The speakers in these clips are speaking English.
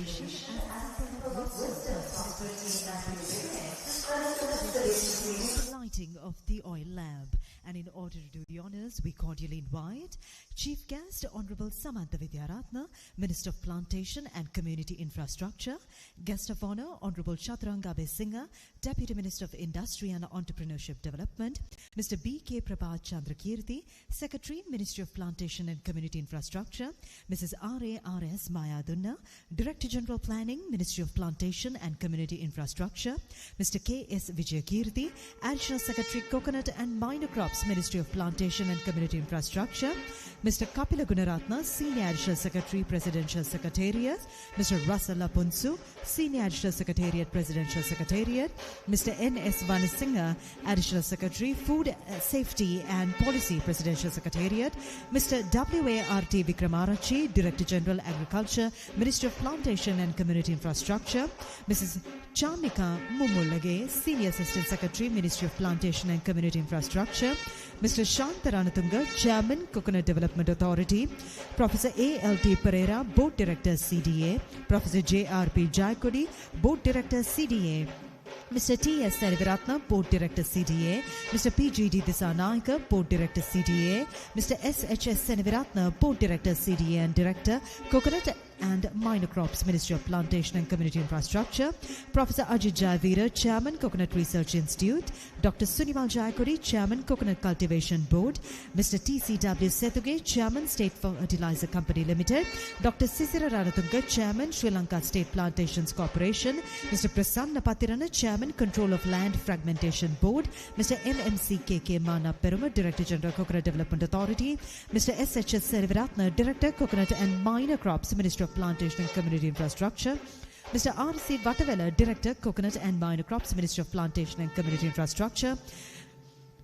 tradition as a symbol of wisdom, prosperity, and lighting of the oil lamp. And in order to do the honors, we cordially invite Chief Guest Honorable Samantha Vidyaratna, Minister of Plantation and Community Infrastructure. Guest of Honor, Honorable Chaturanga Singha, Deputy Minister of Industry and Entrepreneurship Development. Mr. B.K. Prabhat Chandrakirti, Secretary, Ministry of Plantation and Community Infrastructure. Mrs. R.A.R.S. Mayadunna, Director General Planning, Ministry of Plantation and Community Infrastructure. Mr. K.S. Vijayakirti, Additional Secretary, Coconut and Minor Crops, Ministry of Plantation and Community Infrastructure. Mr. Kapila Gunaratna, Senior Additional Secretary, Presidential Secretariat. Mr. Russell Lapunsu, Senior Additional Secretariat, Presidential Secretariat. Mr. N.S. Vanasingha, Additional Secretary, Food Safety and Policy, Presidential Secretariat. Mr. W.A.R.T. Vikramarachi, Director General Agriculture, Ministry of Plantation and Community Infrastructure. Mrs. Chamika Mumulage, Senior Assistant Secretary, Ministry of Plantation and Community Infrastructure. Mr. Shantaranatunga, Chairman, Coconut Development Authority. Professor A.L.T. Pereira, Board Director, CDA. Professor J.R.P. Jaikodi, Board Director, CDA. Mr. T.S. Seniviratna, Board Director, CDA. Mr. P.G.D. Disanaika, Board Director, CDA. Mr. S.H.S. Seniviratna, Board Director, CDA and Director, Coconut and Minor Crops, Ministry of Plantation and Community Infrastructure. Professor Ajit Jayavira, Chairman, Coconut Research Institute. Dr. Sunimal Jayakodi, Chairman, Coconut Cultivation Board. Mr. T.C.W. Sethuge, Chairman, State Fertilizer Company Limited. Dr. Sisira Ranatunga, Chairman, Sri Lanka State Plantations Corporation. Mr. Prasanna Patirana, Chairman, Control of Land Fragmentation Board. Mr. M.M.C.K.K. Mana Peruma, Director General, Coconut Development Authority. Mr. S.H.S. Seniviratna, Director, Coconut and Minor Crops, Ministry of Plantation and Community Infrastructure. Mr. R.C. Vatavela, Director, Coconut and Minor Crops, Ministry of Plantation and Community Infrastructure.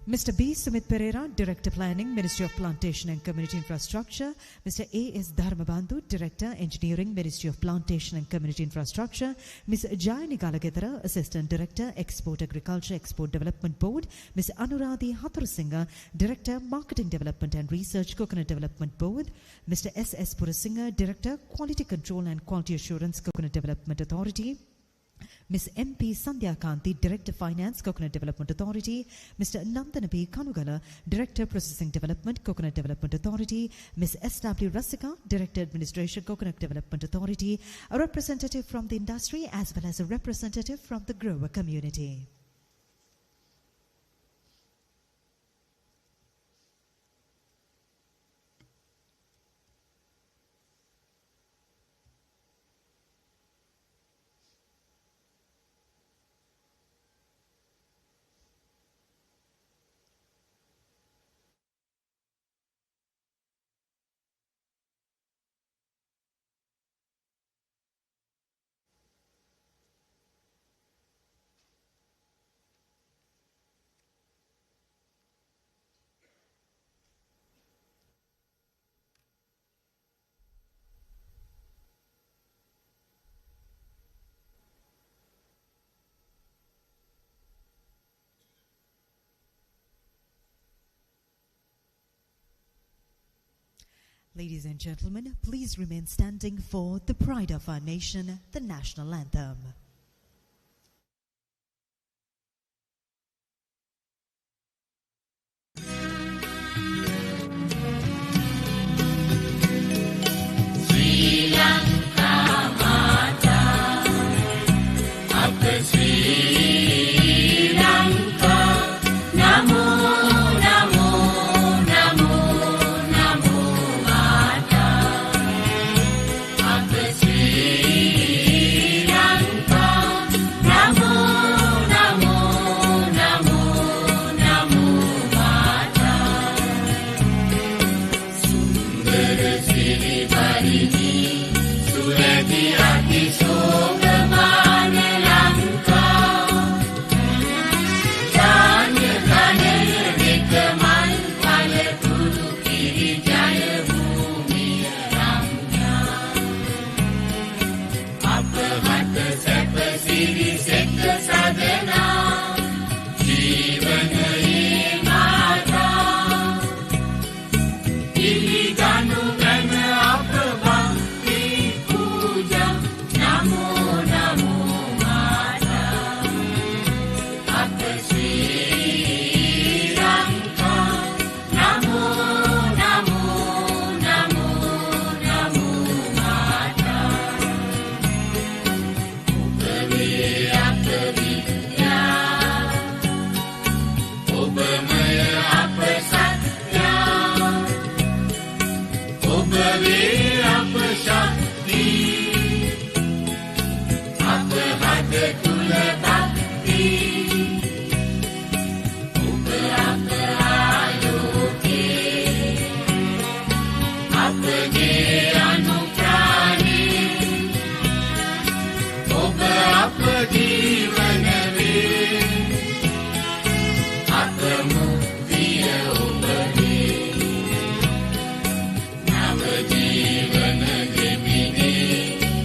Mr. B. Sumit Pereira, Director Planning, Ministry of Plantation and Community Infrastructure. Mr. A. S. Dharmabandhu, Director Engineering, Ministry of Plantation and Community Infrastructure. Ms. Jayani Galagethara, Assistant Director, Export Agriculture Export Development Board. Ms. Anuradhi Hathurasingha, Director, Marketing Development and Research, Coconut Development Board. Mr. S. S. Purasingha, Director, Quality Control and Quality Assurance, Coconut Development Authority. Ms. M.P. Sandhya Kanti, Director Finance, Coconut Development Authority. Mr. Nandanabi Kanugala, Director Processing Development, Coconut Development Authority. Ms. S.W. Rasika, Director Administration, Coconut Development Authority. A representative from the industry as well as a representative from the grower community. Ladies and gentlemen, please remain standing for the pride of our nation, the national anthem. Sri Lanka Mata, Ate Sri Lanka, Namo. Lanka තුල භක්ති ඔබ අප ආලෝකේ අපගේ අනුප්‍රාණේ ඔබ අප ජීවන වේ අප මුක්තිය ඔබගේ නව ජීවන ගෙමිනේ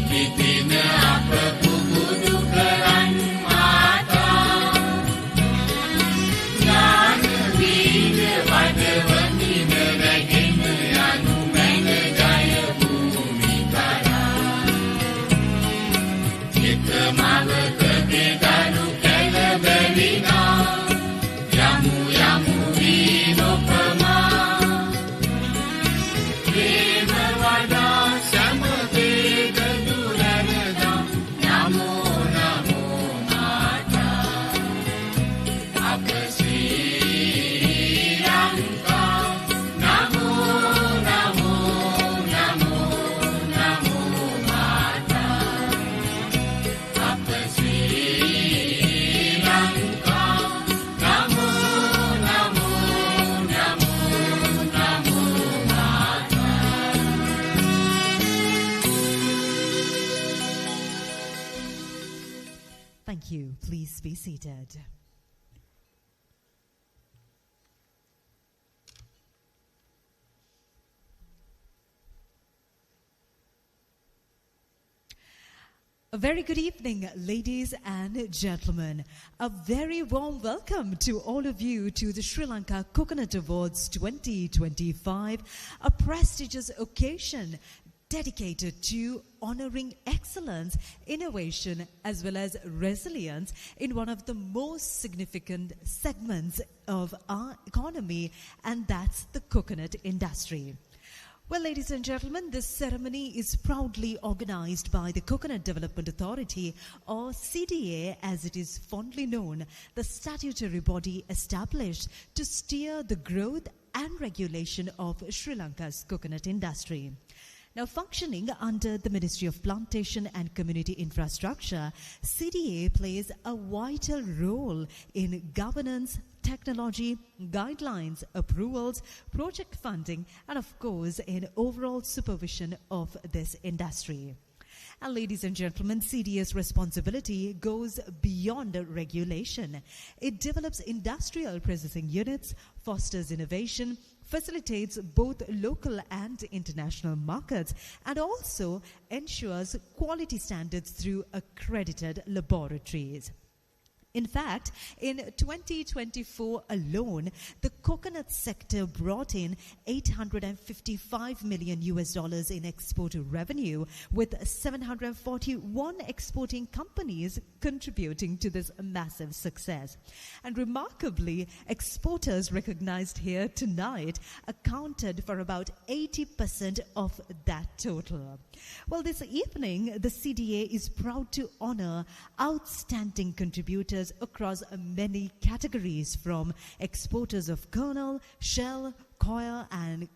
පිටින අප පුබුදු කරන් මාතා ඥාන වීර වඩවමින රැගෙන යනු මැන ජය භූමි කරා චිත මවකගේ දරු කැළඹෙලිනා යමු යමු වී නොපමා ප්‍රේම වඩා සමවේග දුරනදා නමෝ නමෝ මාතා අප ශ්‍රී ලංකා නමෝ නමෝ නමෝ නමෝ මාතා අප ශ්‍රී ලංකා නමෝ නමෝ නමෝ නමෝ මාතා Thank you. Please be seated. A very good evening, ladies and gentlemen. A very warm welcome to all of you to the Sri Lanka Coconut Awards 2025, a prestigious occasion dedicated to honoring excellence, innovation, as well as resilience in one of the most significant segments of our economy, and that's the coconut industry. Well, ladies and gentlemen, this ceremony is proudly organized by the Coconut Development Authority, or CDA as it is fondly known, the statutory body established to steer the growth and regulation of Sri Lanka's coconut industry. Now, functioning under the Ministry of Plantation and Community Infrastructure, CDA plays a vital role in governance, technology, guidelines, approvals, project funding, and of course, in overall supervision of this industry. And ladies and gentlemen, CDA's responsibility goes beyond regulation. It develops industrial processing units, fosters innovation, facilitates both local and international markets, and also ensures quality standards through accredited laboratories. In fact, in 2024 alone, the coconut sector brought in $855 million in export revenue, with 741 exporting companies contributing to this massive success. And remarkably, exporters recognized here tonight accounted for about 80% of that total. Well, this evening, the CDA is proud to honor outstanding contributors across many categories, from exporters of kernel, shell, coir, and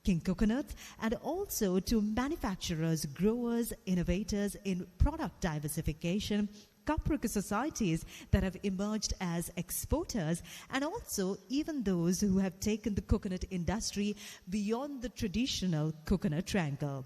king coconut, and also to manufacturers, growers, innovators in product diversification, cooperative societies that have emerged as exporters, and also even those who have taken the coconut industry beyond the traditional coconut triangle.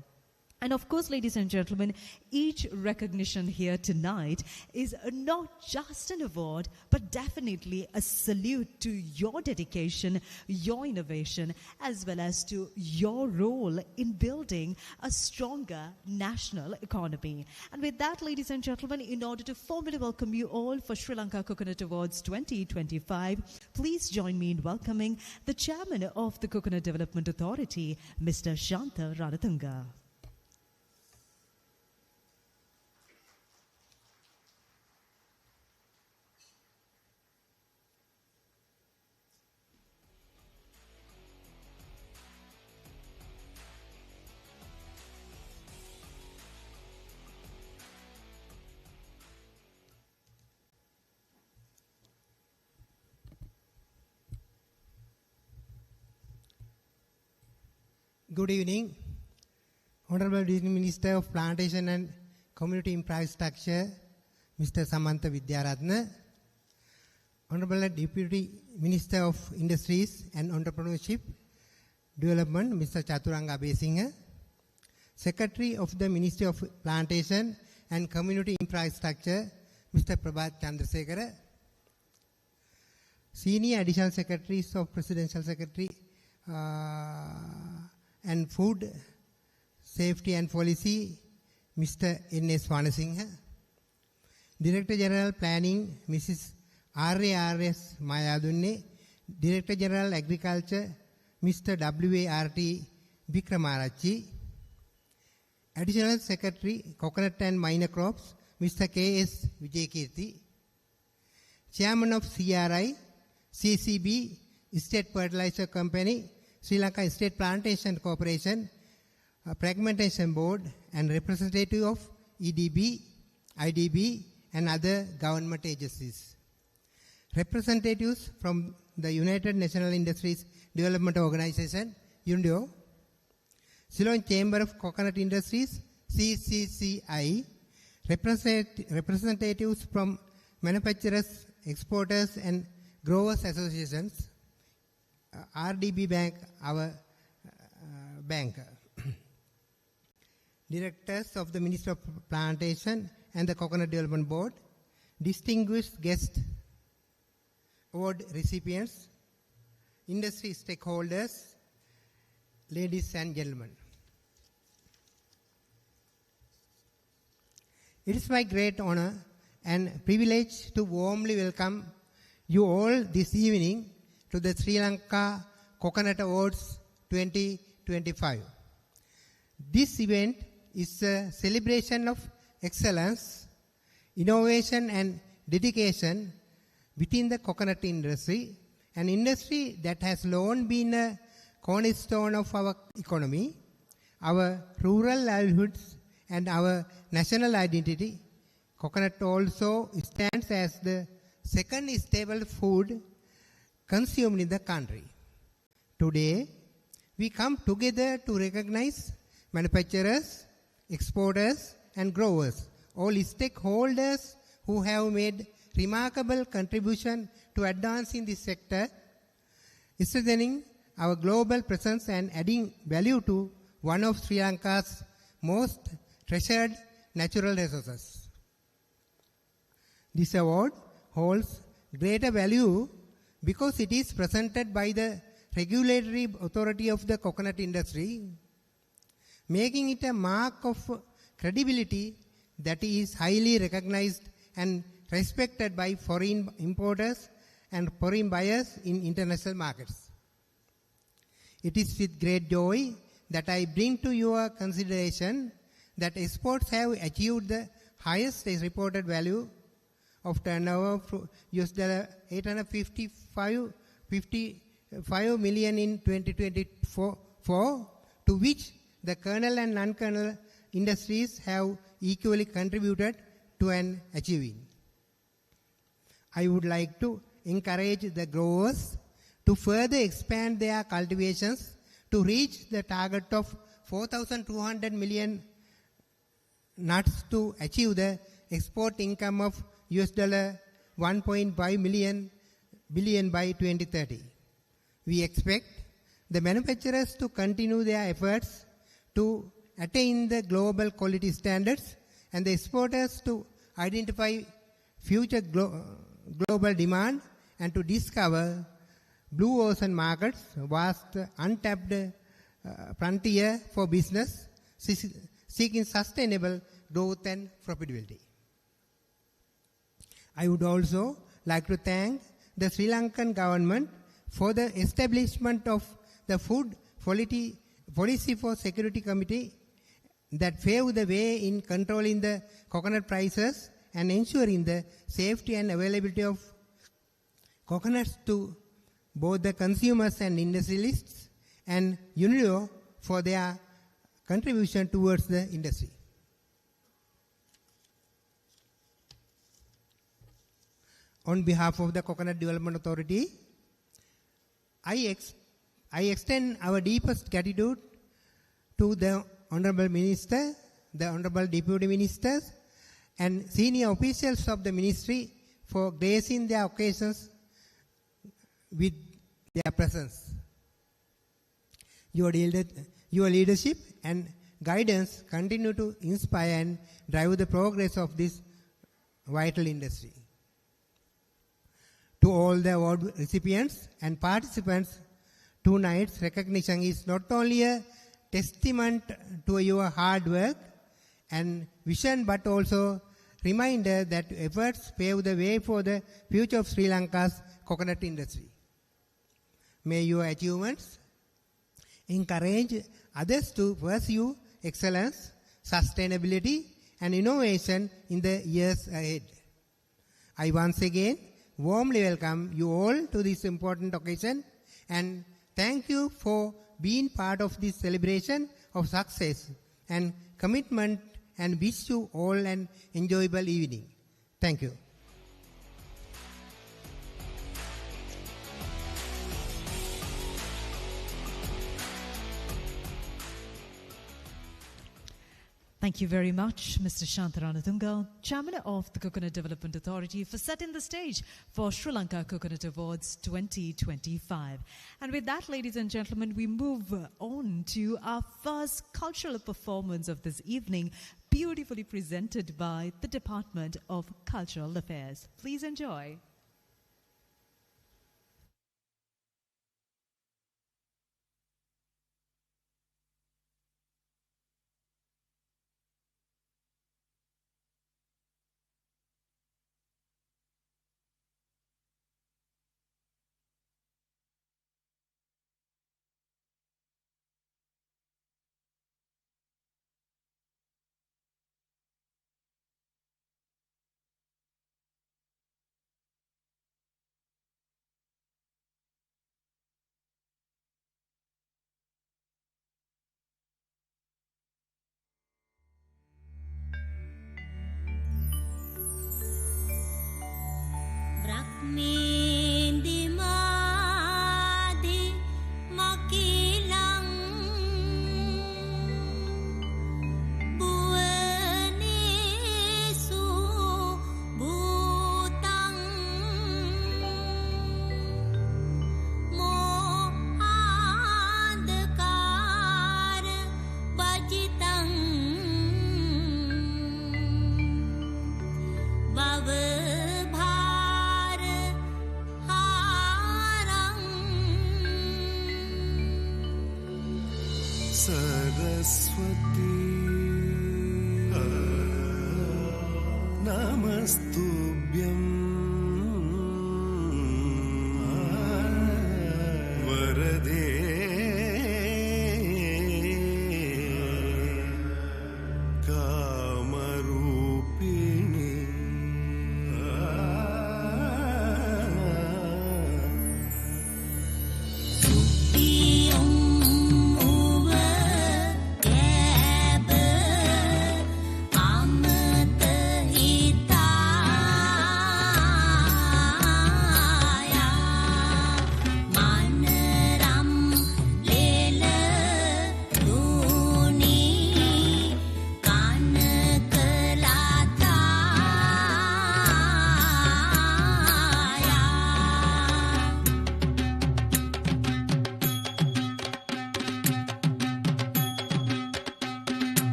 And of course, ladies and gentlemen, each recognition here tonight is not just an award, but definitely a salute to your dedication, your innovation, as well as to your role in building a stronger national economy. And with that, ladies and gentlemen, in order to formally welcome you all for Sri Lanka Coconut Awards 2025, please join me in welcoming the Chairman of the Coconut Development Authority, Mr. Shanta Ranatunga. Good evening, Honorable Minister of Plantation and Community Infrastructure, Mr. Samantha Vidyaratna, Honorable Deputy Minister of Industries and Entrepreneurship Development, Mr. Chaturanga Besingha, Secretary of the Ministry of Plantation and Community Infrastructure, Mr. Prabhat Chandrasekhara, Senior Additional Secretaries of Presidential Secretary and Food Safety and Policy, Mr. N.S. Vanasinghe, Director General Planning, Mrs. R.A.R.S. Mayadunne, Director General Agriculture, Mr. W.A.R.T. Vikramarachi, Additional Secretary Coconut and Minor Crops, Mr. K.S. Vijayakirti, Chairman of CRI, CCB, State Fertilizer Company, Sri Lanka State Plantation Corporation, Fragmentation Board, and representative of EDB, IDB, and other government agencies. Representatives from the United National Industries Development Organization, UNDO, Ceylon Chamber of Coconut Industries, CCCI, representatives from manufacturers, exporters, and growers associations, RDB Bank, our bank, directors of the Ministry of Plantation and the Coconut Development Board, distinguished guest award recipients, industry stakeholders, ladies and gentlemen. It is my great honor and privilege to warmly welcome you all this evening to the Sri Lanka Coconut Awards 2025. This event is a celebration of excellence, innovation, and dedication within the coconut industry, an industry that has long been a cornerstone of our economy, our rural livelihoods, and our national identity. Coconut also stands as the second staple food consumed in the country. Today, we come together to recognize manufacturers, exporters, and growers, all stakeholders who have made remarkable contribution to advancing this sector, strengthening our global presence and adding value to one of Sri Lanka's most treasured natural resources. This award holds greater value because it is presented by the regulatory authority of the coconut industry, making it a mark of credibility that is highly recognized and respected by foreign importers and foreign buyers in international markets. It is with great joy that I bring to your consideration that exports have achieved the highest reported value of turnover of $855 million in 2024, to which the kernel and non-kernel industries have equally contributed to an achieving. I would like to encourage the growers to further expand their cultivations to reach the target of 4,200 million nuts to achieve the export income of $1.5 billion by 2030. We expect the manufacturers to continue their efforts to attain the global quality standards and the exporters to identify future global demand and to discover blue ocean markets, vast untapped frontier for business, seeking sustainable growth and profitability. I would also like to thank the Sri Lankan government for the establishment of the Food Policy for Security Committee that paved the way in controlling the coconut prices and ensuring the safety and availability of coconuts to both the consumers and industrialists, and UNIDO for their contribution towards the industry. On behalf of the Coconut Development Authority, I extend our deepest gratitude to the Honorable Minister, the Honorable Deputy Ministers, and senior officials of the ministry for gracing their occasions with their presence. Your leadership and guidance continue to inspire and drive the progress of this vital industry. To all the award recipients and participants, tonight's recognition is not only a testament to your hard work and vision, but also reminder that efforts pave the way for the future of Sri Lanka's coconut industry. May your achievements encourage others to pursue excellence, sustainability, and innovation in the years ahead. I once again warmly welcome you all to this important occasion and thank you for being part of this celebration of success and commitment, and wish you all an enjoyable evening. Thank you. Thank you very much, Mr. Shantaranatunga, Chairman of the Coconut Development Authority, for setting the stage for Sri Lanka Coconut Awards 2025. And with that, ladies and gentlemen, we move on to our first cultural performance of this evening, beautifully presented by the Department of Cultural Affairs. Please enjoy.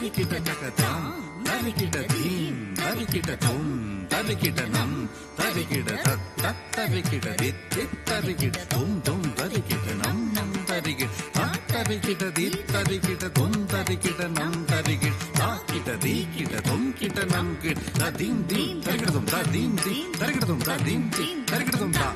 తరికిట కకతం తరికిట దీం తరికిట తుం తరికిట నం తరికిట తత్ తరికిట దిత్ తరికిట తుం తుం తరికిట నం నం తరికిట తరికిట దిత్ తరికిట తుం తరికిట నం తరికిట తాకిట దీకిట తుం కిట నం కిట తదీం దీం తరికిట తుం తదీం దీం తరికిట తుం తదీం దీం తరికిట తుం తా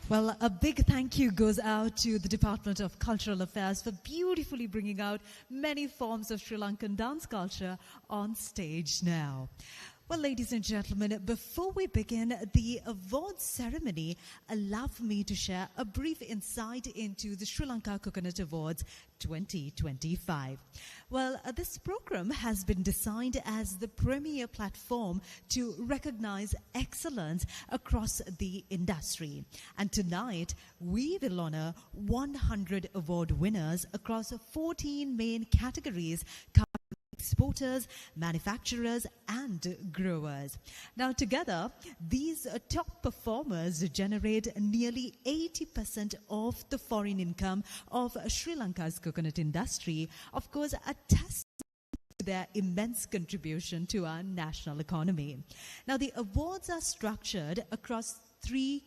Well, a big thank you goes out to the Department of Cultural Affairs for beautifully bringing out many forms of Sri Lankan dance culture on stage now. Well, ladies and gentlemen, before we begin the awards ceremony, allow me to share a brief insight into the Sri Lanka Coconut Awards 2025. Well, this program has been designed as the premier platform to recognize excellence across the industry. And tonight, we will honor 100 award winners across 14 main categories, exporters, manufacturers, and growers. Now, together, these top performers generate nearly 80% of the foreign income of Sri Lanka's coconut industry. Of course, a testament to their immense contribution to our national economy. Now, the awards are structured across three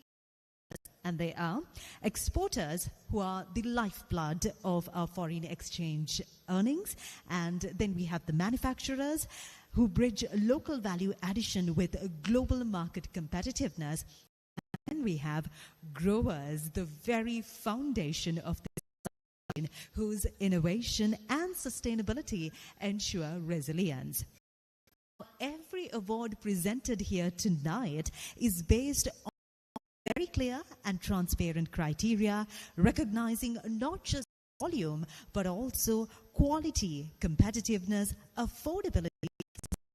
and they are exporters, who are the lifeblood of our foreign exchange earnings, and then we have the manufacturers, who bridge local value addition with global market competitiveness. And we have growers, the very foundation of the whose innovation and sustainability ensure resilience. Every award presented here tonight is based on very clear and transparent criteria, recognizing not just volume, but also quality, competitiveness, affordability,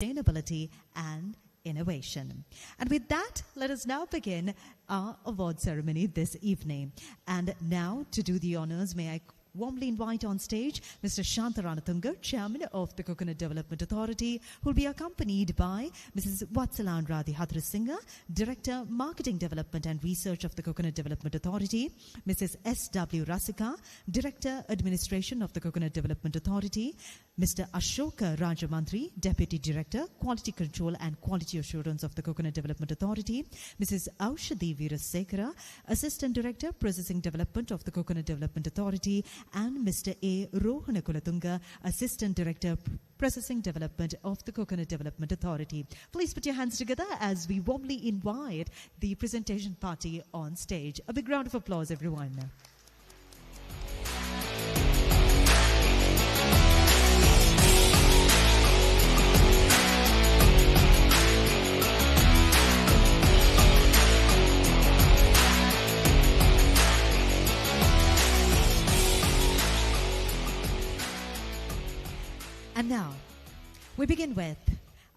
sustainability, and innovation. And with that, let us now begin our award ceremony this evening. And now, to do the honors, may I warmly invite on stage Mr. Shantaranatunga, Chairman of the Coconut Development Authority, who will be accompanied by Mrs. Vatsalandradhi Hathrasinga, Director, Marketing Development and Research of the Coconut Development Authority, Mrs. S.W. Rasika, Director, Administration of the Coconut Development Authority, Mr. Ashoka Rajamantri, Deputy Director, Quality Control and Quality Assurance of the Coconut Development Authority, Mrs. Aushadhi Veerasekara, Assistant Director, Processing Development of the Coconut Development Authority, and Mr. A. Rohana Kulatunga, Assistant Director, Processing Development of the Coconut Development Authority. Please put your hands together as we warmly invite the presentation party on stage. A big round of applause, everyone. And now, we begin with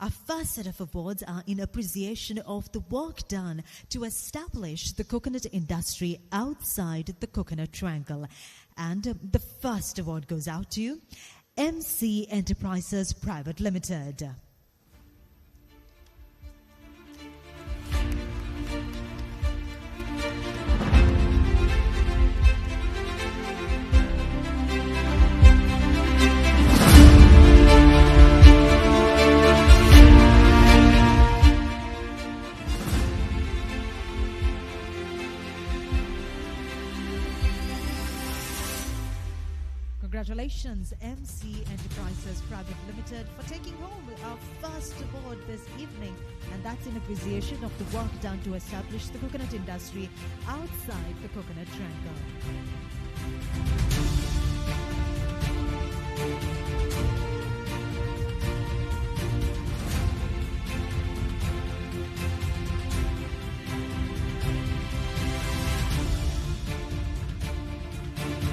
our first set of awards are in appreciation of the work done to establish the coconut industry outside the Coconut Triangle. And the first award goes out to MC Enterprises Private Limited. Congratulations, MC Enterprises Private Limited, for taking home our first award this evening. And that's in appreciation of the work done to establish the coconut industry outside the Coconut Triangle.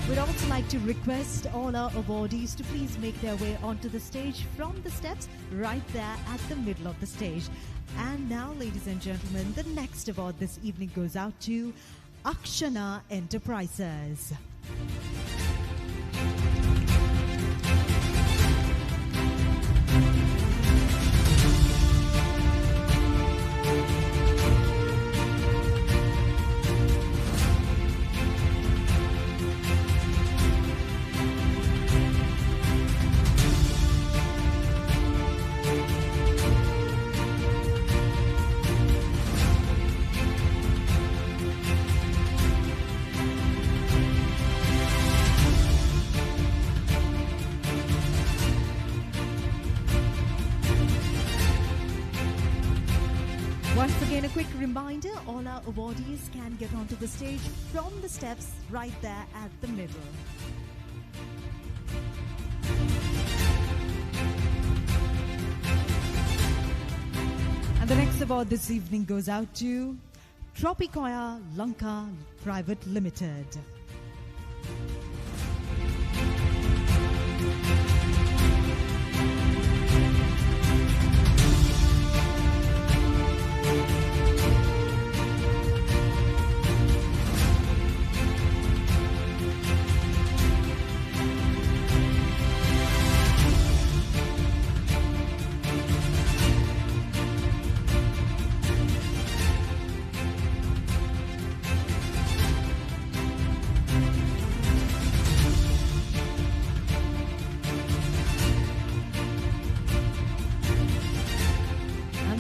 We'd also like to request all our awardees to please make their way onto the stage from the steps right there at the middle of the stage. And now, ladies and gentlemen, the next award this evening goes out to Akshana Enterprises. Once again, a quick reminder, all our awardees can get onto the stage from the steps right there at the middle. And the next award this evening goes out to Tropicoya Lanka Private Limited.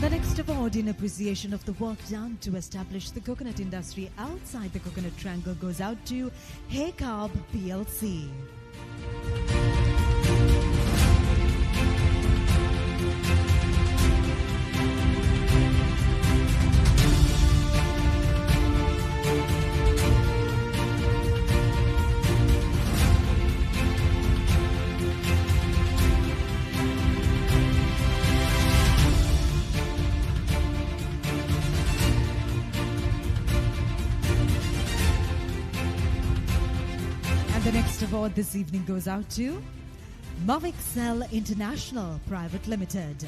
The next award in appreciation of the work done to establish the coconut industry outside the coconut triangle goes out to Hey Carb PLC. The next award this evening goes out to Mavixel International Private Limited.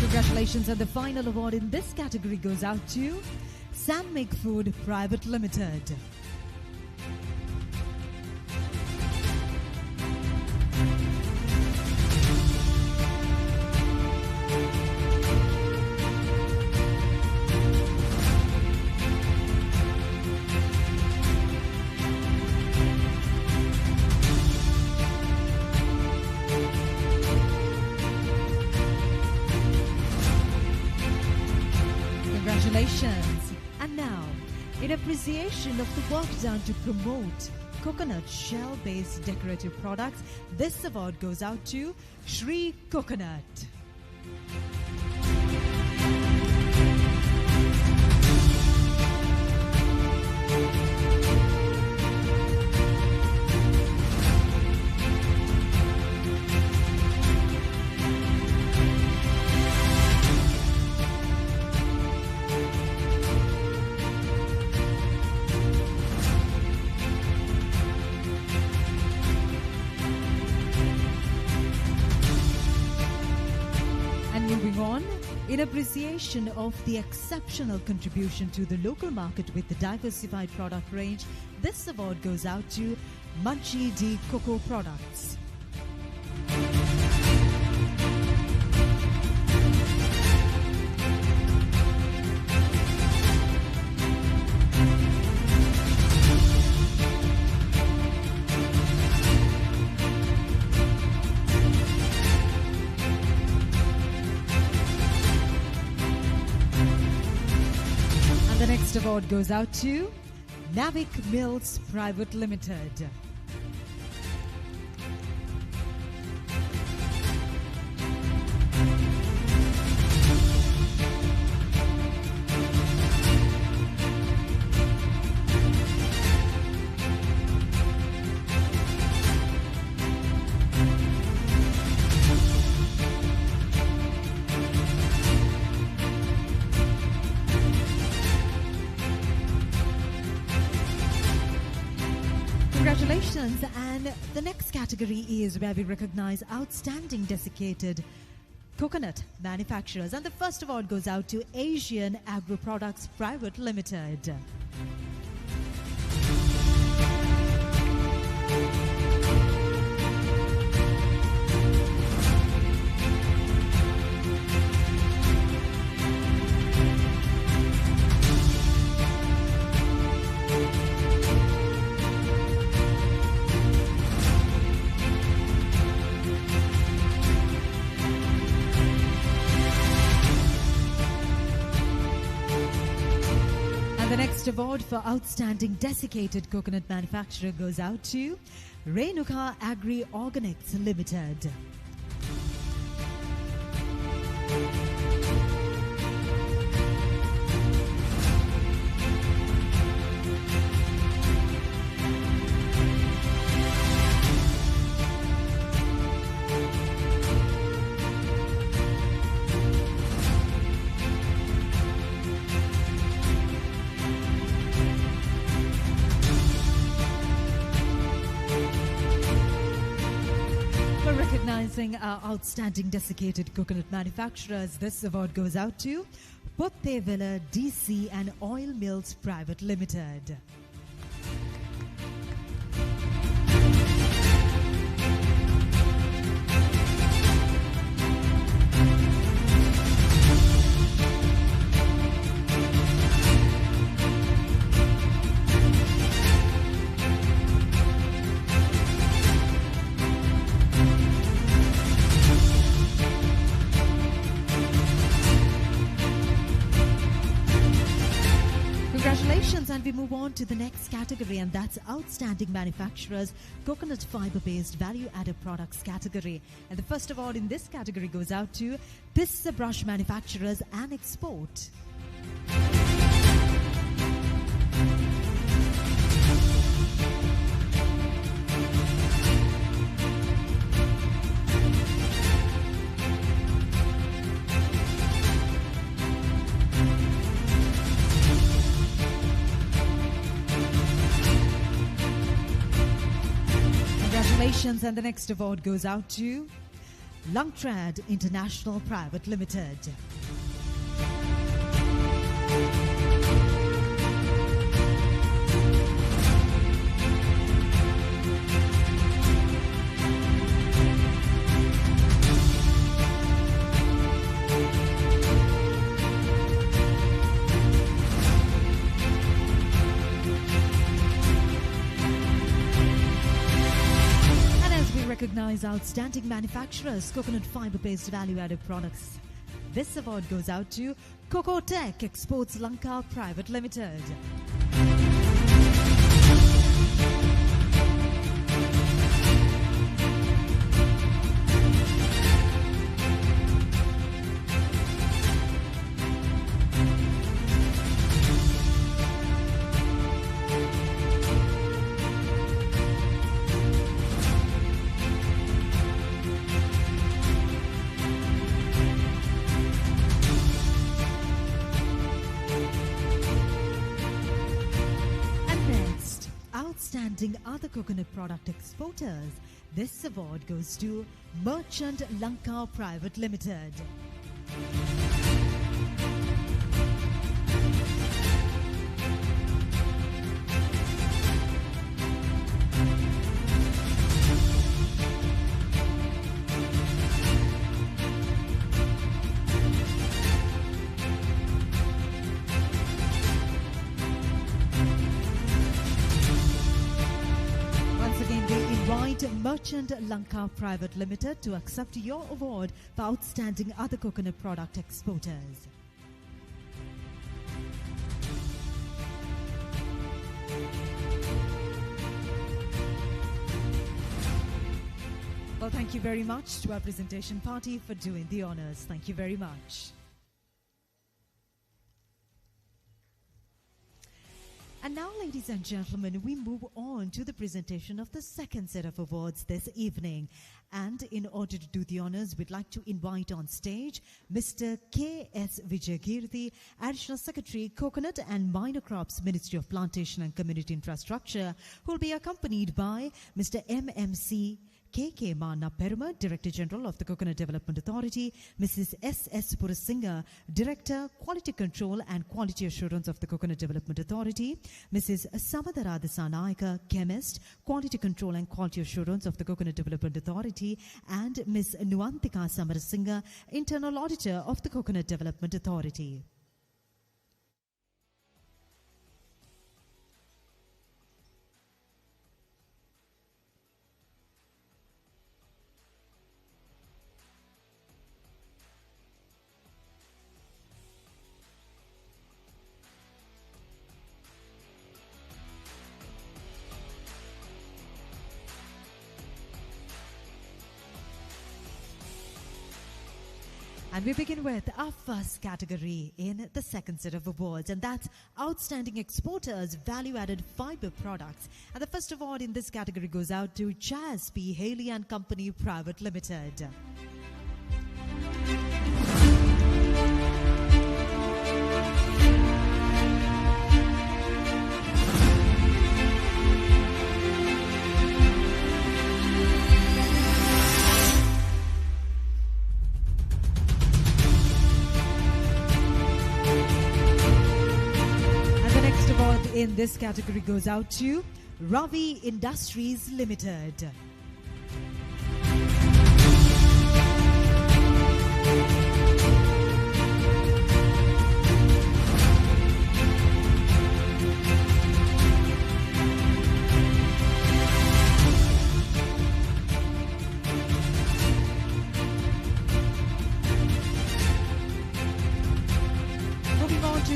Congratulations, and the final award in this category goes out to Sanmig Food Private Limited. Congratulations. And now, in appreciation of the work done to promote coconut shell-based decorative products, this award goes out to Shri Coconut. Moving on, in appreciation of the exceptional contribution to the local market with the diversified product range, this award goes out to Munchie D Cocoa Products. The next award goes out to Navik Mills Private Limited. Congratulations, and the next category is where we recognize outstanding desiccated coconut manufacturers, and the first award goes out to Asian Agro Products Private Limited. The next award for outstanding desiccated coconut manufacturer goes out to Renuka Agri Organics Limited. Celebrating our outstanding desiccated coconut manufacturers, this award goes out to Pottevilla DC and Oil Mills Private Limited. Congratulations, and we move on to the next category, and that's Outstanding Manufacturers Coconut Fiber-Based Value-Added Products category. And the first award in this category goes out to This Brush Manufacturers and Export. Congratulations, and the next award goes out to Lanka International Private Limited. Recognize outstanding manufacturers, coconut fiber-based value-added products. This award goes out to Coco Tech Exports Lanka Private Limited. Outstanding other coconut product exporters. This award goes to Merchant Lanka Private Limited. Merchant Lanka Private Limited to accept your award for outstanding other coconut product exporters. Well, thank you very much to our presentation party for doing the honors. Thank you very much. And now, ladies and gentlemen, we move on to the presentation of the second set of awards this evening. And in order to do the honors, we'd like to invite on stage Mr. K.S. Vijayakirti, Additional Secretary, Coconut and Minor Crops, Ministry of Plantation and Community Infrastructure, who will be accompanied by Mr. M.M.C. K.K. Manna Peruma, Director General of the Coconut Development Authority, Mrs. S.S. Purasinghe, Director, Quality Control and Quality Assurance of the Coconut Development Authority, Mrs. Samadara Disanaika, Chemist, Quality Control and Quality Assurance of the Coconut Development Authority, and Ms. Nuwantika Samarasinghe, Internal Auditor of the Coconut Development Authority. And we begin with our first category in the second set of awards, and that's Outstanding Exporters Value-Added Fiber Products. And the first award in this category goes out to Chaz P. Haley and Company Private Limited. in this category goes out to Ravi Industries Limited.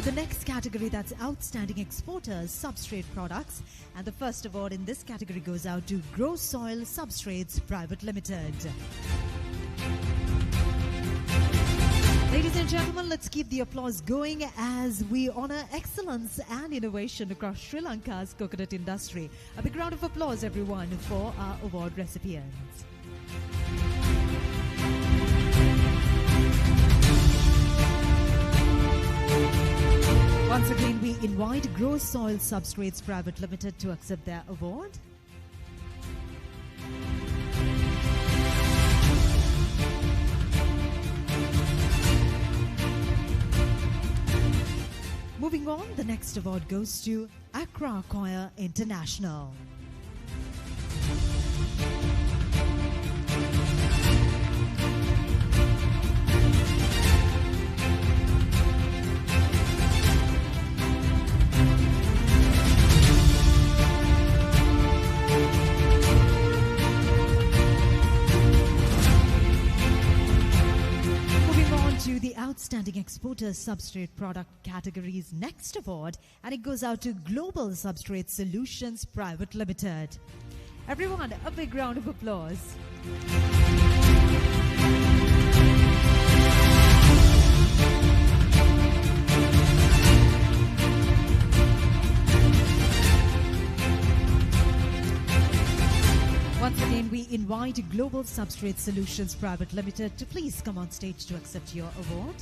The next category, that's Outstanding Exporters Substrate Products, and the first award in this category goes out to Grow Soil Substrates Private Limited. Ladies and gentlemen, let's keep the applause going as we honor excellence and innovation across Sri Lanka's coconut industry. A big round of applause, everyone, for our award recipients. Once again, we invite Grow Soil Substrates Private Limited to accept their award. Moving on, the next award goes to Accra Coir International. The Outstanding Exporters Substrate Product category's next award, and it goes out to Global Substrate Solutions Private Limited. Everyone, a big round of applause. Once again, we invite Global Substrate Solutions Private Limited to please come on stage to accept your award.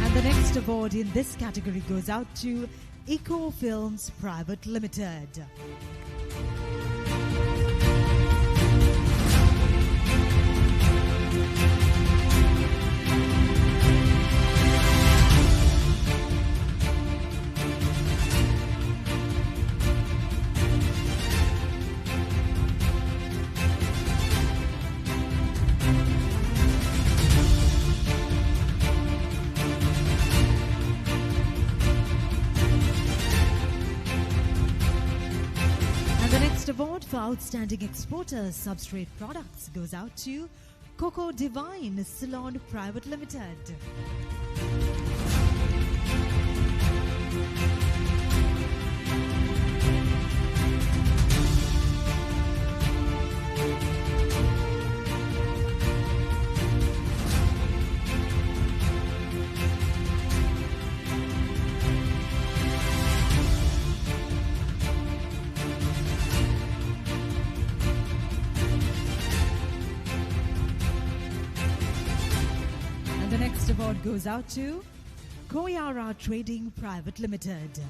And the next award in this category goes out to Eco Films Private Limited. Award for Outstanding Exporters Substrate Products goes out to Coco Divine Salon Private Limited. The next award goes out to Koyara Trading Private Limited.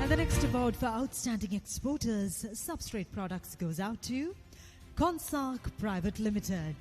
The next award for Outstanding Exporters Substrate Products goes out to Consark Private Limited.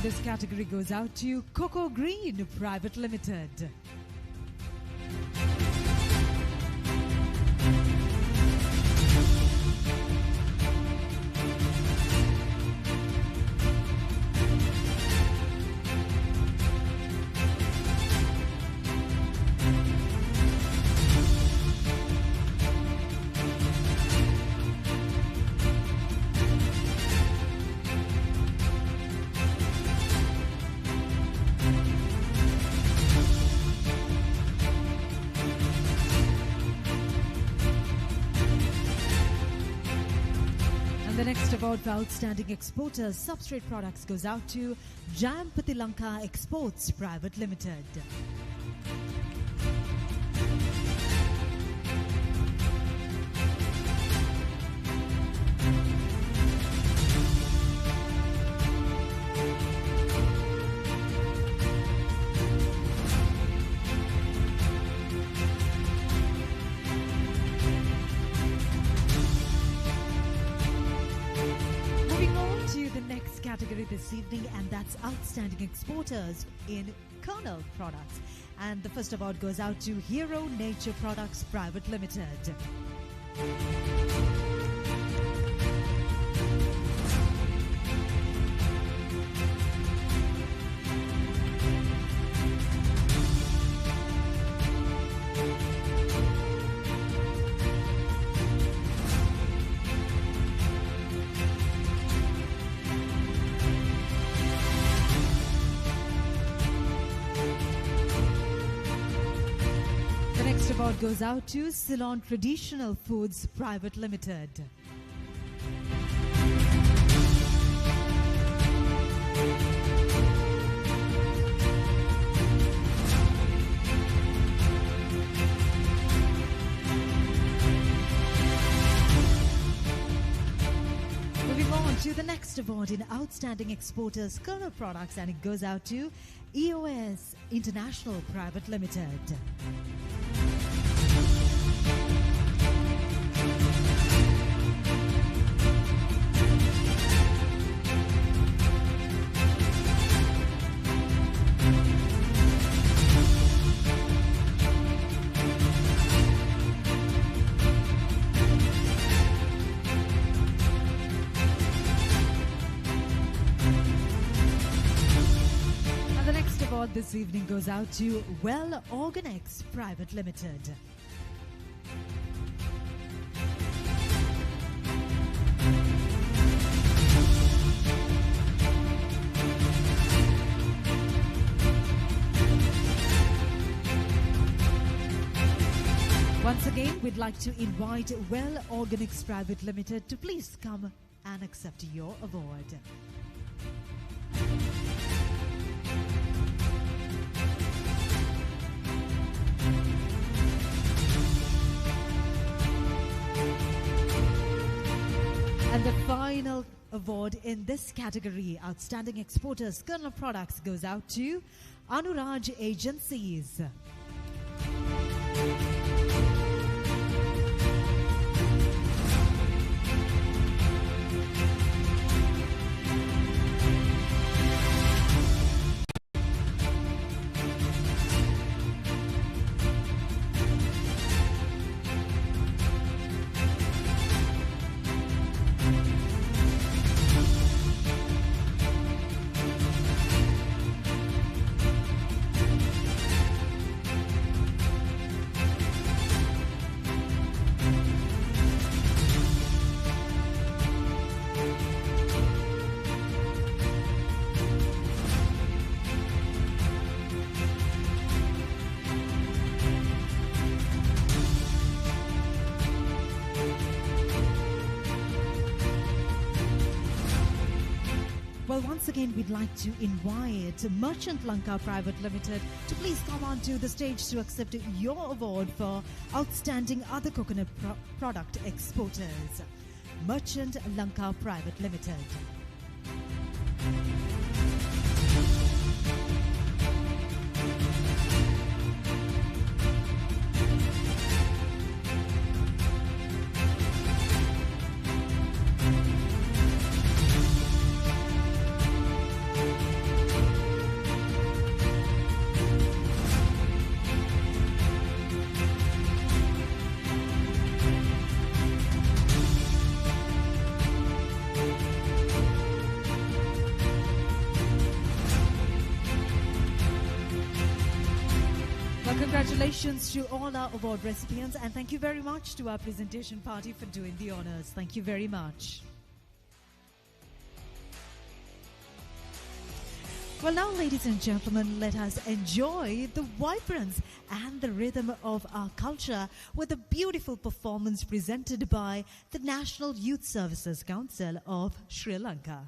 this category goes out to Cocoa Green Private Limited. The next award for Outstanding Exporters Substrate Products goes out to Jampati Lanka Exports Private Limited. Category this evening, and that's Outstanding Exporters in Kernel Products. And the first award goes out to Hero Nature Products Private Limited. The next award goes out to Ceylon Traditional Foods Private Limited. Moving on to the next award in Outstanding Exporters Kernel Products, and it goes out to EOS International Private Limited. This evening goes out to Well Organics Private Limited. Once again, we'd like to invite Well Organics Private Limited to please come and accept your award. And the final award in this category, Outstanding Exporters Kernel Products, goes out to Anuraj Agencies. Well, once again, we'd like to invite Merchant Lanka Private Limited to please come onto the stage to accept your award for Outstanding Other Coconut Product Exporters. Merchant Lanka Private Limited. Congratulations to all our award recipients, and thank you very much to our presentation party for doing the honors. Thank you very much. Well, now, ladies and gentlemen, let us enjoy the vibrance and the rhythm of our culture with a beautiful performance presented by the National Youth Services Council of Sri Lanka.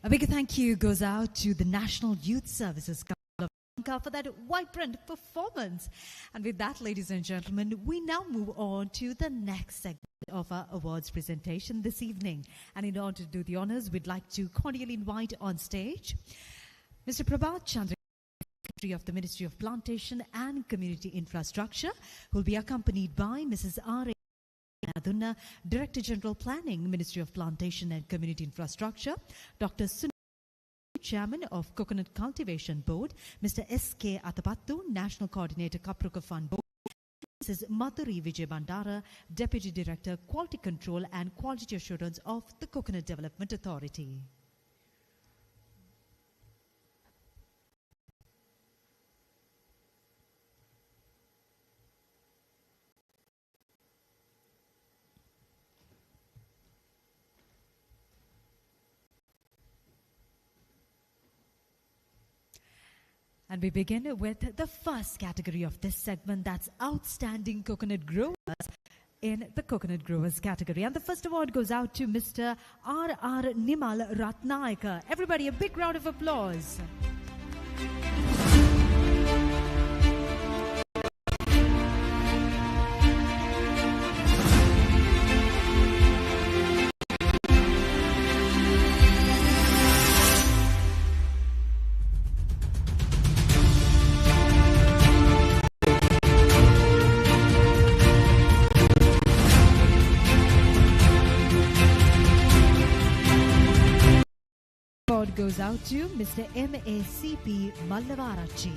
A big thank you goes out to the National Youth Services Council of Lanka for that vibrant performance. And with that, ladies and gentlemen, we now move on to the next segment of our awards presentation this evening. And in order to do the honors, we'd like to cordially invite on stage Mr. Prabhat Chandra, Secretary of the Ministry of Plantation and Community Infrastructure, who will be accompanied by Mrs. R. Adunna, Director General Planning, Ministry of Plantation and Community Infrastructure, Dr. Sunil, Chairman of Coconut Cultivation Board, Mr. S.K. Atapattu, National Coordinator, Kapruka Fund Board, Mrs. Madhuri Vijay Bandara, Deputy Director, Quality Control and Quality Assurance of the Coconut Development Authority. And we begin with the first category of this segment, that's Outstanding Coconut Growers in the Coconut Growers category. And the first award goes out to Mr. R.R. Nimal Ratnayaka. Everybody, a big round of applause. Goes out to Mr. M.A.C.P. Mallavarachi.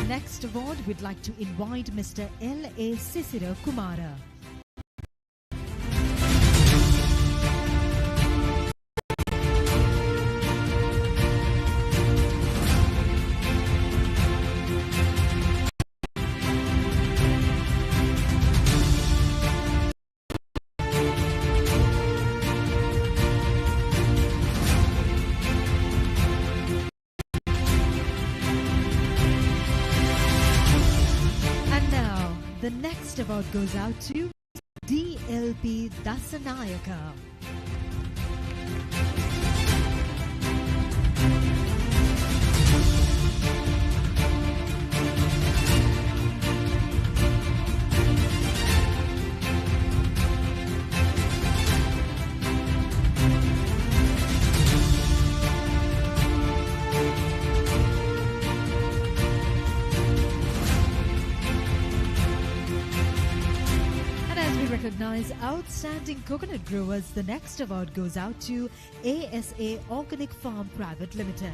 Next award, we'd like to invite Mr. L.A. Sisira Kumara. The next award goes out to D.L.P. Dasanayaka. Recognize Outstanding Coconut Growers, the next award goes out to ASA Organic Farm Private Limited.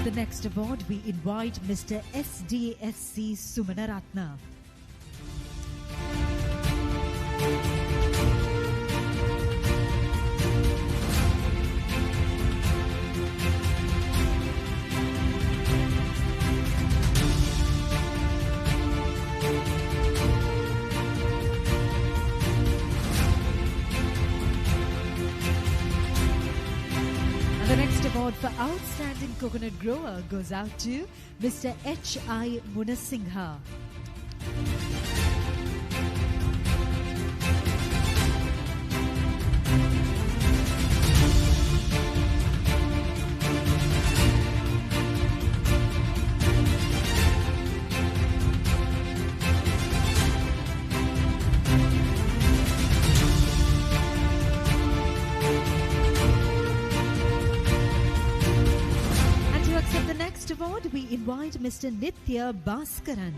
The next award, we invite Mr. SDSC Sumanaratna. The next award for Outstanding Coconut Grower goes out to Mr. H.I. Munasingha. Award, we invite Mr. Nitya Bhaskaran.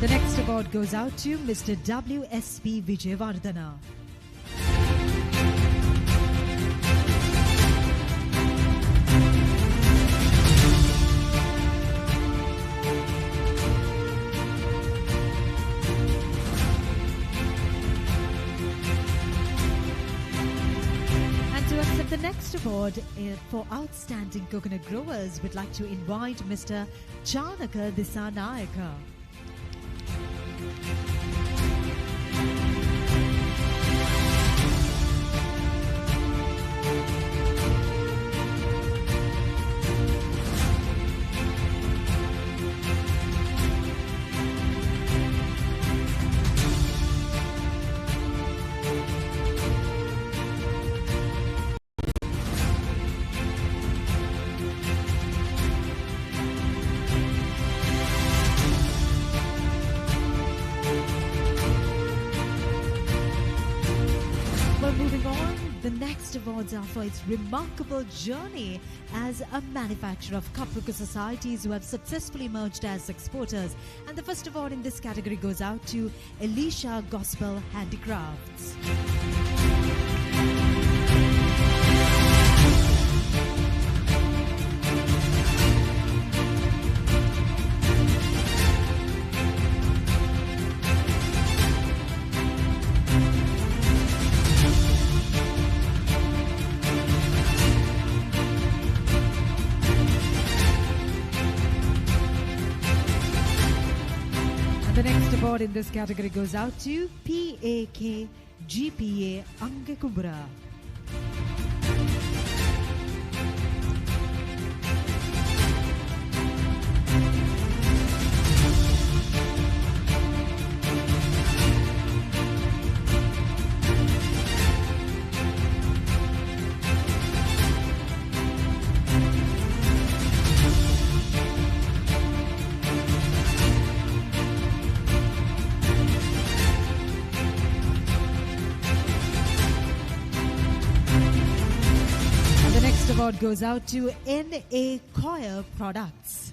The next award goes out to Mr. W.S.P. Vijayavardhana. And to accept the next award for Outstanding Coconut Growers, we'd like to invite Mr. Chanaka Disanayaka. Moving on, the next awards are for its remarkable journey as a manufacturer of Kaprika societies who have successfully emerged as exporters. And the first award in this category goes out to Elisha Gospel Handicrafts. The next award in this category goes out to PAK GPA Angekubra. Award goes out to N.A. Coir Products.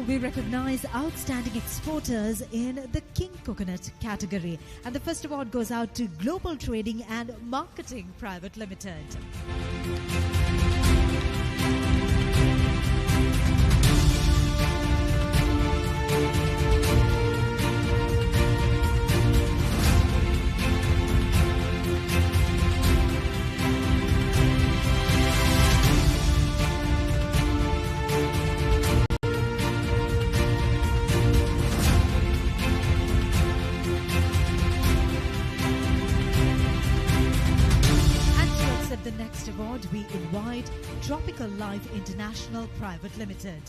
We recognize outstanding exporters in the King Coconut category. And the first award goes out to Global Trading and Marketing Private Limited. The next award, we invite Tropical Life International Private Limited.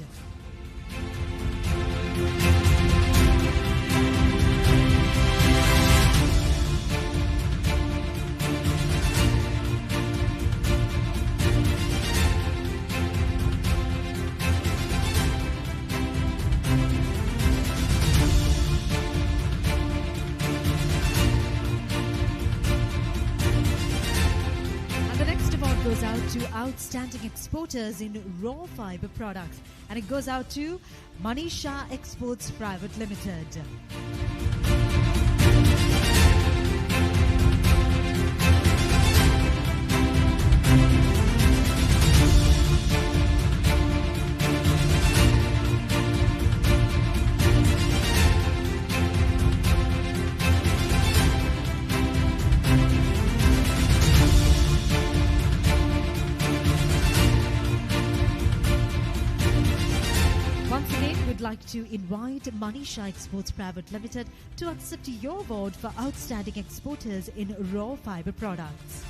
Goes out to outstanding exporters in raw fiber products, and it goes out to Manisha Exports Private Limited. would like to invite Manisha Exports Private Limited to accept your award for outstanding exporters in raw fiber products.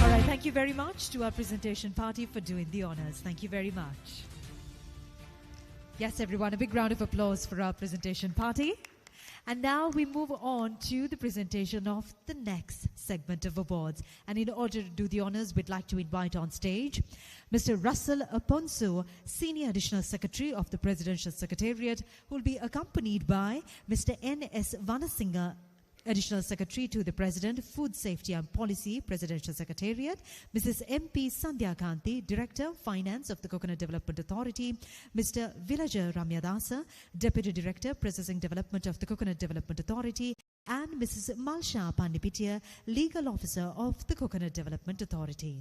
All right, thank you very much to our presentation party for doing the honors. Thank you very much. Yes, everyone, a big round of applause for our presentation party. And now we move on to the presentation of the next segment of awards. And in order to do the honors, we'd like to invite on stage Mr. Russell Aponso, Senior Additional Secretary of the Presidential Secretariat, who will be accompanied by Mr. N.S. Vanasinghe, Additional Secretary to the President, Food Safety and Policy, Presidential Secretariat, Mrs. M.P. Sandhya Kanti, Director, Finance of the Coconut Development Authority, Mr. Vilaja Ramyadasa, Deputy Director, Processing Development of the Coconut Development Authority, and Mrs. Malsha Pandipitiya, Legal Officer of the Coconut Development Authority.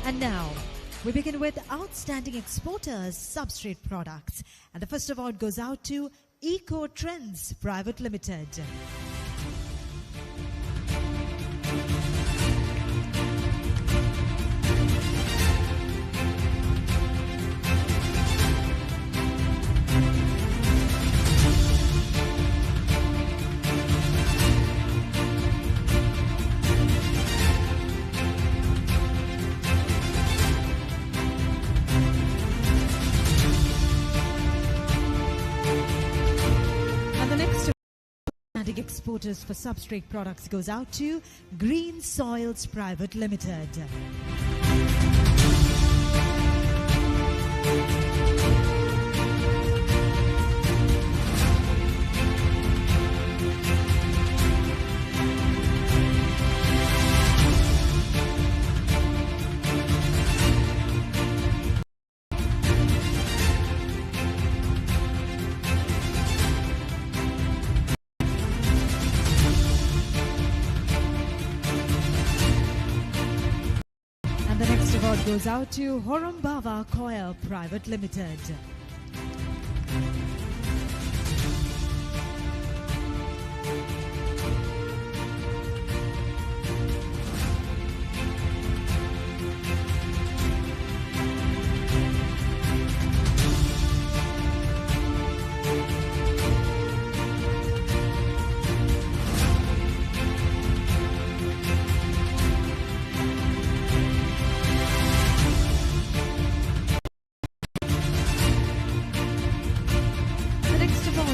And now, we begin with Outstanding Exporters Substrate Products. And the first award goes out to Eco Trends Private Limited. Exporters for substrate products goes out to Green Soils Private Limited. Goes out to Horambava Coir Private Limited.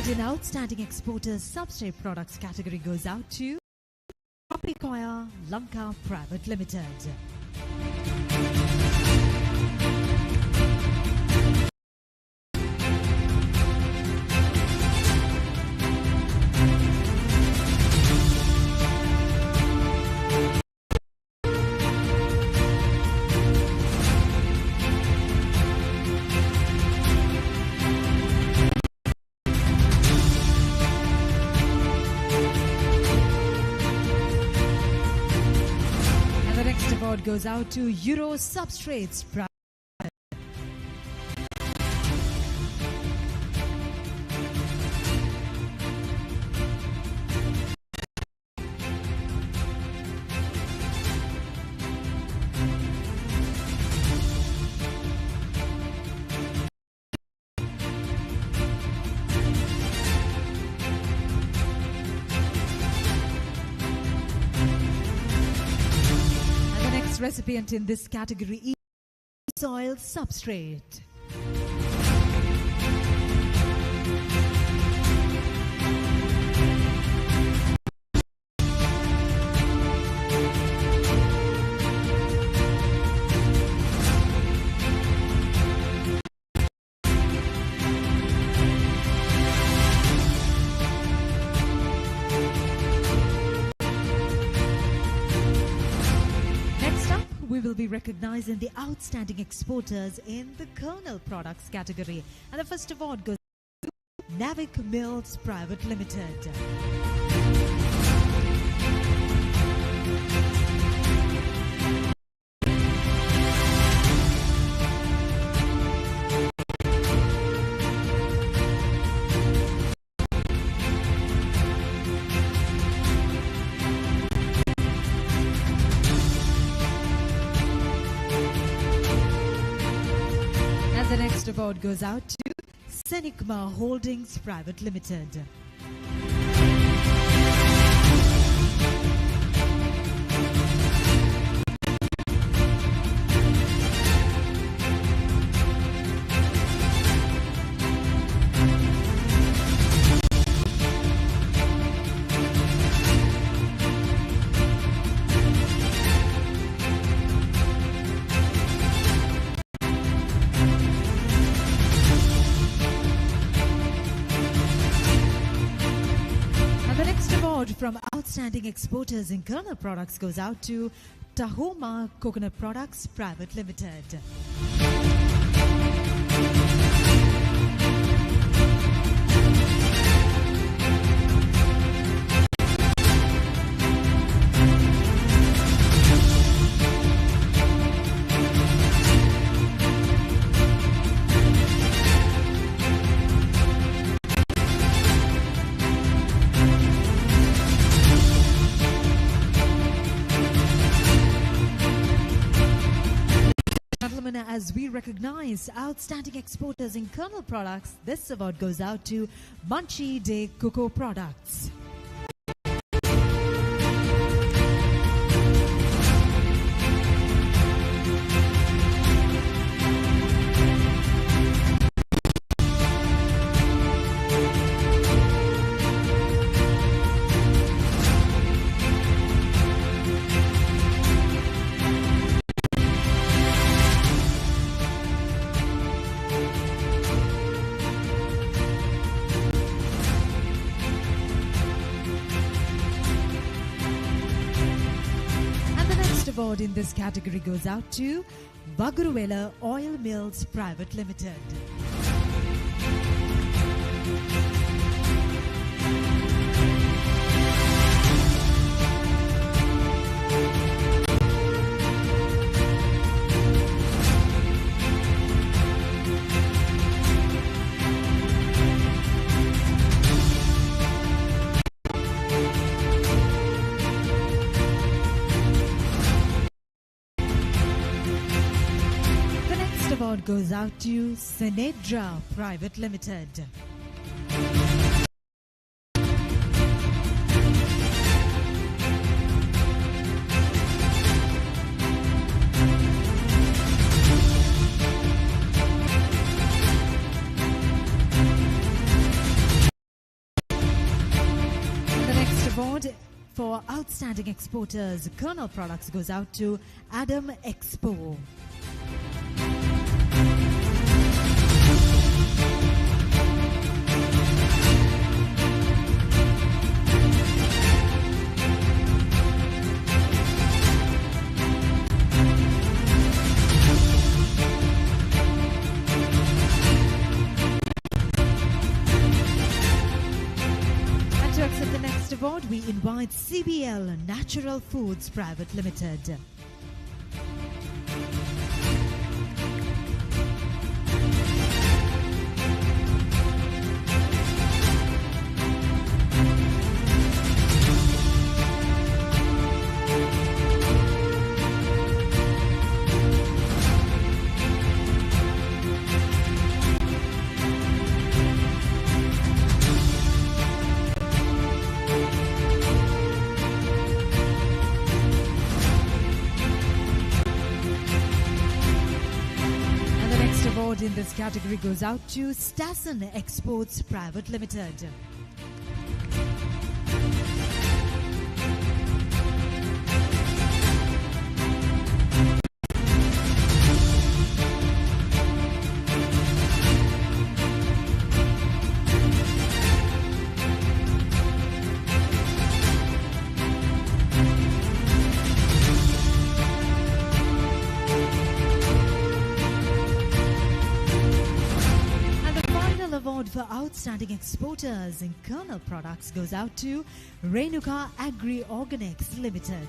In Outstanding Exporters Substrate Products category goes out to Tropicoya Lanka Private Limited. Goes out to Euro Substrates. Recipient in this category is soil substrate. We will be recognizing the outstanding exporters in the kernel products category. And the first award goes to Navik Mills Private Limited. award goes out to Senikma Holdings Private Limited. From Outstanding Exporters in Kernel Products goes out to Tahoma Coconut Products Private Limited. As we recognize Outstanding Exporters in Kernel Products, this award goes out to Munchie de Cocoa Products. Award in this category goes out to Vagaruela Oil Mills Private Limited. Award goes out to Senedra Private Limited. The next award for Outstanding Exporters Kernel Products goes out to Adam Expo. To accept the next award, we invite CBL Natural Foods Private Limited. Award in this category goes out to Stassen Exports Private Limited. For Outstanding Exporters in Kernel Products goes out to Renuka Agri Organics Limited.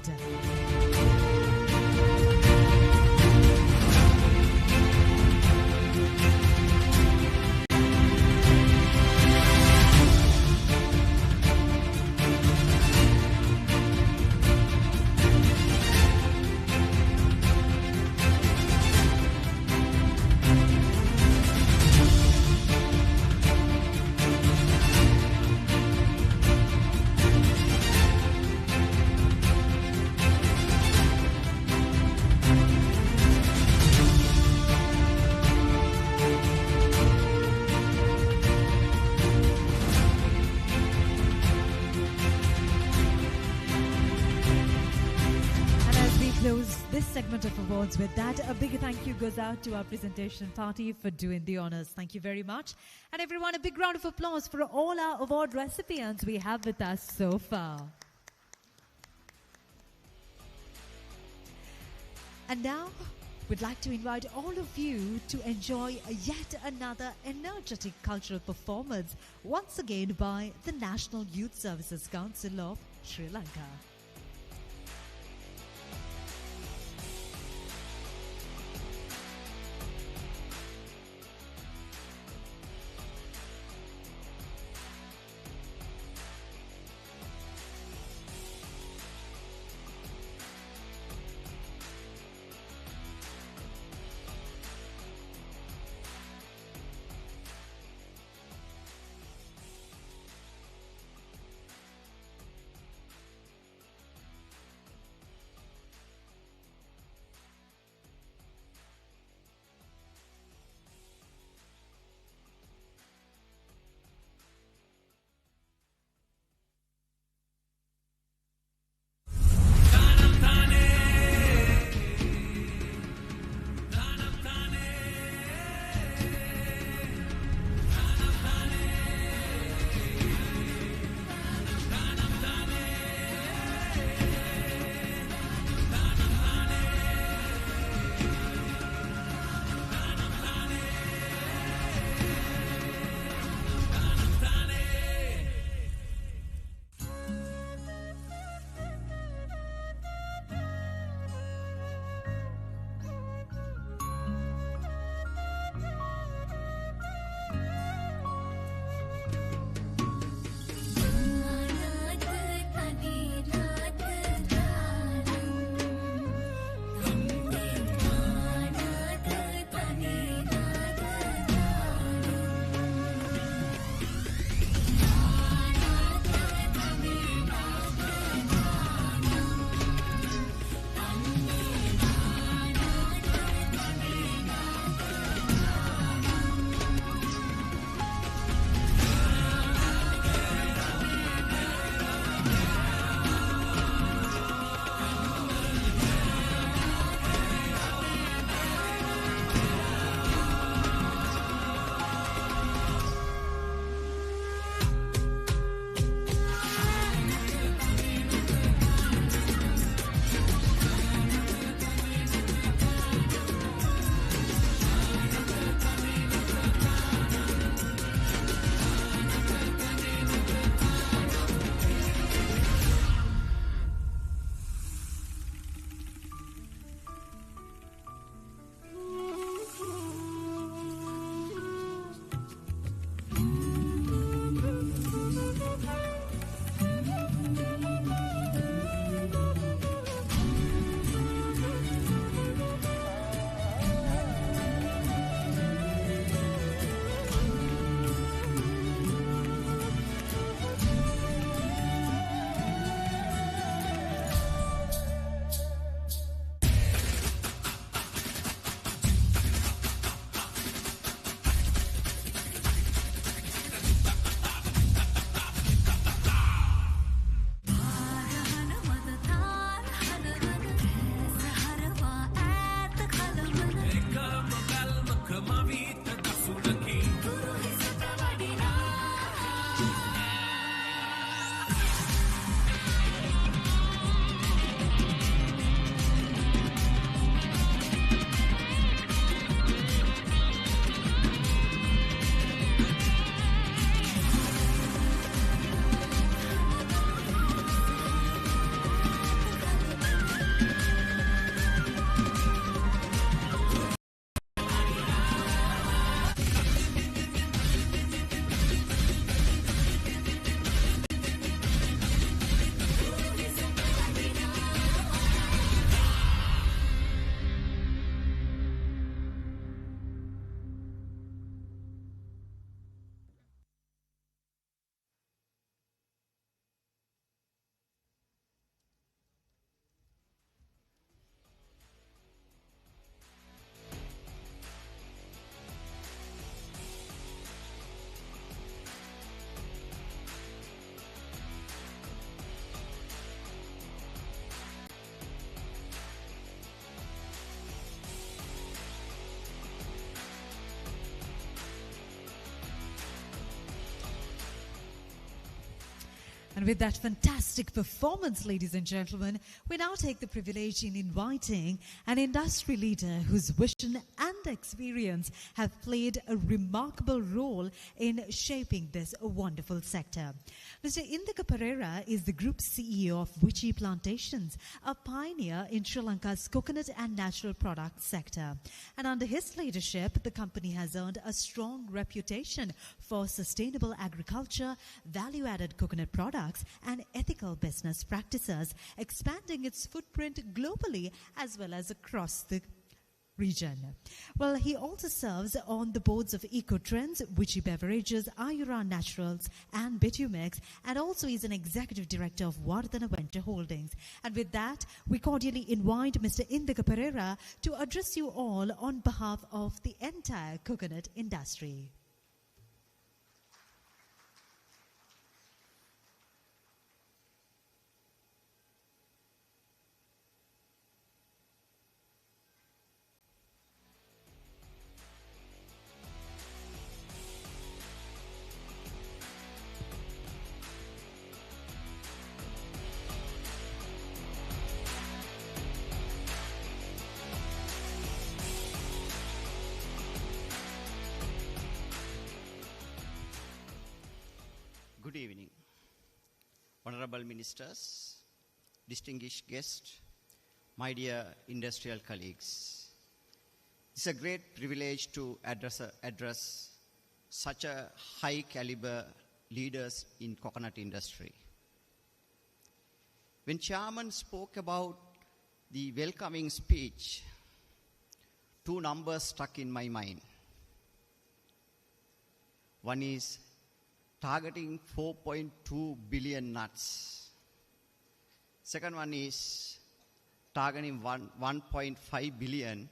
close this segment of awards with that. A big thank you goes out to our presentation party for doing the honors. Thank you very much. And everyone, a big round of applause for all our award recipients we have with us so far. And now, we'd like to invite all of you to enjoy yet another energetic cultural performance, once again by the National Youth Services Council of Sri Lanka. Thank you. with that fantastic performance, ladies and gentlemen, we now take the privilege in inviting an industry leader whose vision and experience have played a remarkable role in shaping this wonderful sector. Mr. Indika Pereira is the Group CEO of Vichy Plantations, a pioneer in Sri Lanka's coconut and natural products sector. And under his leadership, the company has earned a strong reputation for sustainable agriculture, value-added coconut products, and ethical business practices, expanding its footprint globally as well as across the region. Well, he also serves on the boards of Ecotrends, Vichy Beverages, Ayura Naturals, and Bitumix, and also is an executive director of Vardhana Venture Holdings. And with that, we cordially invite Mr. Indika Pereira to address you all on behalf of the entire coconut industry. Good evening, honorable ministers, distinguished guests, my dear industrial colleagues. It's a great privilege to address such a high caliber leaders in coconut industry. When Chairman spoke about the welcoming speech, two numbers stuck in my mind. One is targeting 4.2 billion nuts. Second one is targeting 1.5 billion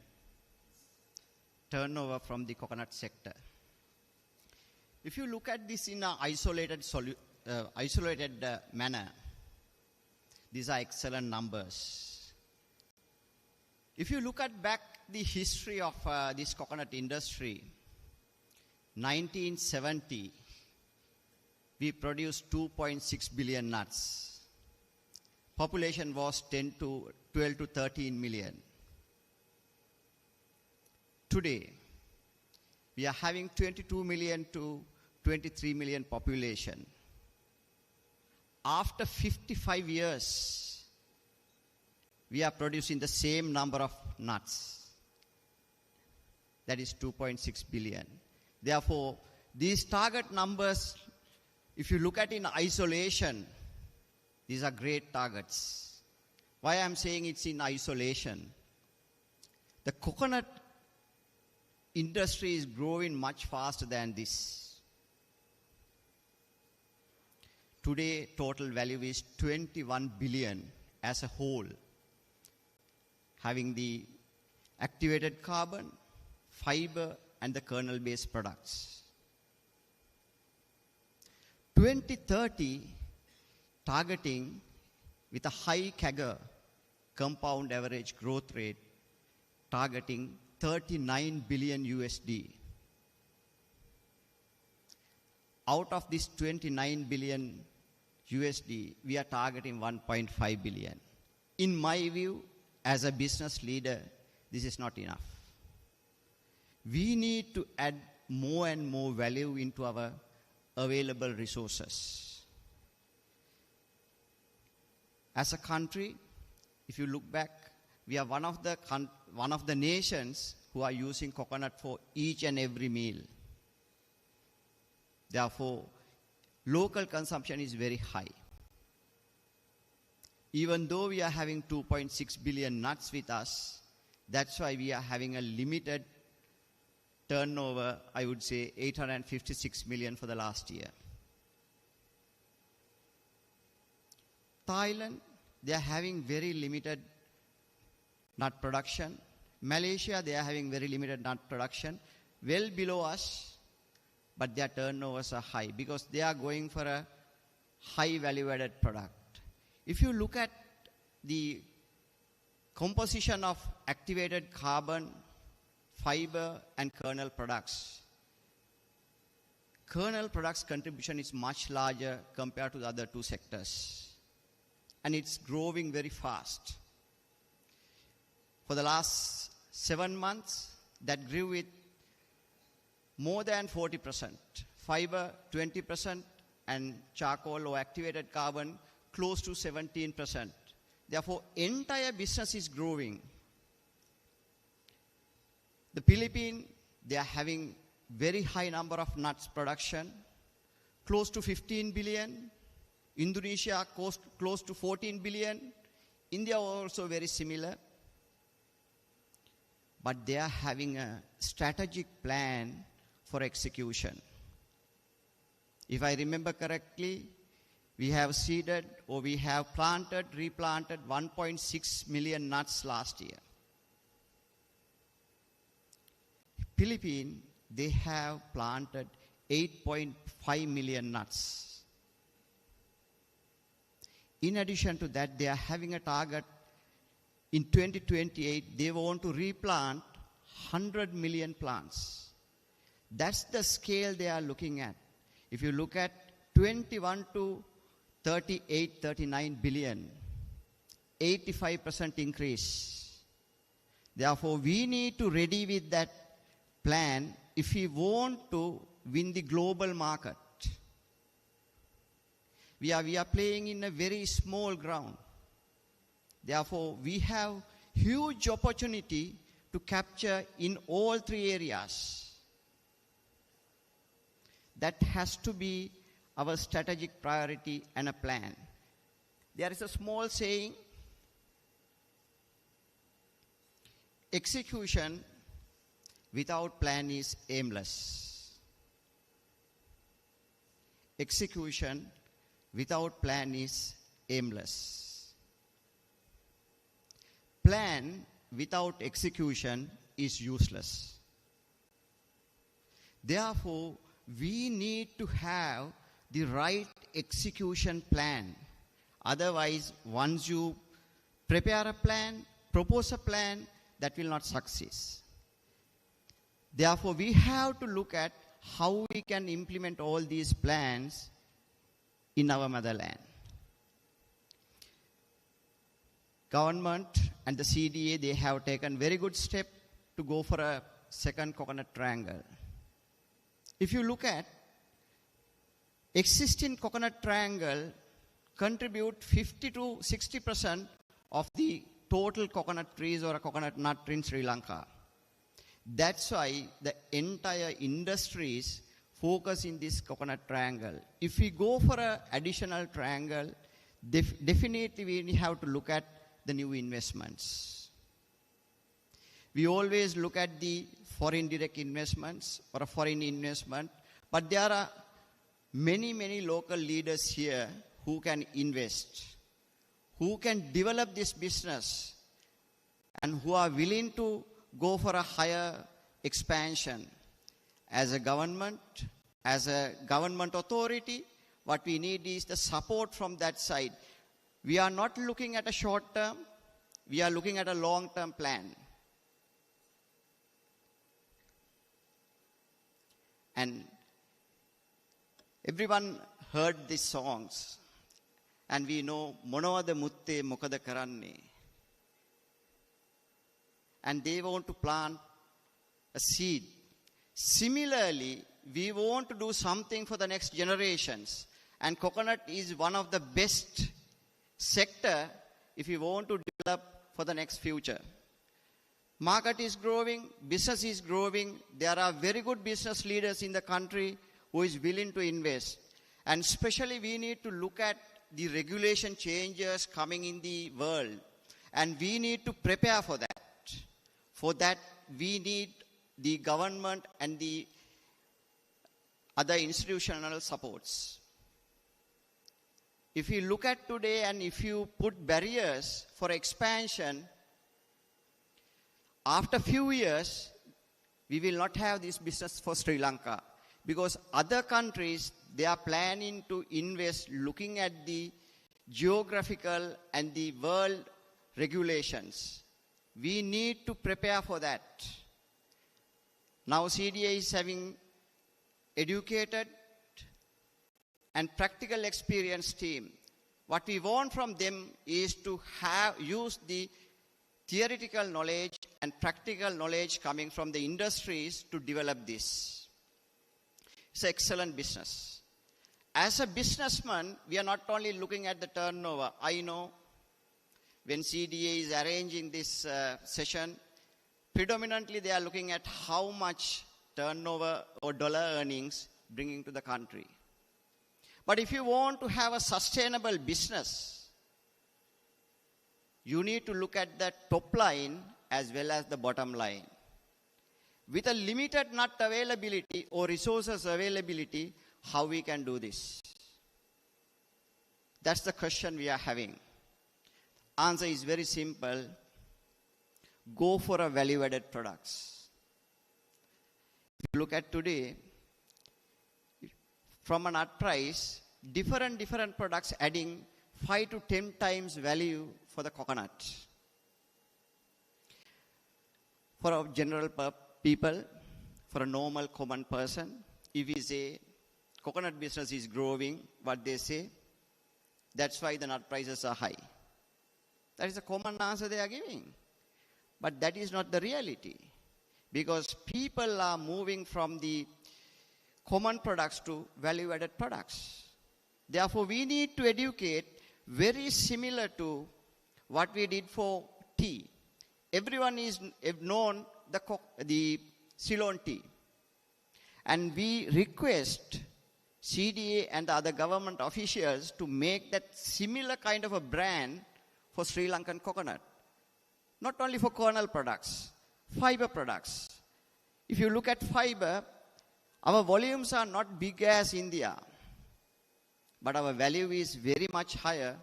turnover from the coconut sector. If you look at this in an isolated manner, these are excellent numbers. If you look at back the history of this coconut industry, 1970, we produced 2.6 billion nuts. Population was 12 to 13 million. Today, we are having 22 million to 23 million population. After 55 years, we are producing the same number of nuts. That is 2.6 billion. Therefore, these target numbers, if you look at in isolation, these are great targets. Why I'm saying it's in isolation? The coconut industry is growing much faster than this. Today, total value is 21 billion as a whole, having the activated carbon, fiber, and the kernel-based products. 2030, targeting with a high CAGR, compound average growth rate, targeting 39 billion USD. Out of this 29 billion USD, we are targeting 1.5 billion. In my view, as a business leader, this is not enough. We need to add more and more value into our available resources. As a country, if you look back, we are one of the nations who are using coconut for each and every meal. Therefore, local consumption is very high. Even though we are having 2.6 billion nuts with us, that's why we are having a limited turnover, I would say 856 million for the last year. Thailand, they are having very limited nut production. Malaysia, they are having very limited nut production, well below us, but their turnovers are high because they are going for a high value-added product. If you look at the composition of activated carbon, fiber, and kernel products, kernel products contribution is much larger compared to the other two sectors. And it's growing very fast. For the last 7 months, that grew with more than 40%. Fiber, 20%, and charcoal or activated carbon, close to 17%. Therefore, entire business is growing. The Philippines, they are having very high number of nuts production, close to 15 billion. Indonesia, close to 14 billion. India also very similar. But they are having a strategic plan for execution. If I remember correctly, we have seeded or we have replanted 1.6 million nuts last year. Philippines, they have planted 8.5 million nuts. In addition to that, they are having a target in 2028, they want to replant 100 million plants. That's the scale they are looking at. If you look at 21 to 38, 39 billion, 85% increase. Therefore, we need to ready with that plan if we want to win the global market. We are playing in a very small ground. Therefore, we have huge opportunity to capture in all three areas. That has to be our strategic priority and a plan. There is a small saying, execution without plan is aimless. Execution without plan is aimless. Plan without execution is useless. Therefore, we need to have the right execution plan. Otherwise, once you prepare a plan, propose a plan, that will not succeed. Therefore, we have to look at how we can implement all these plans in our motherland. Government and the CDA, they have taken very good step to go for a second coconut triangle. If you look at existing coconut triangle contribute 50 to 60% of the total coconut trees or a coconut nut tree in Sri Lanka. That's why the entire industries focus in this coconut triangle. If we go for an additional triangle, definitely we have to look at the new investments. We always look at the foreign direct investments or a foreign investment, but there are many local leaders here who can invest, who can develop this business, and who are willing to go for a higher expansion. As a government authority, what we need is the support from that side. We are not looking at a short term, we are looking at a long-term plan. And everyone heard these songs, and we know Monawada Mutte Mokada Karanne. And they want to plant a seed. Similarly, we want to do something for the next generations. And coconut is one of the best sector if you want to develop for the next future. Market is growing, business is growing. There are very good business leaders in the country who is willing to invest. And especially we need to look at the regulation changes coming in the world. And we need to prepare for that. For that, we need the government and the other institutional supports. If you look at today and if you put barriers for expansion, after few years, we will not have this business for Sri Lanka. Because other countries, they are planning to invest looking at the geographical and the world regulations. We need to prepare for that. Now CDA is having educated and practical experience team. What we want from them is to use the theoretical knowledge and practical knowledge coming from the industries to develop this. It's an excellent business. As a businessman, we are not only looking at the turnover. I know when CDA is arranging this session, predominantly they are looking at how much turnover or dollar earnings bringing to the country. But if you want to have a sustainable business, you need to look at the top line as well as the bottom line. With a limited nut availability or resources availability, how we can do this? That's the question we are having. Answer is very simple. Go for a value-added products. If you look at today, from a nut price, different products adding 5 to 10 times value for the coconut. For a general people, for a normal common person, if we say coconut business is growing, what they say, that's why the nut prices are high. That is a common answer they are giving. But that is not the reality. Because people are moving from the common products to value-added products. Therefore, we need to educate very similar to what we did for tea. Everyone is known the Ceylon tea. And we request CDA and the other government officials to make that similar kind of a brand for Sri Lankan coconut. Not only for kernel products, fiber products. If you look at fiber, our volumes are not big as India, but our value is very much higher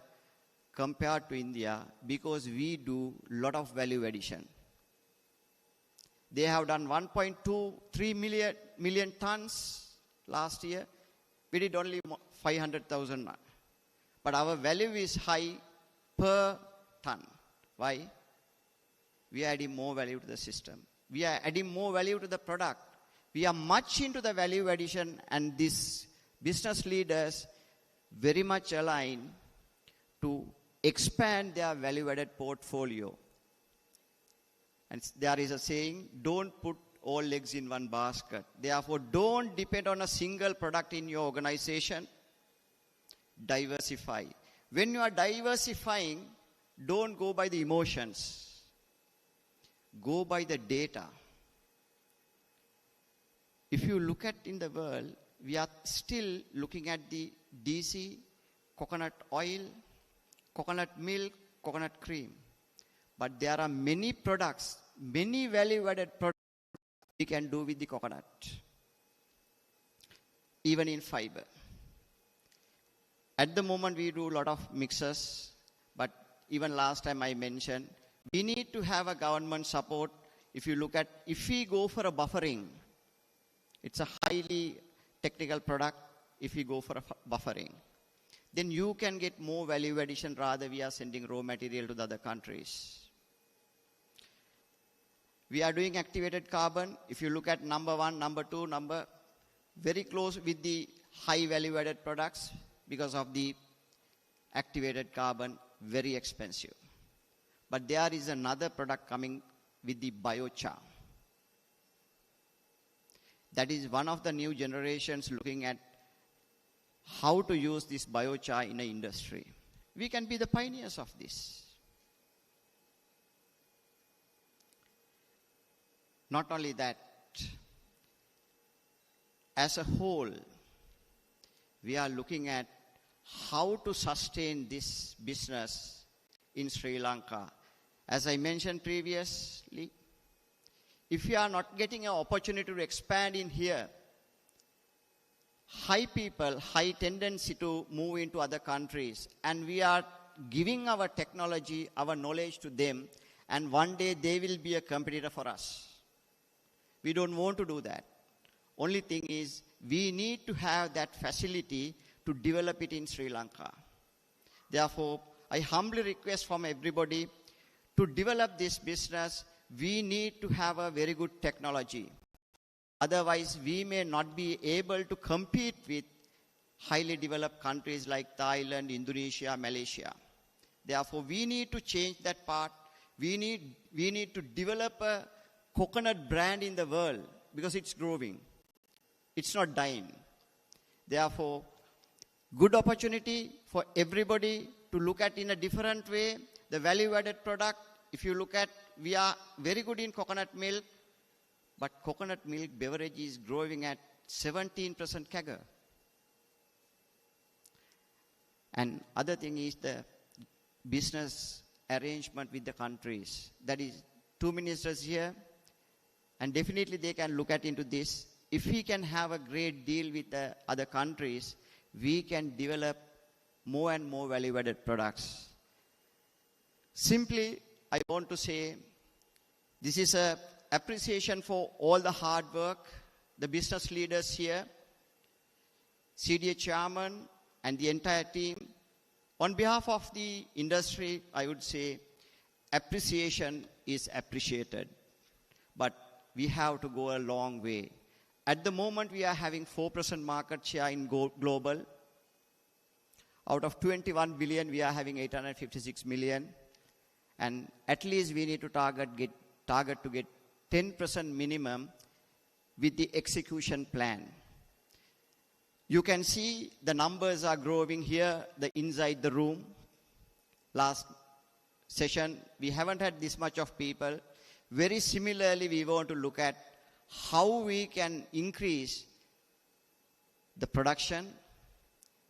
compared to India because we do a lot of value addition. They have done 1.23 million tons last year. We did only 500,000. But our value is high per ton. Why? We are adding more value to the system. We are adding more value to the product. We are much into the value addition, and these business leaders very much align to expand their value-added portfolio. And there is a saying, don't put all eggs in one basket. Therefore, don't depend on a single product in your organization. Diversify. When you are diversifying, don't go by the emotions. Go by the data. If you look at in the world, we are still looking at the DC, coconut oil, coconut milk, coconut cream. But there are many products, many value-added products we can do with the coconut. Even in fiber. At the moment we do a lot of mixes, but even last time I mentioned, we need to have a government support. If you look at, if we go for a buffering, it's a highly technical product if we go for a buffering. Then you can get more value addition rather we are sending raw material to the other countries. We are doing activated carbon. If you look at number 1, number 2, very close with the high value added products because of the activated carbon, very expensive. But there is another product coming with the biochar. That is one of the new generations looking at how to use this biochar in an industry. We can be the pioneers of this. Not only that, as a whole, we are looking at how to sustain this business in Sri Lanka. As I mentioned previously, if we are not getting an opportunity to expand in here, high tendency to move into other countries, and we are giving our technology, our knowledge to them, and one day they will be a competitor for us. We don't want to do that. Only thing is, we need to have that facility to develop it in Sri Lanka. Therefore, I humbly request from everybody to develop this business, we need to have a very good technology. Otherwise, we may not be able to compete with highly developed countries like Thailand, Indonesia, Malaysia. Therefore, we need to change that part. We need to develop a coconut brand in the world because it's growing. It's not dying. Therefore, good opportunity for everybody to look at in a different way. The value-added product, if you look at, we are very good in coconut milk, but coconut milk beverage is growing at 17% CAGR. And other thing is the business arrangement with the countries. That is 2 ministers here, and definitely they can look at into this. If we can have a great deal with the other countries, we can develop more and more value-added products. Simply, I want to say, this is an appreciation for all the hard work, the business leaders here, CDA chairman, and the entire team. On behalf of the industry, I would say appreciation is appreciated, but we have to go a long way. At the moment, we are having 4% market share in global. Out of 21 billion, we are having 856 million. And at least we need to target to get 10% minimum with the execution plan. You can see the numbers are growing here, inside the room. Last session, we haven't had this much of people. Very similarly, we want to look at how we can increase the production,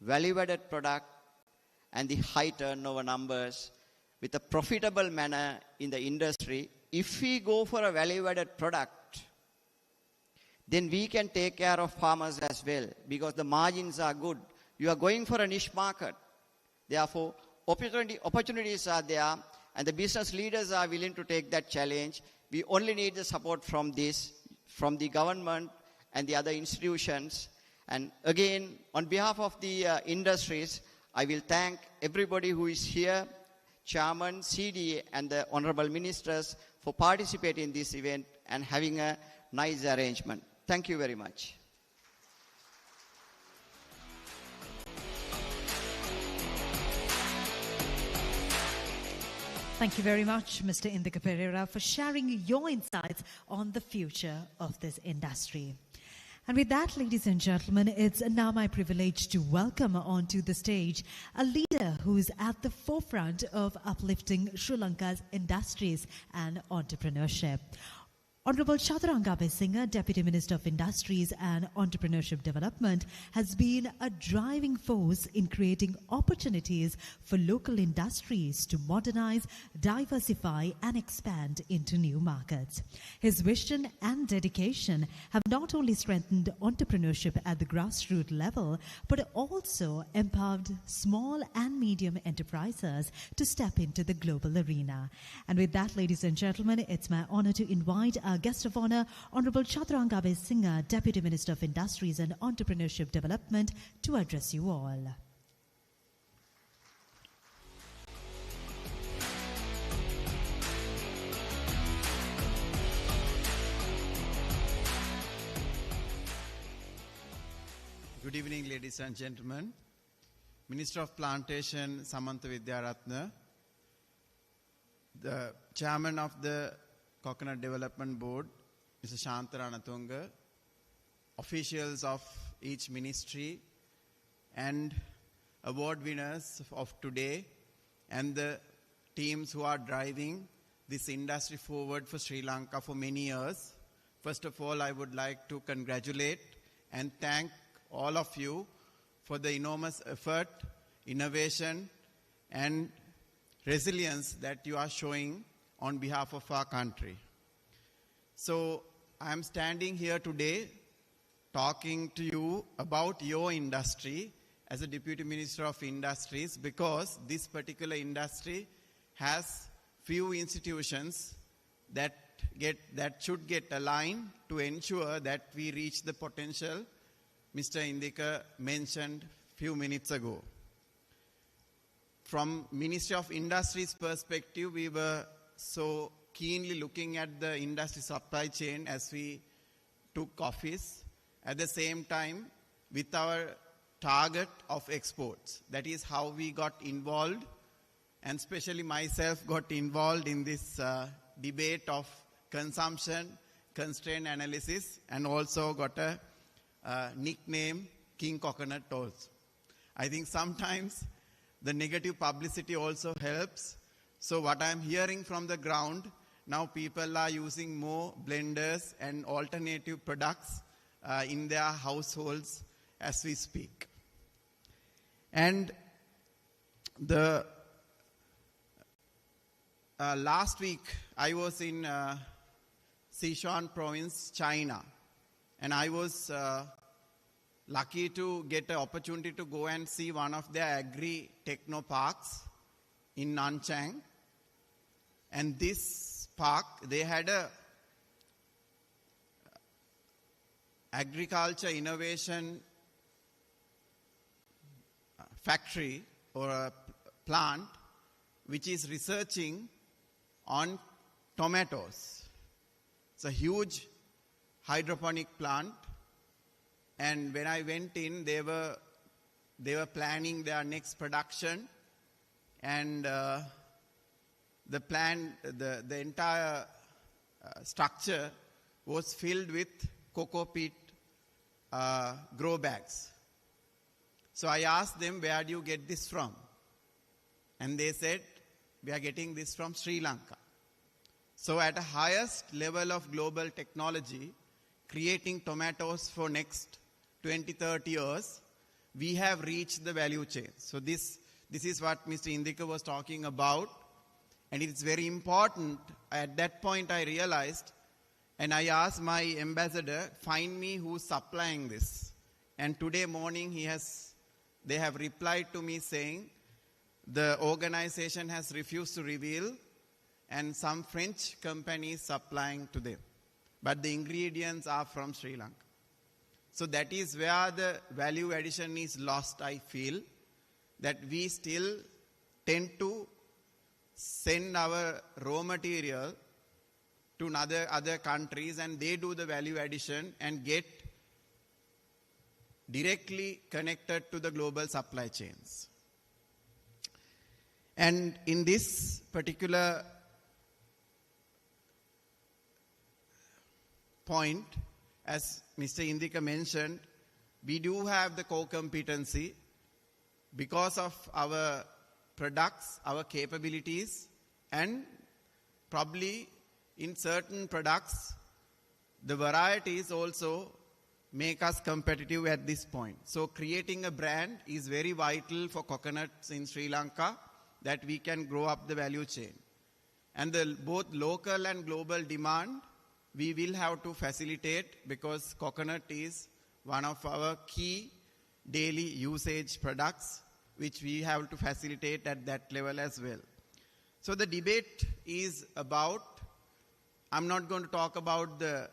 value-added product, and the high turnover numbers with a profitable manner in the industry. If we go for a value-added product, then we can take care of farmers as well because the margins are good. You are going for a niche market. Therefore, opportunities are there and the business leaders are willing to take that challenge. We only need the support from the government and the other institutions. And again, on behalf of the industries, I will thank everybody who is here, Chairman, CDA, and the Honorable Ministers for participating in this event and having a nice arrangement. Thank you very much. Thank you very much, Mr. Indika Pereira, for sharing your insights on the future of this industry. And with that, ladies and gentlemen, it's now my privilege to welcome onto the stage a leader who's at the forefront of uplifting Sri Lanka's industries and entrepreneurship. Honorable Chaturanga Besinga, Deputy Minister of Industries and Entrepreneurship Development, has been a driving force in creating opportunities for local industries to modernize, diversify, and expand into new markets. His vision and dedication have not only strengthened entrepreneurship at the grassroots level, but also empowered small and medium enterprises to step into the global arena. And with that, ladies and gentlemen, it's my honor to invite our guest of honor, Honorable Chaturanga Besinga, Deputy Minister of Industries and Entrepreneurship Development, to address you all. Good evening, ladies and gentlemen. Minister of Plantation, Samantha Vidyaratna, the Chairman of the Coconut Development Board, Mr. Shantaranatunga, officials of each ministry, and award winners of today, and the teams who are driving this industry forward for Sri Lanka for many years. First of all, I would like to congratulate and thank all of you for the enormous effort, innovation, and resilience that you are showing on behalf of our country. So I am standing here today talking to you about your industry as a Deputy Minister of Industries, because this particular industry has few institutions that should get aligned to ensure that we reach the potential Mr. Indika mentioned few minutes ago. From Ministry of Industries perspective, we were so keenly looking at the industry supply chain as we took office. At the same time, with our target of exports. That is how we got involved, and especially myself got involved in this debate of consumption, constraint analysis, and also got a nickname King Coconut also. I think sometimes the negative publicity also helps. So what I'm hearing from the ground, now people are using more blenders and alternative products in their households as we speak. And the last week I was in Sichuan province, China, and I was lucky to get an opportunity to go and see one of their agri-techno parks in Nanchang. And this park, they had a agriculture innovation factory or a plant which is researching on tomatoes. It's a huge hydroponic plant, and when I went in, they were planning their next production, and the entire structure was filled with cocoa peat grow bags. So I asked them, where do you get this from? And they said, we are getting this from Sri Lanka. So at the highest level of global technology, creating tomatoes for next 20, 30 years, we have reached the value chain. So this is what Mr. Indika was talking about. And it's very important. At that point I realized, and I asked my ambassador, find me who's supplying this. And today morning they have replied to me saying, the organization has refused to reveal, and some French companies supplying to them. But the ingredients are from Sri Lanka. So that is where the value addition is lost, I feel, that we still tend to send our raw material to other countries, and they do the value addition and get directly connected to the global supply chains. And in this particular point, as Mr. Indika mentioned, we do have the core competency because of our products, our capabilities, and probably in certain products, the varieties also make us competitive at this point. So creating a brand is very vital for coconuts in Sri Lanka, that we can grow up the value chain. And both local and global demand, we will have to facilitate, because coconut is one of our key daily usage products, which we have to facilitate at that level as well. So the debate is about, I'm not going to talk about the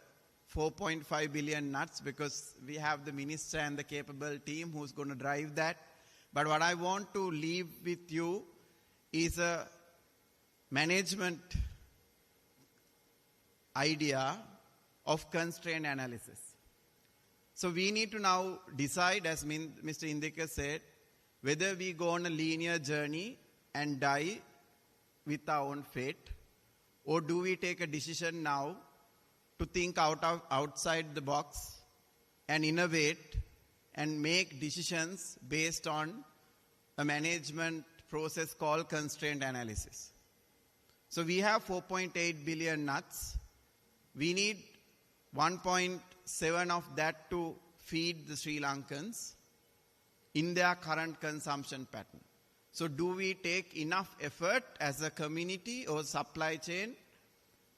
4.5 billion nuts, because we have the minister and the capable team who's going to drive that. But what I want to leave with you is a management idea of constraint analysis. So we need to now decide, as Mr. Indika said, whether we go on a linear journey and die with our own fate, or do we take a decision now to think outside the box and innovate and make decisions based on a management process called constraint analysis. So we have 4.8 billion nuts. We need 1.7 of that to feed the Sri Lankans in their current consumption pattern. So do we take enough effort as a community or supply chain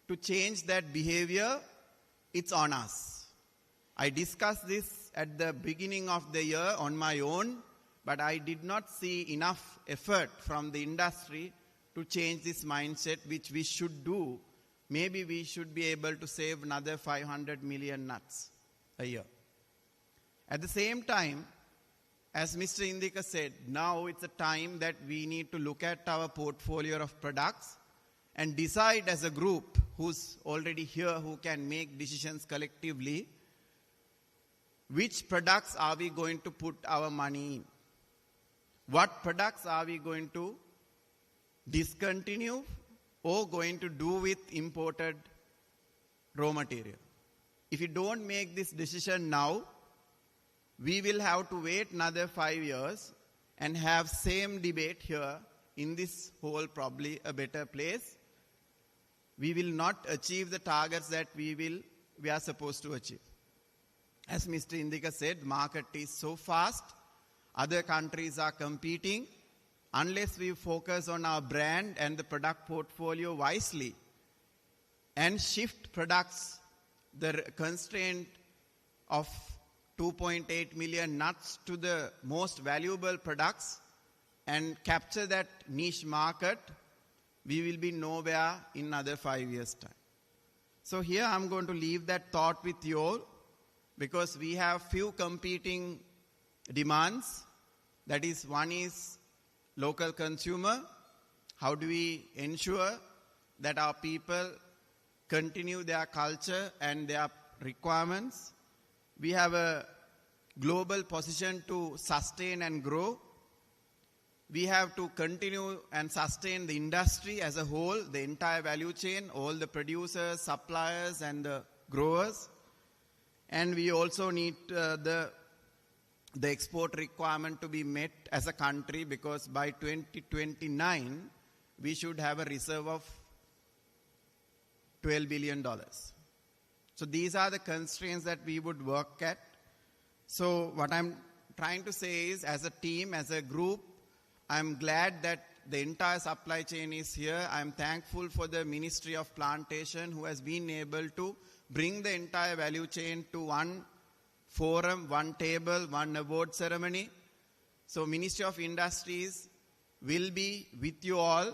to change that behavior? It's on us. I discussed this at the beginning of the year on my own, but I did not see enough effort from the industry to change this mindset, which we should do. Maybe we should be able to save another 500 million nuts a year. At the same time, as Mr. Indika said, now it's a time that we need to look at our portfolio of products and decide as a group who's already here, who can make decisions collectively, which products are we going to put our money in? What products are we going to discontinue or going to do with imported raw material? If we don't make this decision now, we will have to wait another 5 years and have same debate here in this whole probably a better place. We will not achieve the targets that we are supposed to achieve. As Mr. Indika said, market is so fast. Other countries are competing. Unless we focus on our brand and the product portfolio wisely and shift products, the constraint of 2.8 million nuts to the most valuable products and capture that niche market, we will be nowhere in another 5 years' time. So here I'm going to leave that thought with you all, because we have few competing demands. That is, one is local consumer. How do we ensure that our people continue their culture and their requirements? We have a global position to sustain and grow. We have to continue and sustain the industry as a whole, the entire value chain, all the producers, suppliers, and the growers. And we also need the export requirement to be met as a country, because by 2029, we should have a reserve of $12 billion. So these are the constraints that we would work at. So what I'm trying to say is, as a team, as a group, I'm glad that the entire supply chain is here. I'm thankful for the Ministry of Plantation, who has been able to bring the entire value chain to one forum, one table, one award ceremony. So Ministry of Industries will be with you all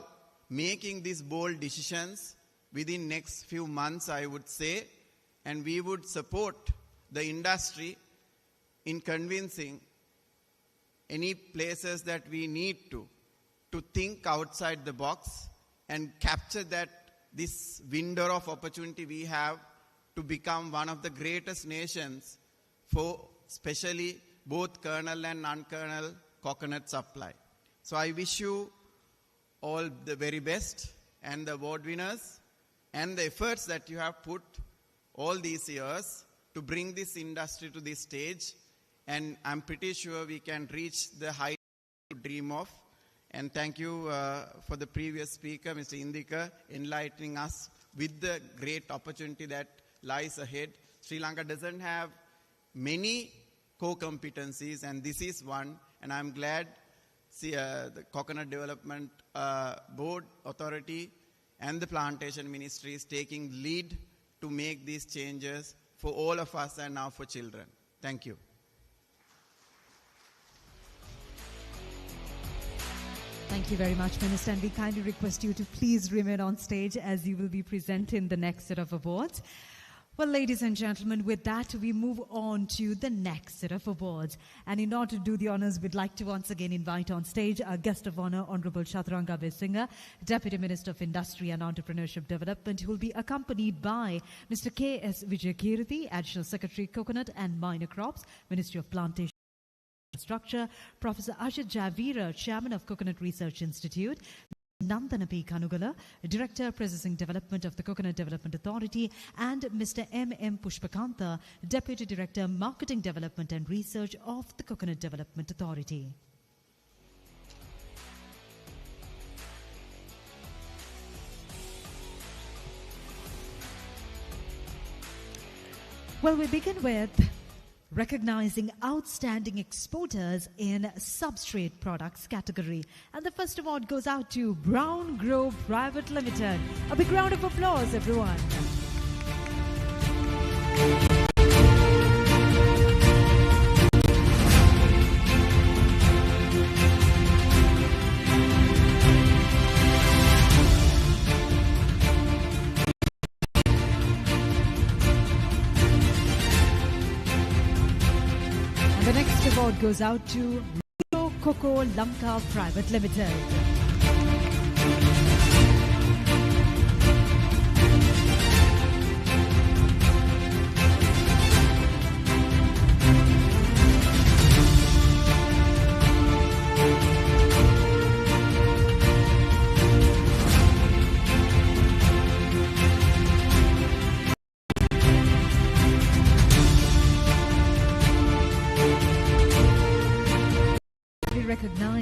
making these bold decisions within next few months, I would say. And we would support the industry in convincing any places that we need to think outside the box and capture that this window of opportunity we have to become one of the greatest nations for especially both kernel and non-kernel coconut supply. So I wish you all the very best, and the award winners, and the efforts that you have put all these years to bring this industry to this stage. And I'm pretty sure we can reach the height we dream of. And thank you for the previous speaker, Mr. Indika, enlightening us with the great opportunity that lies ahead. Sri Lanka doesn't have many core competencies, and this is one. And I'm glad the Coconut Development Board Authority and the Plantation Ministry is taking lead to make these changes for all of us and now for children. Thank you. Thank you very much, Minister, and we kindly request you to please remain on stage as you will be presenting the next set of awards. Well, ladies and gentlemen, with that, we move on to the next set of awards. And in order to do the honors, we'd like to once again invite on stage our guest of honor, Honorable Chaturanga Singha, Deputy Minister of Industry and Entrepreneurship Development, who will be accompanied by Mr. K.S. Vijayakirti, Additional Secretary, Coconut and Minor Crops, Ministry of Plantation Structure, Professor Ajit Javira, Chairman of Coconut Research Institute, Nandana P. Kanugala, Director, Processing Development of the Coconut Development Authority, and Mr. M.M. Pushpakanta, Deputy Director, Marketing Development and Research of the Coconut Development Authority. Well, we begin with recognizing outstanding exporters in substrate products category. And the first award goes out to Brown Grove Private Limited. A big round of applause, everyone. The next award goes out to Rio Coco Lanka Private Limited.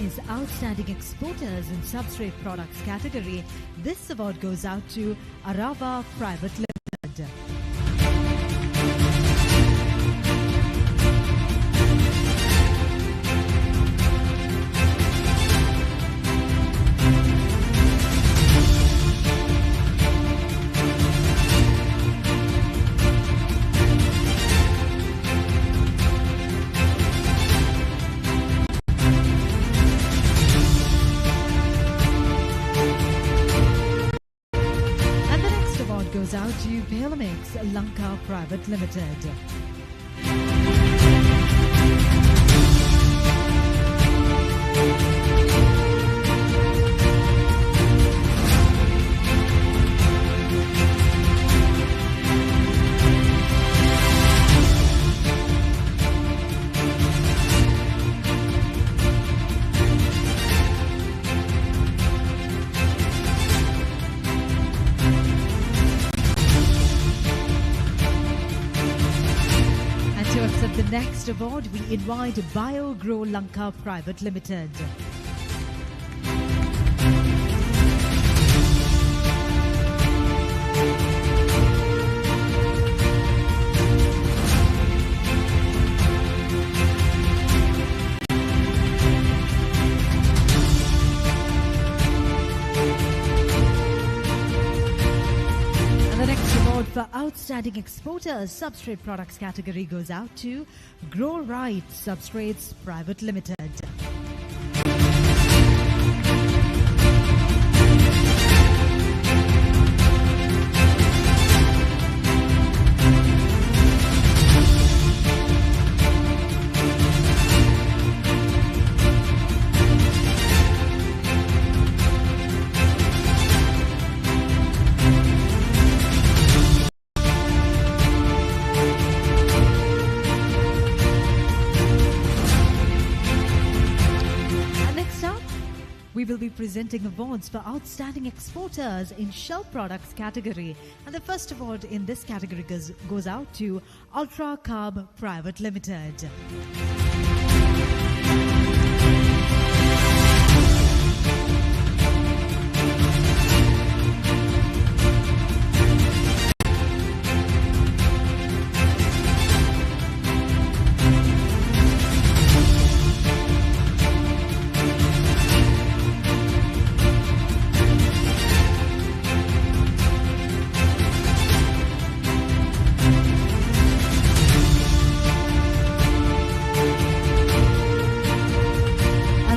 recognize outstanding exporters in substrate products category, this award goes out to Arava Private Limited. Goes out to Palamix Lanka Private Limited. To accept the next award, we invite BioGrow Lanka Private Limited. The next award for Outstanding Exporters Substrate Products category goes out to Grow Right Substrates Private Limited. We will be presenting awards for outstanding exporters in shell products category, and the first award in this category goes out to Ultra Carb Private Limited.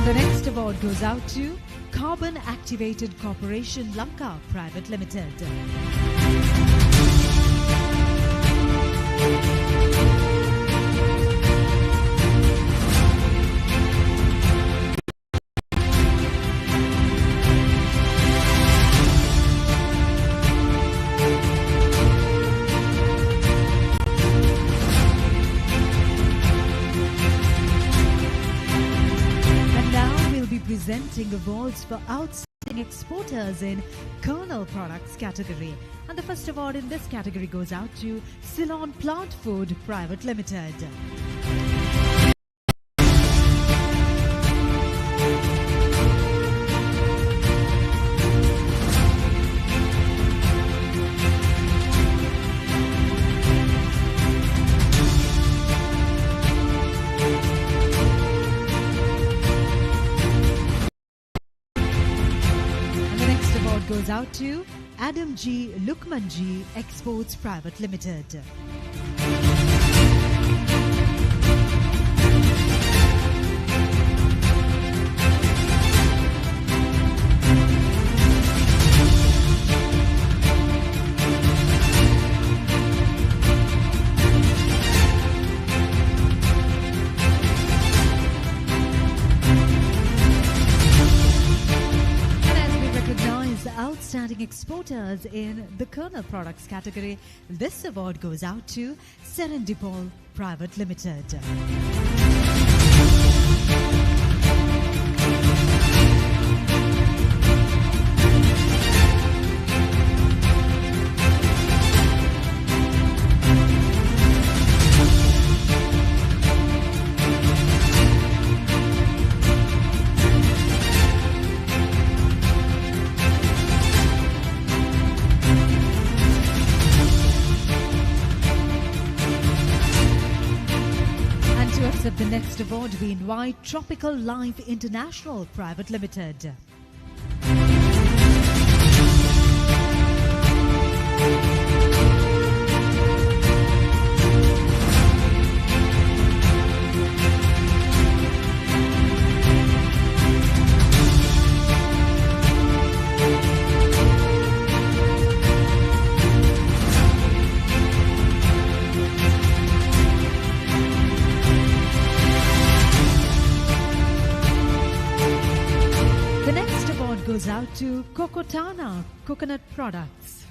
The next award goes out to Carbon Activated Corporation Lanka Private Limited. Presenting awards for outstanding exporters in kernel products category, and the first award in this category goes out to Ceylon Plant Food Private Limited. Goes out to Adam G. Lukmanji Exports Private Limited. Outstanding exporters in the kernel products category, this award goes out to Serendipol Private Limited. accept the next award, we invite Tropical Life International Private Limited. Goes out to Kokotana Coconut Products.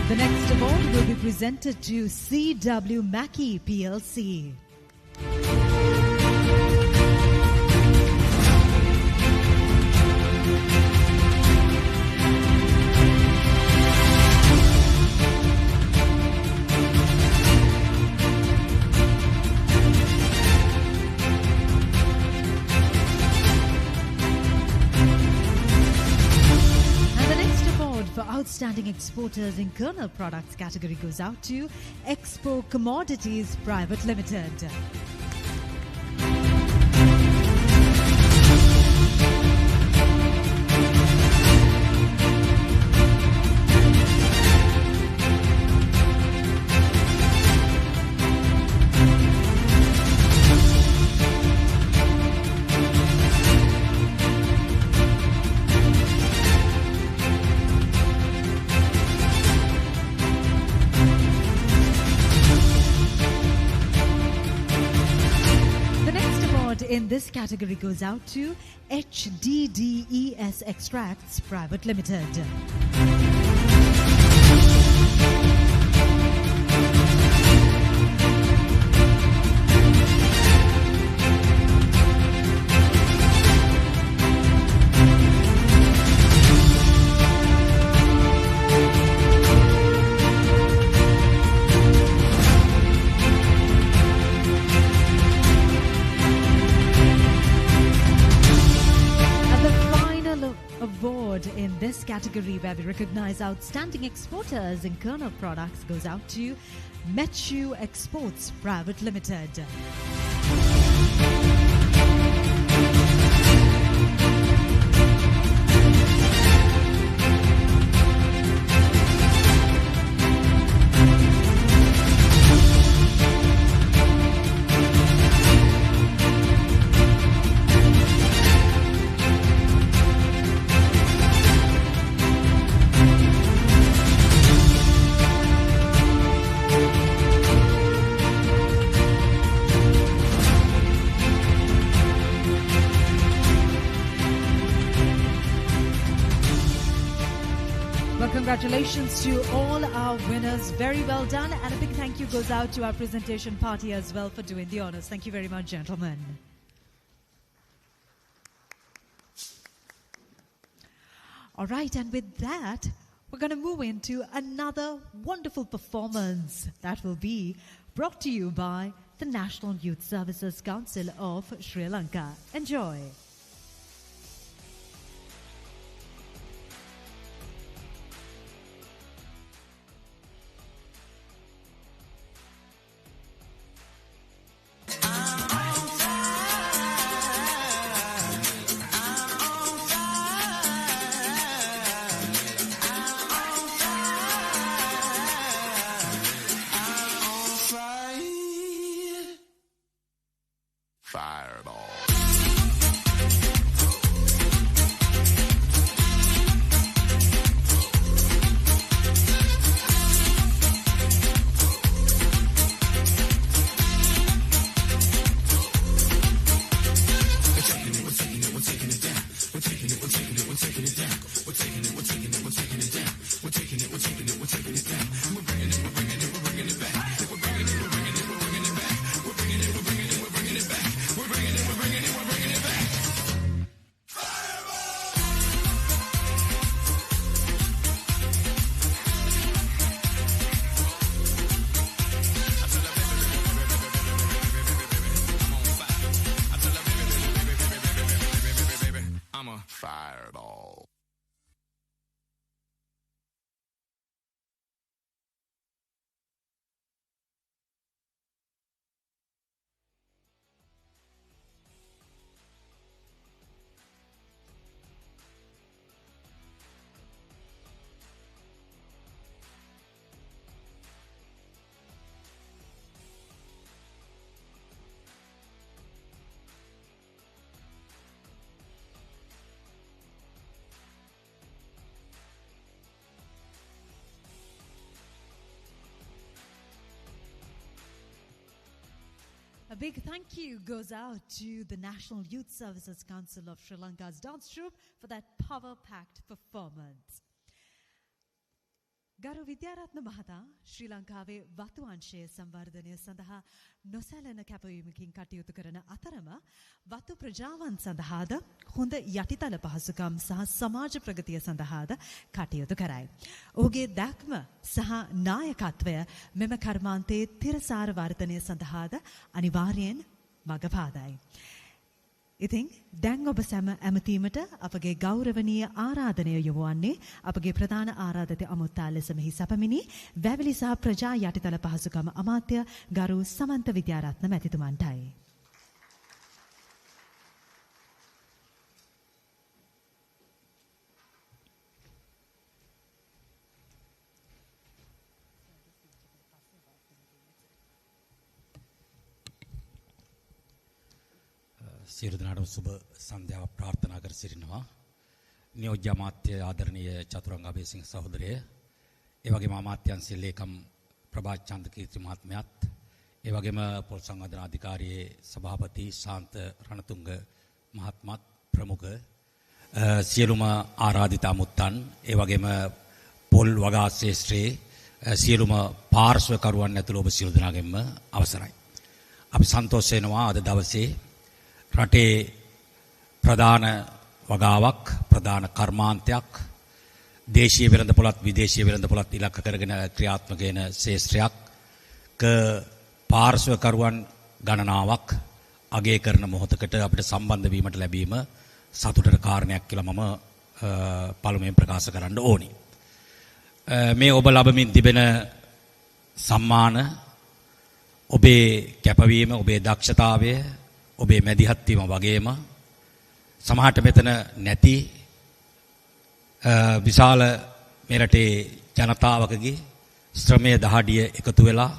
The next award will be presented to C.W. Mackey PLC. For Outstanding Exporters in Kernel Products category goes out to Expo Commodities Private Limited. In this category goes out to HDDES Extracts Private Limited. Award in this category where we recognize outstanding exporters in kernel products goes out to Metsu Exports Private Limited. Congratulations to all our winners. Very well done. And a big thank you goes out to our presentation party as well for doing the honors. Thank you very much, gentlemen. All right, and with that, we're going to move into another wonderful performance that will be brought to you by the National Youth Services Council of Sri Lanka. Enjoy. Fireball. Fireball. A big thank you goes out to the National Youth Services Council of Sri Lanka's dance troupe for that power-packed performance. ගරු විද්‍යාරත්න මහතා ශ්‍රී ලංකාවේ වතු අංශය සංවර්ධනය සඳහා නොසැලෙන කැපවීමකින් කටයුතු කරන අතරම වතු ප්‍රජාවන් සඳහාද හොඳ යටිතල පහසුකම් සහ සමාජ ප්‍රගතිය සඳහාද කටයුතු කරයි. ඔහුගේ දැක්ම සහ නායකත්වය මෙම කර්මාන්තයේ තිරසාර වර්ධනය සඳහාද අනිවාර්යෙන් මඟ පාදයි. ඉතින් දැන් ඔබ සැම ඇමතීමට අපගේ ගෞරවනීය ආරාධනය යොමු වන්නේ අපගේ ප්‍රධාන ආරාධිත අමුත්තා ලෙස මෙහි සැපමිනි වැවිලි සහ ප්‍රජා යටිතල පහසුකම් අමාත්‍ය ගරු සමන්ත විද්‍යාරත්න මැතිතුමන්ටයි. සියලු දෙනාටම සුබ සන්ධ්‍යාවක් ප්‍රාර්ථනා කර සිටිනවා. නියෝජ්‍ය අමාත්‍ය ආදරණීය චතුරංග අබේසිංහ සහෝදරය, ඒ වගේම අමාත්‍යංශයේ ලේකම් ප්‍රභාත් චන්ද්‍රකීර්ති මහත්මයාත්, ඒ වගේම පොල් සංවර්ධන අධිකාරියේ සභාපති ශාන්ත රණතුංග මහත්මත් ප්‍රමුඛ සියලුම ආරාධිත අමුත්තන්, ඒ වගේම පොල් වගා ශ්‍රේෂ්ඨයේ සියලුම පාර්ශ්වකරුවන් ඇතුළු ඔබ සියලු දෙනාගෙන්ම අවසරයි. අපි සන්තෝෂ වෙනවා අද දවසේ රටේ ප්‍රධාන වගාවක්, ප්‍රධාන කර්මාන්තයක්, දේශීය වෙළඳපොළත් විදේශීය වෙළඳපොළත් ඉලක්ක කරගෙන ක්‍රියාත්මක වෙන ශේෂ්ත්‍රයක් පාර්ශ්වකරුවන් ගණනාවක් අගය කරන මොහොතකට අපිට සම්බන්ධ වීමට ලැබීම සතුටට කාරණයක් කියලා මම පළමුවෙන් ප්‍රකාශ කරන්න ඕනි. මේ ඔබ ලබමින් තිබෙන සම්මාන, ඔබේ කැපවීම, ඔබේ දක්ෂතාවය, ඔබේ මැදිහත් වීම වගේම සමහරට මෙතන නැති විශාල මේ රටේ ජනතාවකගේ ශ්‍රමය දහඩිය එකතු වෙලා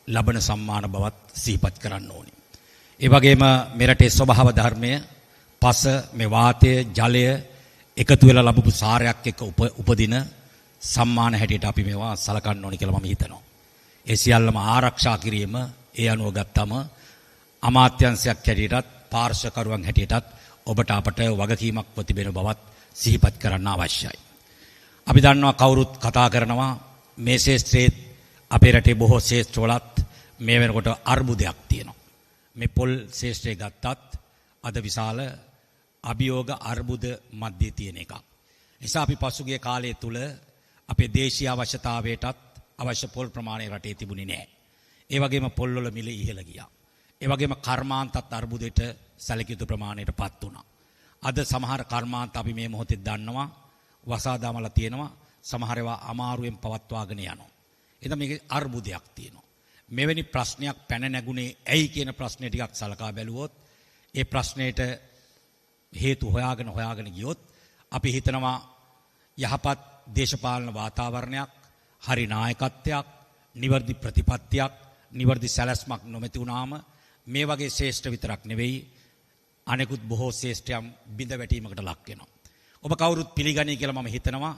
ලබන සම්මාන බවත් සිහිපත් කරන්න ඕනි. ඒ වගේම මේ රටේ ස්වභාව ධර්මය, පස, මේ වාතය, ජලය එකතු වෙලා ලැබපු සාරයක් එක්ක උපදින සම්මාන හැටියට අපි මේවා සලකන්න ඕනි කියලා මම හිතනවා. ඒ සියල්ලම ආරක්ෂා කිරීම, ඒ අනුව ගත්තම අමාත්‍යංශයක් හැටියටත් පාර්ශ්වකරුවන් හැටියටත් ඔබට අපට වගකීමක් තිබෙන බවත් සිහිපත් කරන්න අවශ්‍යයි. අපි දන්නවා කවුරුත් කතා කරනවා මේ ශේෂ්ත්‍රයේ අපේ රටේ බොහෝ ශේෂ්ත්‍රවලත් මේ වෙනකොට අර්බුදයක් තියෙනවා. මේ පොල් ශේෂ්ත්‍රය ගත්තත් අද විශාල අභියෝග අර්බුද මැද්දේ තියෙන එකක්. නිසා අපි පසුගිය කාලය තුල අපේ දේශීය අවශ්‍යතාවයටත් අවශ්‍ය පොල් ප්‍රමාණය රටේ තිබුණේ නැහැ. ඒ වගේම පොල් වල මිල ඉහළ ගියා. ඒ වගේම කර්මාන්තත් අර්බුදයට සැලකිය යුතු ප්‍රමාණයටපත් වුණා. අද සමහර කර්මාන්ත අපි මේ මොහොතේ දන්නවා වසා දාමලා තියෙනවා, සමහර ඒවා අමාරුවෙන් පවත්වාගෙන යනවා. එතන මේකේ අර්බුදයක් තියෙනවා. මෙවැනි ප්‍රශ්නයක් පැන නැගුණේ ඇයි කියන ප්‍රශ්නේ ටිකක් සලකා බැලුවොත්, ඒ ප්‍රශ්නෙට හේතු හොයාගෙන ගියොත් අපි හිතනවා යහපත් දේශපාලන වාතාවරණයක්, හරි නායකත්වයක්, නිවැරදි ප්‍රතිපත්තියක්, නිවැරදි සැලැස්මක් නොමැති වුණාම මේ වගේ ශේෂ්ඨ විතරක් නෙවෙයි අනෙකුත් බොහෝ ශේෂ්ඨයන් බිඳ වැටීමකට ලක් වෙනවා. ඔබ කවුරුත් පිළිගනී කියලා මම හිතනවා.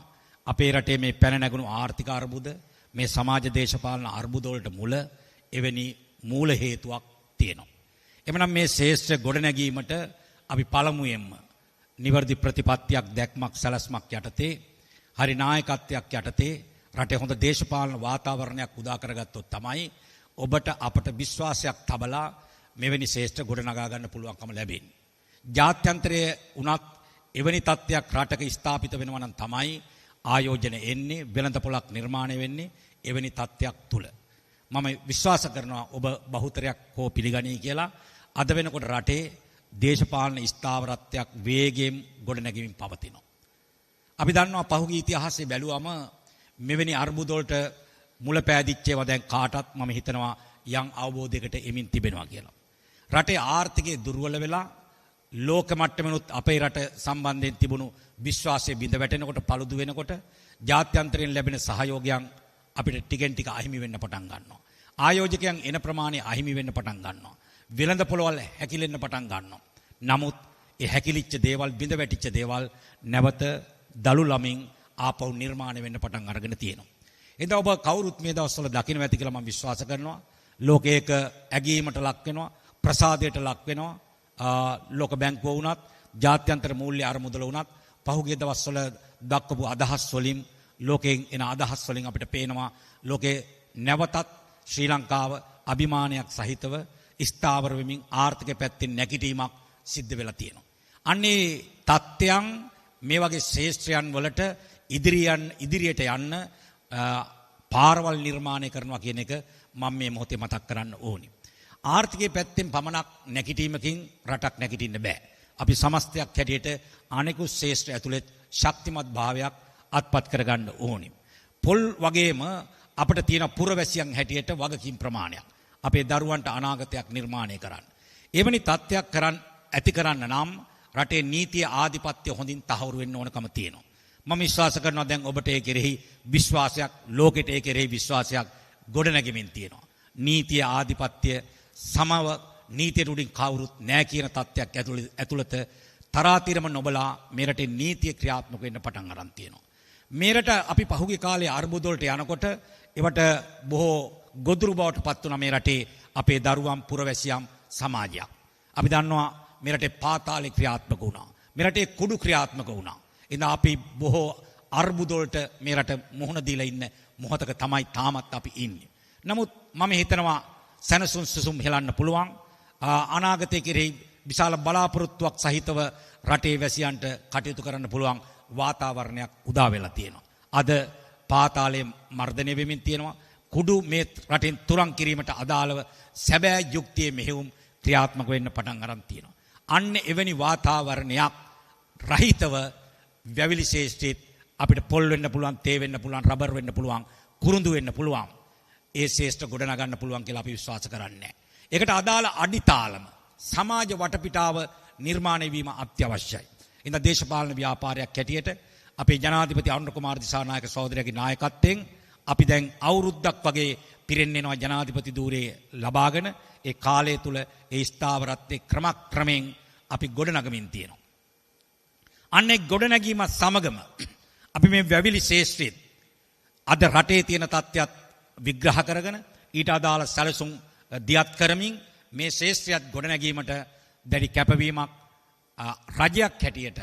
අපේ රටේ මේ පැන නැගුණු ආර්ථික අර්බුද, මේ සමාජ දේශපාලන අර්බුද වලට මුල එවැනි මූල හේතුවක් තියෙනවා. එමනම් මේ ශේෂ්ඨ ගොඩනැගීමට අපි පළමුවෙන්ම නිවැරදි ප්‍රතිපත්තියක්, දැක්මක්, සැලැස්මක් යටතේ, හරි නායකත්වයක් යටතේ රටේ හොඳ දේශපාලන වාතාවරණයක් උදා කරගත්තොත් තමයි ඔබට අපට විශ්වාසයක් තබලා මෙවැනි ශේෂ්ඨ ගොඩනගා ගන්න පුළුවන්කම ලැබෙන්නේ. ජාත්‍යන්තරයේ උනත් එවැනි තත්ත්වයක් රටක ස්ථාපිත වෙනවා නම් තමයි ආයෝජන එන්නේ, වෙළඳපොළක් නිර්මාණය වෙන්නේ එවැනි තත්ත්වයක් තුල. මම විශ්වාස කරනවා ඔබ බහුතරයක් හෝ පිළිගනී කියලා. අද වෙනකොට රටේ දේශපාලන ස්ථාවරත්වයක් වේගයෙන් ගොඩනැගෙමින් පවතිනවා. අපි දන්නවා පහුගිය ඉතිහාසයේ බැලුවම මෙවැනි අර්බුද වලට මුල පෑදිච්ච ඒවා දැන් කාටත් මම හිතනවා යම් අවබෝධයකට එමින් තිබෙනවා කියලා. රටේ ආර්ථිකය දුර්වල වෙලා ලෝක මට්ටමෙනුත් අපේ රට සම්බන්ධයෙන් තිබුණු විශ්වාසය බිඳ වැටෙනකොට පළුදු වෙනකොට ජාත්‍යන්තරයෙන් ලැබෙන සහයෝගයන් අපිට ටිකෙන් ටික අහිමි වෙන්න පටන් ගන්නවා. ආයෝජකයන් එන ප්‍රමාණය අහිමි වෙන්න පටන් ගන්නවා. වෙළඳ පොළවල් හැකිලෙන්න පටන් ගන්නවා. නමුත් ඒ හැකිලිච්ච දේවල් බිඳ වැටිච්ච දේවල් නැවත දලු ළමින් ආපහු නිර්මාණය වෙන්න පටන් අරගෙන තියෙනවා. එතකොට ඔබ කවුරුත් මේ දවස්වල දකින්න ඇති කියලා මම විශ්වාස කරනවා. ලෝකයක ඇගීමට ලක් වෙනවා, ප්‍රසාදයට ලක් වෙනවා. ලෝක බැංකුව වුණත්, ජාත්‍යන්තර මූල්‍ය අරමුදල වුණත් පහුගිය දවස්වල දක්වපු අදහස් වලින් ලෝකයෙන් එන අදහස් වලින් අපිට පේනවා ලෝකේ නැවතත් ශ්‍රී ලංකාව අභිමානයක් සහිතව ස්ථාවර වෙමින් ආර්ථික පැත්තෙන් නැගිටීමක් සිද්ධ වෙලා තියෙනවා. අන්නේ තත්ත්වයන් මේ වගේ ශේෂ්ත්‍රයන් වලට ඉදිරියට යන්න පාරවල් නිර්මාණය කරනවා කියන එක මම මේ මොහොතේ මතක් කරන්න ඕනි. ආර්ථිකයේ පැත්තෙන් පමණක් නැගිටීමකින් රටක් නැගිටින්න බෑ. අපි සමස්තයක් හැටියට අනෙකුත් ශේෂ්ත්‍ර ඇතුළේ ශක්තිමත් භාවයක් අත්පත් කරගන්න ඕනි. පොල් වගේම අපිට තියෙන පුරවැසියන් හැටියට වගකීම් ප්‍රමාණයක්. අපේ දරුවන්ට අනාගතයක් නිර්මාණය කරන්න. එවැනි තත්ත්වයක් ඇති කරන්න නම් රටේ නීතිය ආධිපත්‍ය හොඳින් තහවුරු වෙන්න ඕනකම තියෙනවා. මම විශ්වාස කරනවා දැන් ඔබට ඒ කෙරෙහි විශ්වාසයක්, ලෝකෙට ඒ කෙරෙහි විශ්වාසයක් ගොඩනැගෙමින් තියෙනවා. නීතිය ආධිපත්‍ය සමව නීතියට උඩින් කවුරුත් නැහැ කියන තත්ත්වයක් ඇතුළත තරාතිරම නොබලා මේ රටේ නීතිය ක්‍රියාත්මක වෙන්න පටන් අරන් තියෙනවා. මේ රට අපි පහුගිය කාලේ අර්බුද වලට යනකොට ඒවට බොහෝ ගොදුරු බවට පත් වුණා මේ රටේ අපේ දරුවන් පුරවැසියන් සමාජයක්. අපි දන්නවා මේ රටේ පාතාලේ ක්‍රියාත්මක වුණා. මේ රටේ කුඩු ක්‍රියාත්මක වුණා. ඉතින් අපි බොහෝ අර්බුද වලට මේ රට මුහුණ දීලා ඉන්න මොහොතක තමයි තාමත් අපි ඉන්නේ. නමුත් මම හිතනවා සැනසුම් සුසුම් හෙලන්න පුළුවන්. අනාගතයේ කෙරෙහි විශාල බලාපොරොත්තුවක් සහිතව රටේ වැසියන්ට කටයුතු කරන්න පුළුවන් වාතාවරණයක් උදා වෙලා තියෙනවා. අද පාතාලයේ මර්ධනය වෙමින් තියෙනවා. කුඩු මේ රටින් තුරන් කිරීමට අදාළව සැබෑ යුක්තියේ මෙහෙයුම් ක්‍රියාත්මක වෙන්න පටන් අරන් තියෙනවා. අන්න එවැනි වාතාවරණයක් රහිතව වැවිලි ශේෂ්ත්‍රයේ අපිට පොල් වෙන්න පුළුවන්, තේ වෙන්න පුළුවන්, රබර් වෙන්න පුළුවන්, කුරුඳු වෙන්න පුළුවන්. ඒ ශේෂ්ත්‍ර ගොඩනගන්න පුළුවන් කියලා අපි විශ්වාස කරන්නේ. ඒකට අදාළ අඩිතාලම සමාජ වටපිටාව නිර්මාණය වීම අත්‍යවශ්‍යයි. ඉතින් දේශපාලන ව්‍යාපාරයක් හැටියට අපේ ජනාධිපති අරුණ කුමාර දිසානායක සහෝදරයාගේ නායකත්වයෙන් අපි දැන් අවුරුද්දක් වගේ පිරෙන්න යනවා ජනාධිපති ධූරයේ ලබාගෙන ඒ කාලය තුල ඒ ස්ථාවරත්වයේ ක්‍රමයෙන් අපි ගොඩනගමින් තියෙනවා. අන්නේ ගොඩනැගීම සමගම අපි මේ වැවිලි ශේෂ්ත්‍රයේ අද රටේ තියෙන තත්ත්වයක් විග්‍රහ කරගෙන ඊට අදාළ සැලසුම් දියත් කරමින් මේ ශේෂ්ත්‍රයත් ගොඩනැගීමට දැඩි කැපවීමක් රජයක් හැටියට,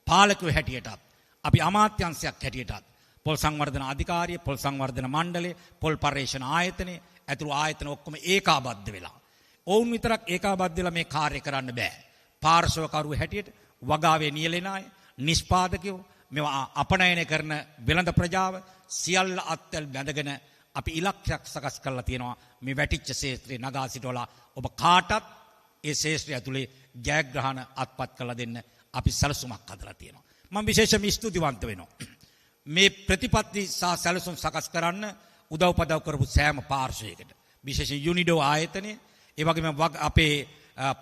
පාලකයෝ හැටියටත්, අපි අමාත්‍යංශයක් හැටියටත්, පොල් සංවර්ධන අධිකාරිය, පොල් සංවර්ධන මණ්ඩලය, පොල් පර්යේෂණ ආයතනය ඇතුළු ආයතන ඔක්කොම ඒකාබද්ධ වෙලා. ඔවුන් විතරක් ඒකාබද්ධ වෙලා මේ කාර්ය කරන්න බෑ. පාර්ශවකරුවෝ හැටියට වගාවේ නියැලෙන අය, නිෂ්පාදකයෝ, මේවා අපනයනය කරන වෙළඳ ප්‍රජාව සියල්ල අත්වල බැඳගෙන අපි ඉලක්කයක් සකස් කරලා තියෙනවා මේ වැටිච්ච ශේෂ්ත්‍රේ නගා සිටවලා ඔබ කාටත් ඒ ශේෂ්ත්‍රය ඇතුලේ ජයග්‍රහණ අත්පත් කරලා දෙන්න අපි සැලසුමක් හදලා තියෙනවා. මම විශේෂයෙන්ම ස්තුතිවන්ත වෙනවා. මේ ප්‍රතිපත්ති සහ සැලසුම් සකස් කරන්න උදව්පදව් කරපු සෑම පාර්ශවයකට. විශේෂයෙන් යුනිඩෝ ආයතනය, ඒ වගේම අපේ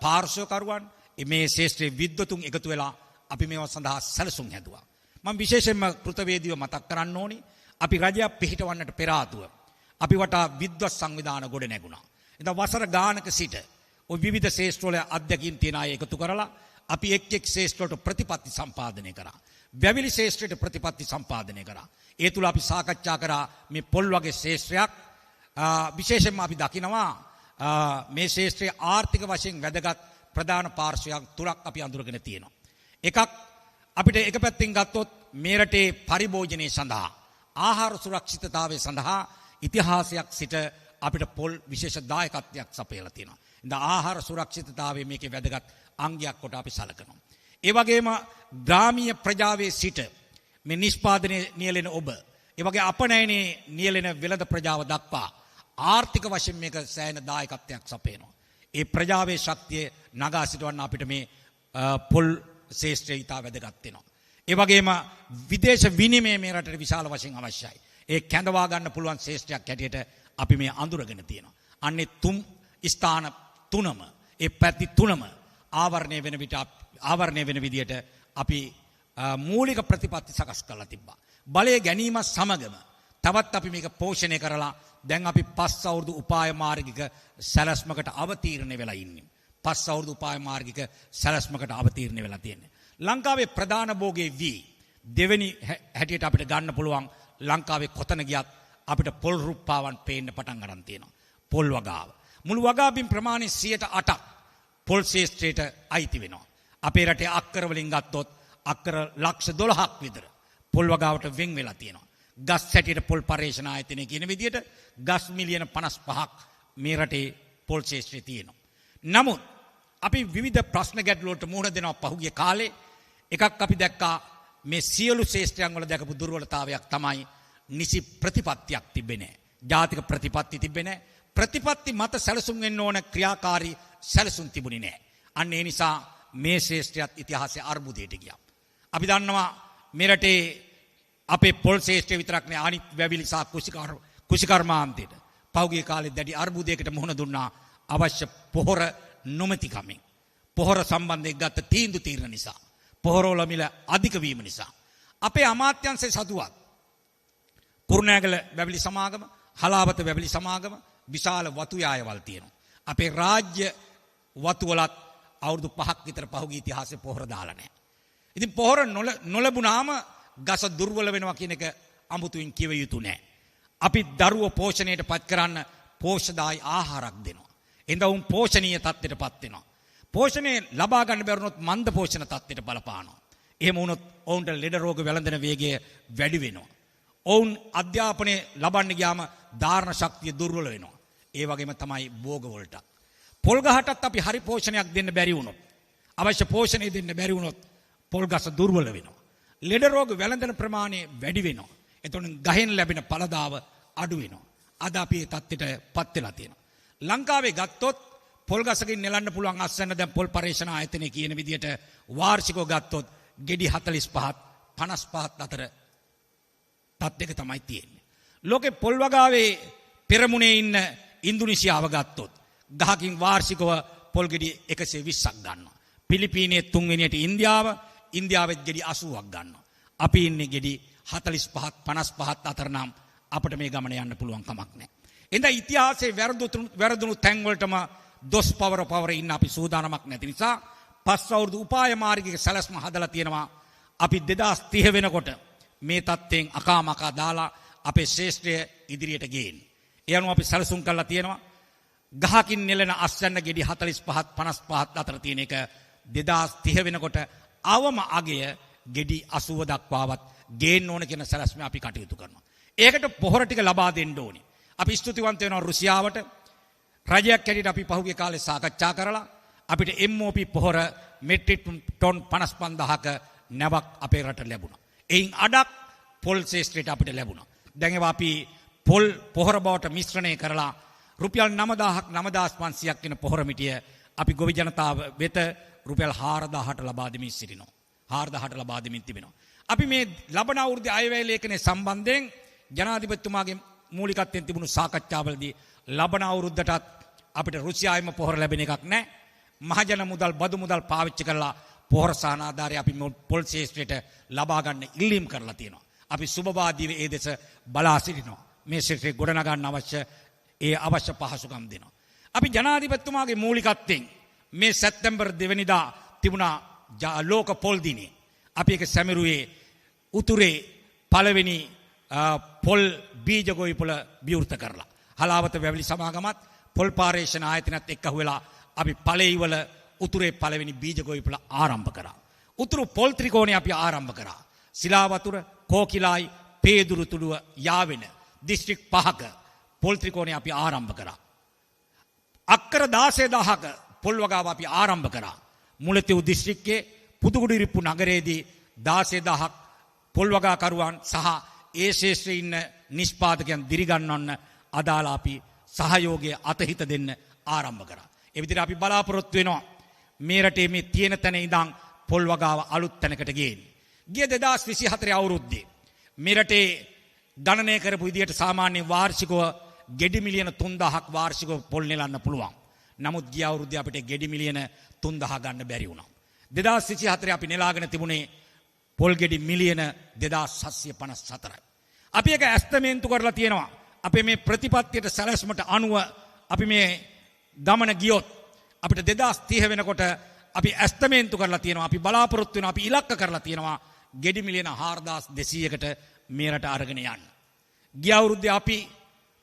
පාර්ශවකරුවන්, මේ ශේෂ්ත්‍රයේ විද්වතුන් එකතු වෙලා අපි මේවා සඳහා සැලසුම් හැදුවා. මම විශේෂයෙන්ම කෘතවේදීව මතක් කරන්න ඕනි. අපි රජයක් පිහිටවන්නට පෙර ආතුව අපි වටා විද්වත් සංවිධාන ගොඩ නැගුණා. එතන වසර ගානක සිට ඔය විවිධ ශේෂ්ත්‍රවල අධ්‍යක්ෂින් තියන අය එකතු කරලා අපි එක් ශේෂ්ත්‍රවලට ප්‍රතිපත්ති සම්පාදනය කරා. වැවිලි ශේෂ්ත්‍රයට ප්‍රතිපත්ති සම්පාදනය කරා. ඒ තුල අපි සාකච්ඡා කරා මේ පොල් වගේ ශේෂ්ත්‍රයක් විශේෂයෙන්ම අපි දකිනවා මේ ශේෂ්ත්‍රයේ ආර්ථික වශයෙන් වැදගත් ප්‍රධාන පාර්ශ්වයක් තුනක් අපි අඳුරගෙන තියෙනවා. එකක් අපිට එක පැත්තෙන් ගත්තොත් මේ රටේ පරිභෝජනයේ සඳහා ආහාර සුරක්ෂිතතාවය සඳහා ඉතිහාසයක් සිට අපිට පොල් විශේෂ දායකත්වයක් සපයලා තියෙනවා. ඉතින් ආහාර සුරක්ෂිතතාවය මේකේ වැදගත් අංගයක් කොට අපි සලකනවා. ඒ වගේම ග්‍රාමීය ප්‍රජාවේ සිට මේ නිෂ්පාදනයේ නියැලෙන ඔබ, ඒ වගේ අපනයනේ නියැලෙන වෙළඳ ප්‍රජාව දක්වා ආර්ථික වශයෙන් මේක සෑහෙන දායකත්වයක් සපයනවා. ඒ ප්‍රජාවේ ශක්තිය නගා සිටවන්න අපිට මේ පොල් ශේෂ්ත්‍රය ඉතා වැදගත් වෙනවා. ඒ වගේම විදේශ විනිමය මේ රටට විශාල වශයෙන් අවශ්‍යයි. ඒ කැඳවා ගන්න පුළුවන් ශේෂ්ත්‍රයක් හැටියට අපි මේ අඳුරගෙන තියෙනවා. අන්නේ තුන් ස්ථාන තුනම ඒ පැති තුනම ආවරණය වෙන විදියට අපි මූලික ප්‍රතිපත්ති සකස් කරලා තිබ්බා. බලය ගැනීම සමගම තවත් අපි මේක පෝෂණය කරලා දැන් අපි 5 අවුරුදු උපාය මාර්ගික සැලැස්මකට අවතීර්ණ වෙලා ඉන්නේ. 5 අවුරුදු උපාය මාර්ගික සැලැස්මකට අවතීර්ණ වෙලා තියෙන්නේ. ලංකාවේ ප්‍රධාන භෝගේ වී දෙවෙනි හැටියට අපිට ගන්න පුළුවන් ලංකාවේ කොතන ගියත් අපිට පොල් රුප්පාවන් පේන්න පටන් ගන්න තියෙනවා. පොල් වගාව. මුළු වගාබිම් ප්‍රමාණය 8%ක් පොල් ශේෂ්ත්‍රයට අයිති වෙනවා. අපේ රටේ අක්කර වලින් ගත්තොත් අක්කර ලක්ෂ 12ක් විතර පොල් වගාවට වෙන් වෙලා තියෙනවා. ගස් හැටියට පොල් පර්යේෂණ ආයතනය කියන විදිහට ගස් මිලියන 55ක් මේ රටේ පොල් ශේෂ්ත්‍රයේ තියෙනවා. නමුත් අපි විවිධ ප්‍රශ්න ගැටලු වලට මුහුණ දෙනවා පහුගිය කාලේ. එකක් අපි දැක්කා මේ සියලු ශේෂ්ත්‍රයන් වල දැකපු දුර්වලතාවයක් තමයි නිසි ප්‍රතිපත්තියක් තිබෙන්නේ නැහැ. ජාතික ප්‍රතිපත්ති තිබෙන්නේ නැහැ. ප්‍රතිපත්ති මත සැලසුම් වෙන්න ඕන ක්‍රියාකාරී සැලසුම් තිබුණේ නැහැ. අන්න ඒ නිසා මේ ශේෂ්ත්‍රයත් ඉතිහාසයේ අර්බුදයට ගියා. අපි දන්නවා මේ රටේ අපේ පොල් ශේෂ්ත්‍රය විතරක් නෙවෙයි අනිත් වැවිලි සහ කුෂිකර්මාන්තයට පහුගිය කාලේ දැඩි අර්බුදයකට මුහුණ දුන්නා අවශ්‍ය පොහොර නොමැතිකමෙන්. පොහොර සම්බන්ධයෙන් ගත තීන්දුව නිසා. පොහොරවල මිල අධික වීම නිසා. අපේ අමාත්‍යංශයේ සතුවත් කුරුණෑගල වැවිලි සමාගම, හලාවත වැවිලි සමාගම විශාල වතු යායවල් තියෙනවා. අපේ රාජ්‍ය වතු වලත් අවුරුදු 5ක් විතර පහුගිය ඉතිහාසයේ පොහොර දාලා නැහැ. ඉතින් පොහොර නොලැබුණාම ගස දුර්වල වෙනවා කියන එක අමුතුවෙන් කියව යුතු නැහැ. අපි දරුවෝ පෝෂණයට පත් කරන්න පෝෂ්‍යදායී ආහාරයක් දෙනවා. එඳ උන් පෝෂණීය තත්ත්වයටපත් වෙනවා. පෝෂණය ලබා ගන්න බැරුණොත් මන්ද පෝෂණ තත්ත්වයට බලපානවා. එහෙම වුණොත් ඔවුන්ට ලෙඩ රෝග වැළඳන වේගය වැඩි වෙනවා. ඔවුන් අධ්‍යාපනය ලබන්න ගියාම ධාරණ ශක්තිය දුර්වල වෙනවා. ඒ වගේම තමයි භෝග වලට. පොල් ගහටත් අපි හරි පෝෂණයක් දෙන්න බැරි වුණොත්, අවශ්‍ය පෝෂණය දෙන්න බැරි වුණොත් පොල් ගස දුර්වල වෙනවා. ලෙඩ රෝග වැළඳන ප්‍රමාණය වැඩි වෙනවා. එතකොට ගහෙන් ලැබෙන ඵලදාව අඩු වෙනවා. අද අපි මේ තත්ත්වයටපත් වෙලා තියෙනවා. ලංකාවේ ගත්තොත් පොල් ගසකින් නෙලන්න පුළුවන් අස්වැන්න දැන් පොල් පර්යේෂණ ආයතනය කියන විදිහට වාර්ෂිකව ගත්තොත් ගෙඩි 45ත් 55ත් අතර තත්ත්වයක තමයි තියෙන්නේ. ලෝකේ පොල් වගාවේ පෙරමුණේ ඉන්න ඉන්දුනීසියාව ගත්තොත් ගහකින් වාර්ෂිකව පොල් ගෙඩි 120ක් ගන්නවා. පිලිපීනයේ තුන්වෙනියට ඉන්දියාවෙත් ගෙඩි 80ක් ගන්නවා. අපි ඉන්නේ ගෙඩි 45ත් 55ත් අතර නම් අපිට මේ ගමන යන්න පුළුවන් කමක් නැහැ. එඳ ඉතිහාසයේ වැරදුණු තැන් වලටම දොස් පවර ඉන්න අපි සූදානමක් නැති නිසා 5 අවුරුදු උපාය මාර්ගික සැලැස්ම හදලා තියෙනවා. අපි 2030 වෙනකොට මේ තත්ත්වයෙන් අකාමකා දාලා අපේ ශේෂ්ත්‍රය ඉදිරියට ගේන්නේ. ඒ අනුව අපි සැලසුම් කරලා තියෙනවා. ගහකින් නෙලන අස්වැන්න ගෙඩි 45ත් 55ත් අතර තියෙන එක 2030 වෙනකොට අවම අගය ගෙඩි 80 දක්වාවත් ගේන්න ඕන කියන සැලැස්ම අපි කටයුතු කරනවා. ඒකට පොහොර ටික ලබා දෙන්න ඕනේ. අපි ස්තුතිවන්ත වෙනවා රුසියාවට. රජයක් හැටියට අපි පහුගිය කාලේ සාකච්ඡා කරලා අපිට MOP පොහොර මෙට්‍රික් ටොන් 55000ක නැවක් අපේ රට ලැබුණා. එයින් අඩක් පොල් ශේෂ්ත්‍රයට අපිට ලැබුණා. දැන් ඒවා අපි පොල් පොහොර බවට මිශ්‍රණය කරලා රුපියල් 9000ක් 9500ක් වෙන පොහොර මිටිය අපි ගොවි ජනතාව වෙත රුපියල් 4000ට ලබා දෙමින් සිටිනවා. 4000ට ලබා දෙමින් තිබෙනවා. අපි මේ ලබන අවුරුද්දේ අයවැය ලේඛනයේ සම්බන්ධයෙන් ජනාධිපතිතුමාගේ මූලිකත්වයෙන් තිබුණු සාකච්ඡාවලදී ලබන අවුරුද්දටත් අපිට රුසියාවෙම පොහොර ලැබෙන එකක් නැහැ. මහජන මුදල් බදු මුදල් පාවිච්චි කරලා පොහොර සානාධාරය අපි පොල් ශේෂ්ත්‍රයට ලබා ගන්න ඉල්ලීම් කරලා තියෙනවා. අපි සුබවාදීව ඒ දෙස බලා සිටිනවා. මේ ශේෂ්ත්‍රය ගොඩනගන්න අවශ්‍ය පහසුකම් දෙනවා. අපි ජනාධිපතිතුමාගේ මූලිකත්වයෙන් මේ සැප්තැම්බර් 2 වෙනිදා තිබුණා ලෝක පොල් දිනේ. අපි ඒක සැමරුවේ උතුරේ පළවෙනි පොල් බීජ ගොවිපළ විවෘත කරලා. හලාවත වැවිලි සමාගමත් පොල් පාර්යේෂණ ආයතනයත් එක්ක වෙලා අපි පළේවල උතුරේ පළවෙනි බීජ ගොවිපළ ආරම්භ කරා. උතුරු පොල් ත්‍රිකෝණය අපි ආරම්භ කරා. සිලාවතුර, කෝකිලායි, පේදුරු තුඩුව යාවෙන දිස්ත්‍රික් 5ක පොල් ත්‍රිකෝණය අපි ආරම්භ කරා. අක්කර 16000ක පොල් වගාව අපි ආරම්භ කරා. මුලතිව් දිස්ත්‍රික්කයේ පුදුකුඩිරිප්පු නගරයේදී 16000ක් පොල් වගාකරුවන් සහ ඒ ශේෂ්ත්‍රයේ ඉන්න නිෂ්පාදකයන් දිරිගන්වන්න අදාළ අපි සහයෝගය අතහිත දෙන්න ආරම්භ කරා. ඒ විදිහට අපි බලාපොරොත්තු වෙනවා මේ රටේ මේ තියෙන තැන ඉඳන් පොල් වගාව අලුත් තැනකට ගේන්න. ගිය 2024 අවුරුද්දේ මේ රටේ ගණනය කරපු විදිහට සාමාන්‍ය වාර්ෂිකව ගෙඩි මිලියන 3000ක් වාර්ෂිකව පොල් නෙලන්න පුළුවන්. නමුත් ගිය අවුරුද්දේ අපිට ගෙඩි මිලියන 3000 ගන්න බැරි වුණා. 2024 අපි නෙලාගෙන තිබුණේ පොල් ගෙඩි මිලියන 2754යි. අපි ඒක ඇස්තමේන්තු කරලා තියෙනවා. අපේ මේ ප්‍රතිපත්තියට සැලැස්මට අනුව අපි මේ ගමන ගියොත් අපිට 2030 වෙනකොට අපි ඇස්තමේන්තු කරලා තියෙනවා. අපි බලාපොරොත්තු වෙනවා. අපි ඉලක්ක කරලා තියෙනවා ගෙඩි මිලියන 4200කට මේ රට අරගෙන යන්න. ගිය අවුරුද්දේ අපි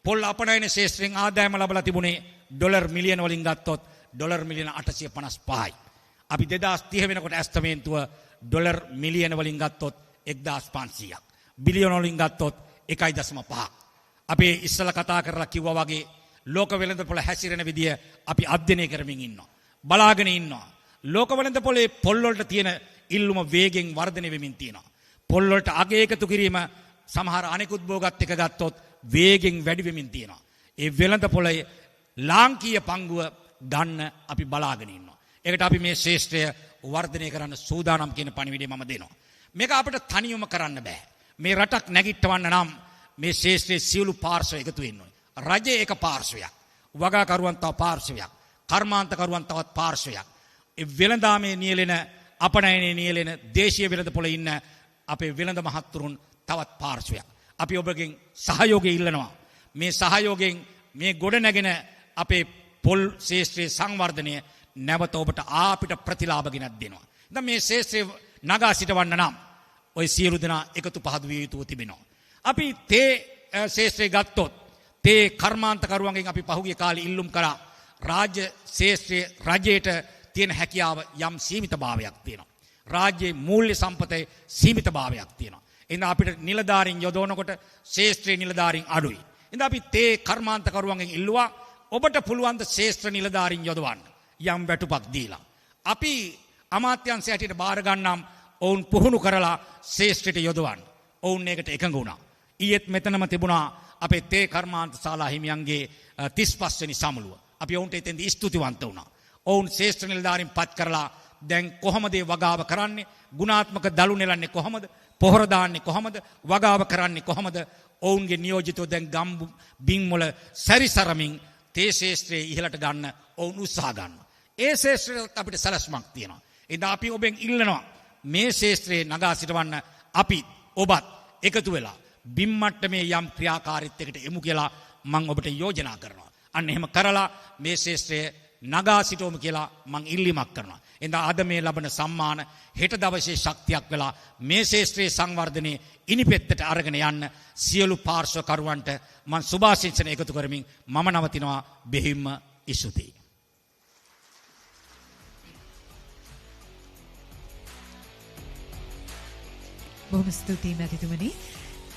පොල් අපනයන ශේෂ්ත්‍රයෙන් ආදායම ලබලා තිබුණේ ඩොලර් මිලියන වලින් ගත්තොත් ඩොලර් මිලියන 855යි. අපි 2030 වෙනකොට ඇස්තමේන්තුව ඩොලර් මිලියන වලින් ගත්තොත් 1500ක්. බිලියන වලින් ගත්තොත් 1.5ක්. අපි ඉස්සලා කතා කරලා කිව්වා වගේ ලෝක වෙළඳපොළ හැසිරෙන විදිය අපි අධ්‍යයනය කරමින් ඉන්නවා. බලාගෙන ඉන්නවා. ලෝක වෙළඳපොළේ පොල් වලට තියෙන ඉල්ලුම වේගෙන් වර්ධනය වෙමින් තියෙනවා. පොල් වලට අගය එකතු කිරීම සමහර අනෙකුත් භෝගත් එක ගත්තොත් වේගෙන් වැඩි වෙමින් තියෙනවා. ඒ වෙළඳපොළේ ලාංකීය පංගුව ගන්න අපි බලාගෙන ඉන්නවා. ඒකට අපි මේ ශේෂ්ත්‍රය වර්ධනය කරන්න සූදානම් කියන පණිවිඩය මම දෙනවා. මේක අපිට තනියම කරන්න බෑ. මේ රටක් නැගිටවන්න නම් මේ ශේෂ්ත්‍රයේ සියලු පාර්ශ්ව එකතු වෙන්න ඕනේ. රජය එක පාර්ශ්වයක්, වගාකරුවන් තව පාර්ශ්වයක්, කර්මාන්තකරුවන් තවත් පාර්ශ්වයක්. ඒ වෙළඳාමේ නියැලෙන, අපනයනේ නියැලෙන දේශීය වෙළඳපොළේ ඉන්න අපේ වෙළඳ මහත්තුරුන් තවත් පාර්ශ්වයක්. අපි ඔබගෙන් සහයෝගය ඉල්ලනවා. මේ සහයෝගයෙන් මේ ගොඩ නැගෙන අපේ පොල් ශේෂ්ත්‍රයේ සංවර්ධනය නැවත ඔබට ආපිට ප්‍රතිලාභ ගෙනත් දෙනවා. දැන් මේ ශේෂ්ත්‍රය නගා සිටවන්න නම් ඔය සියලු දෙනා එකතු පහදු විය යුතුව තිබෙනවා. අපි තේ ශේෂ්ත්‍රය ගත්තොත් තේ කර්මාන්තකරුවන්ගෙන් අපි පහුගිය කාලේ ඉල්ලුම් කරා රාජ්‍ය ශේෂ්ත්‍රයේ රජයට තියෙන හැකියාව යම් සීමිත භාවයක් තියෙනවා. රාජ්‍යයේ මූල්‍ය සම්පතේ සීමිත භාවයක් තියෙනවා. එහෙනම් අපිට නිලධාරීන් යොදවනකොට ශේෂ්ත්‍රයේ නිලධාරීන් අඩුයි. එහෙනම් අපි තේ කර්මාන්තකරුවන්ගෙන් ඉල්ලුවා ඔබට පුළුවන් ද ශේෂ්ත්‍ර නිලධාරීන් යොදවන්න යම් වැටුපක් දීලා. අපි අමාත්‍යංශය හැටියට බාර ගන්නම් ඔවුන් පුහුණු කරලා ශේෂ්ත්‍රයට යොදවන්න. ඔවුන් ඒකට එකඟ වුණා. ඊයේත් මෙතනම තිබුණා අපේ තේ කර්මාන්ත ශාලා හිමියන්ගේ 35 වෙනි සමුළුව. අපි ඔවුන්ට එතෙන්දී ස්තුතිවන්ත වුණා. ඔවුන් ශේෂ්ත්‍ර නිලධාරීන් පත් කරලා දැන් කොහොමද මේ වගාව කරන්නේ? ගුණාත්මක දළු නෙලන්නේ කොහොමද? පොහොර දාන්නේ කොහොමද? වගාව කරන්නේ කොහොමද? ඔවුන්ගේ නියෝජිතව දැන් ගම් බිම් වල සැරිසරමින් තේ ශේෂ්ත්‍රයේ ඉහළට ගන්න ඔවුන් උත්සාහ ගන්නවා. ඒ ශේෂ්ත්‍රයට අපිට සැලැස්මක් තියෙනවා. එදා අපි ඔබෙන් ඉල්ලනවා මේ ශේෂ්ත්‍රයේ නගා සිටවන්න අපි ඔබත් එකතු වෙලා බිම් මට්ටමේ යම් ක්‍රියාකාරීත්වයකට එමු කියලා මම ඔබට යෝජනා කරනවා. අන්න එහෙම කරලා මේ ශේෂ්ත්‍රයේ නගා සිටවමු කියලා මම ඉල්ලීමක් කරනවා. එඳා අද මේ ලබන සම්මාන හෙට දවසේ ශක්තියක් වෙලා මේ ශේෂ්ත්‍රයේ සංවර්ධනයේ ඉනිපෙත්තට අරගෙන යන්න සියලු පාර්ශ්වකරුවන්ට මම සුභාශිංසන එකතු කරමින් මම නවතිනවා. බෙහිම්ම ස්තුතියි. බොහොම ස්තුතියි මැතිතුමනි.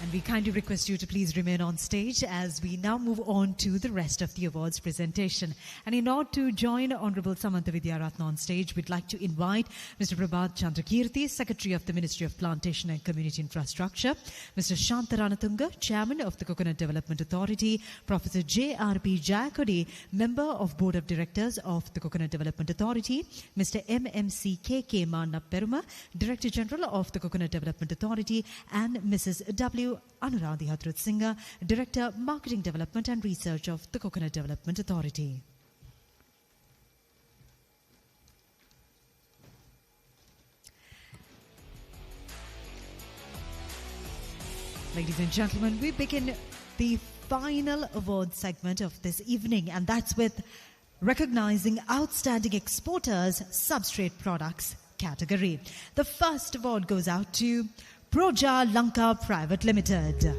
And we kindly request you to please remain on stage as we now move on to the rest of the awards presentation. And in order to join Honorable Samantha Vidyaratna on stage, we'd like to invite Mr. Prabhat Chandrakirti, Secretary of the Ministry of Plantation and Community Infrastructure, Mr. Shantaranatunga, Chairman of the Coconut Development Authority, Professor J.R.P. Jayakodi, Member of Board of Directors of the Coconut Development Authority, Mr. M.M.C.K.K. Manapperuma, Director General of the Coconut Development Authority, and Mrs. W. Anuradhi Hathrutsingha, Director, Marketing Development and Research of the Coconut Development Authority. Ladies and gentlemen, we begin the final award segment of this evening, and that's with recognizing outstanding exporters substrate products category. The first award goes out to Proja Lanka Private Limited.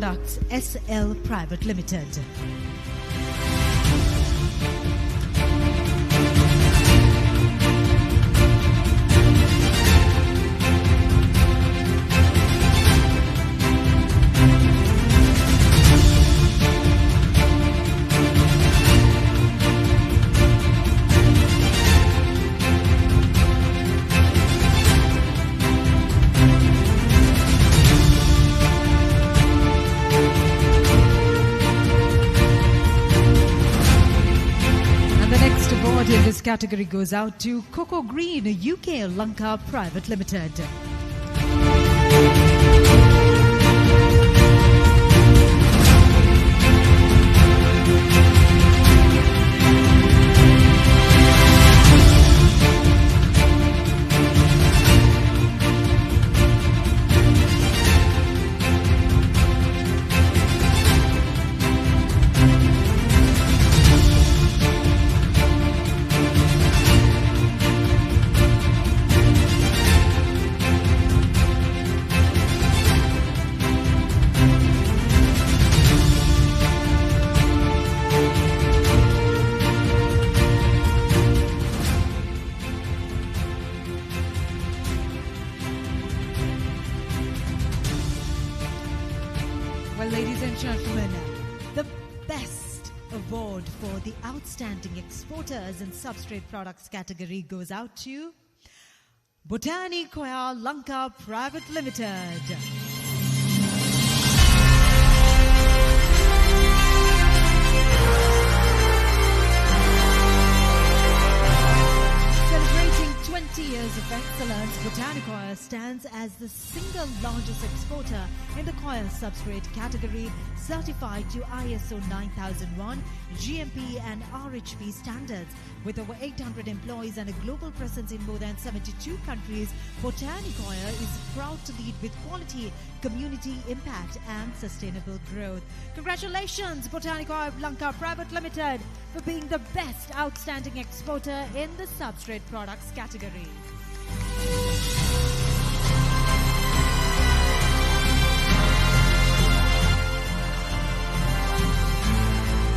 Products SL Private Limited. Next award in this category goes out to Coco Green, UK Lanka Private Limited. Well, ladies and gentlemen, the best award for the Outstanding Exporters and Substrate Products category goes out to Botanicoya Lanka Private Limited. Celebrating 20 years of excellence, Botanicoya stands as the single largest exporter in the coir substrate category, certified to ISO 9001, GMP and RHP standards. With over 800 employees and a global presence in more than 72 countries, Botanicoya is proud to lead with quality, community impact and sustainable growth. Congratulations, Botanicoya Lanka Private Limited, for being the best outstanding exporter in the substrate products category.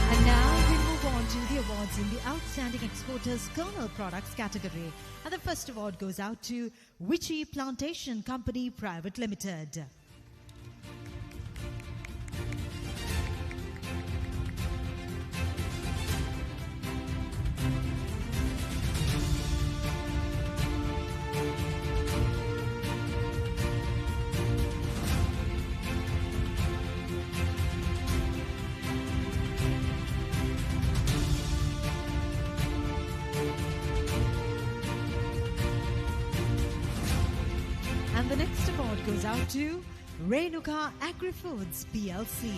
And now we move on to the awards in the Outstanding Exporters Kernel Products category. And the first award goes out to Witchy Plantation Company Private Limited. And the next award goes out to Renuka Agri-Foods PLC.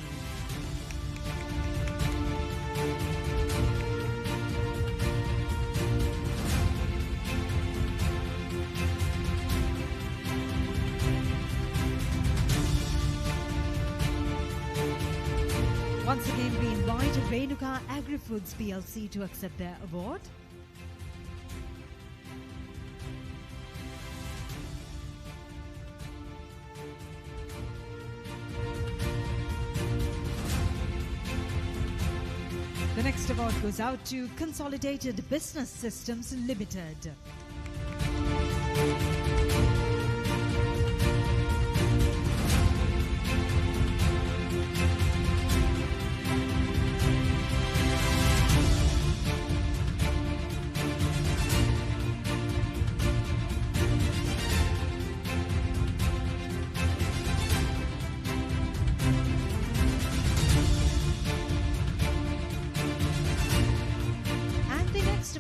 Once again, we invite Renuka Agri-Foods PLC to accept their award. The next award goes out to Consolidated Business Systems Limited.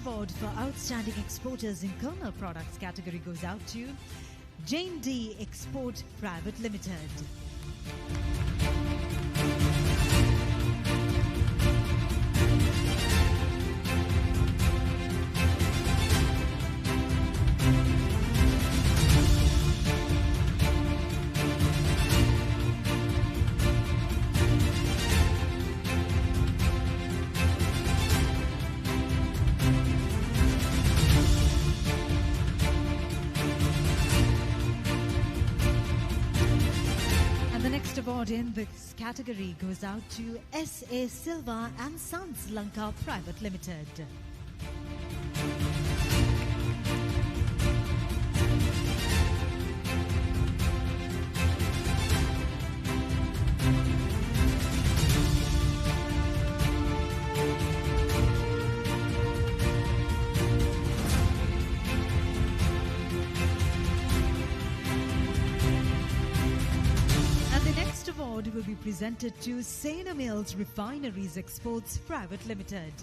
Award for Outstanding Exporters in Kernel Products category goes out to Jane D Export Private Limited. Award in this category goes out to S.A. Silva and Sons Lanka Private Limited. Award will be presented to Sena Mills Refineries Exports Private Limited.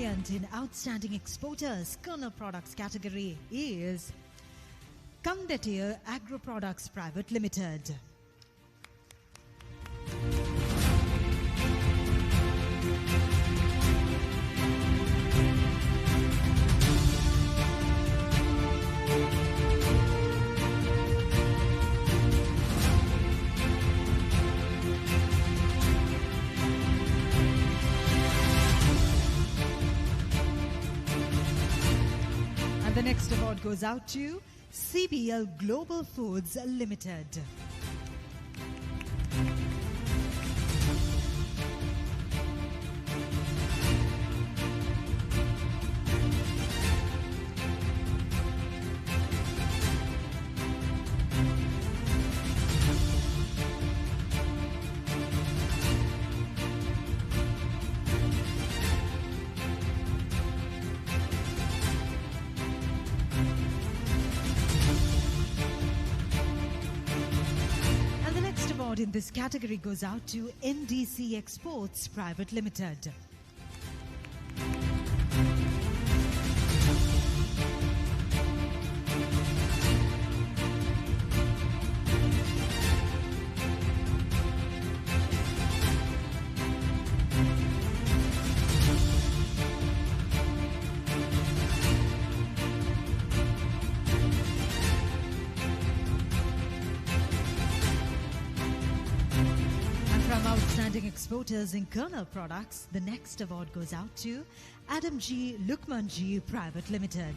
recipient in Outstanding Exporters Kernel Products category is Kangdetir Agro Products Private Limited. The next award goes out to CBL Global Foods Limited. In this category goes out to NDC Exports Private Limited. Outstanding Exporters in Kernel Products, the next award goes out to Adam G. Lukman G. Private Limited.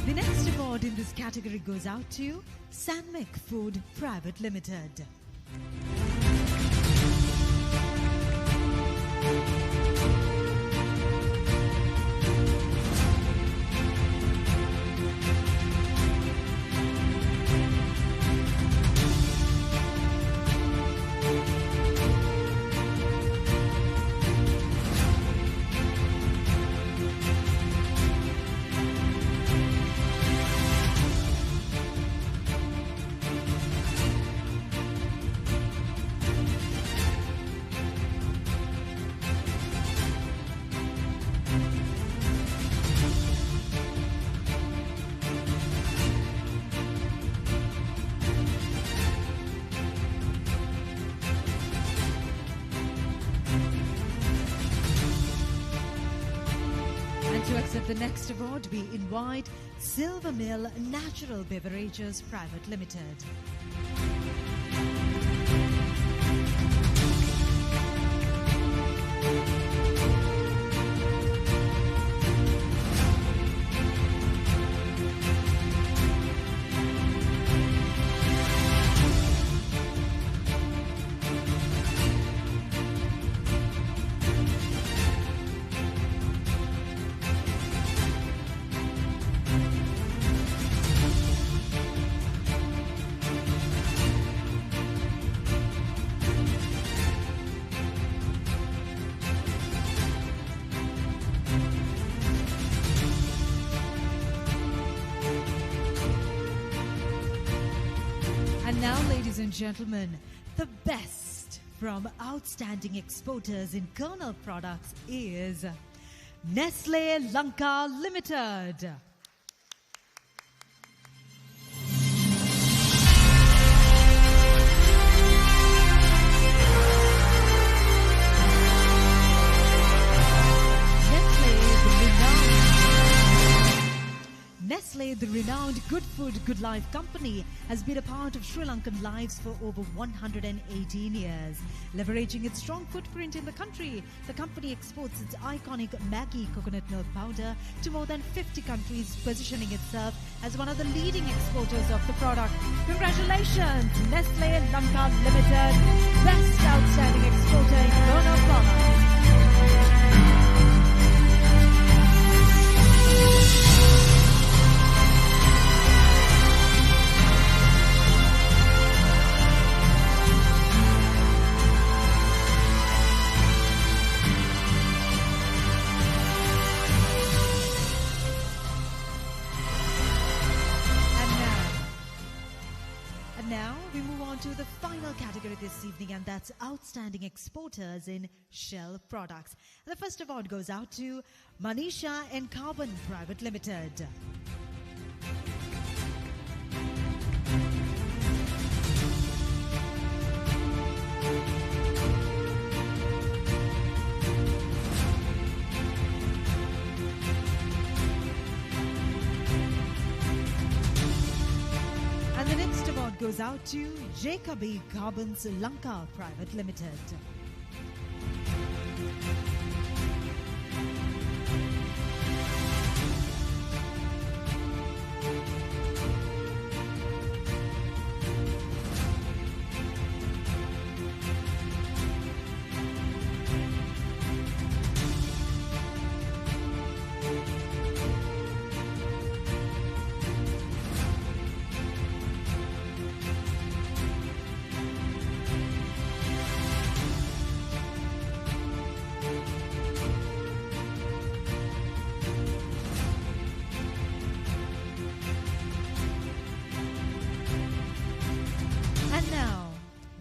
The next award in this category goes out to Sanmek Food Private Limited. To accept the next award, we invite Silver Mill Natural Beverages Private Limited. And now, ladies and gentlemen, the best from Outstanding Exporters in Kernel Products is Nestle Lanka Limited. Nestle, the renowned Good Food, Good Life company, has been a part of Sri Lankan lives for over 118 years. Leveraging its strong footprint in the country, the company exports its iconic Maggi coconut milk powder to more than 50 countries, positioning itself as one of the leading exporters of the product. Congratulations, Nestle Lanka Limited, Best Outstanding Exporter in Corona Products. Now we move on to the final category this evening, and that's Outstanding Exporters in Shell Products. And the first award goes out to Manisha and Carbon Private Limited. And the next award goes out to Jacoby Carbons Lanka Private Limited.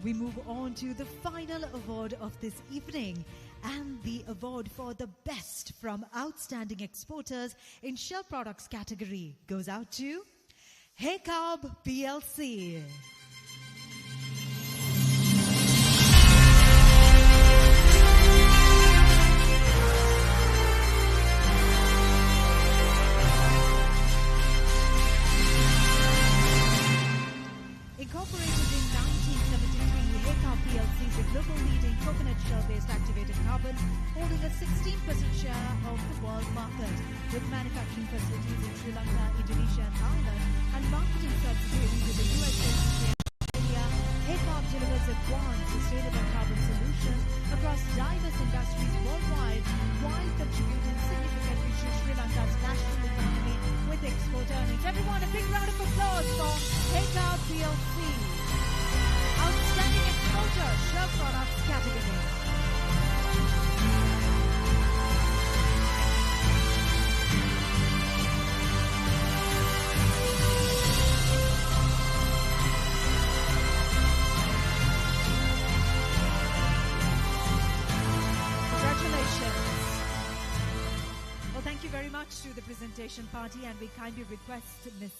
We move on to the final award of this evening, and the award for the best from Outstanding Exporters in Shell Products category goes out to Haycarb PLC. Incorporated in 1973, Haycarb PLC is a global leading coconut shell-based activated carbon, holding a 16% share of the world market, with manufacturing facilities in Sri Lanka, Indonesia and Thailand, and marketing subsidiaries in the USA and Australia. Haycarb delivers advanced sustainable carbon solutions across diverse industries worldwide, while contributing significantly to Sri Lanka's national economy with export earnings. Everyone, a big round of applause for Haycarb PLC. Outstanding Exporter, Shell Products category. Thank you very much to the presentation party, and we kindly request Ms.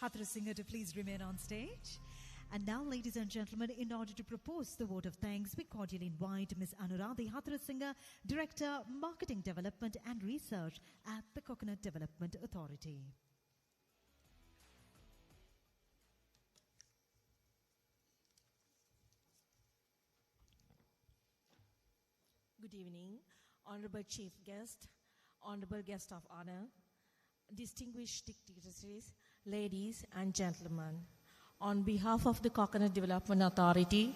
Hathurusingha to please remain on stage. And now, ladies and gentlemen, in order to propose the vote of thanks, we cordially invite Ms. Anuradhi Hathurusingha, Director, Marketing Development and Research at the Coconut Development Authority. Good evening, Honorable Chief Guest, Honorable Guest of Honor, distinguished dignitaries, ladies and gentlemen. On behalf of the Coconut Development Authority,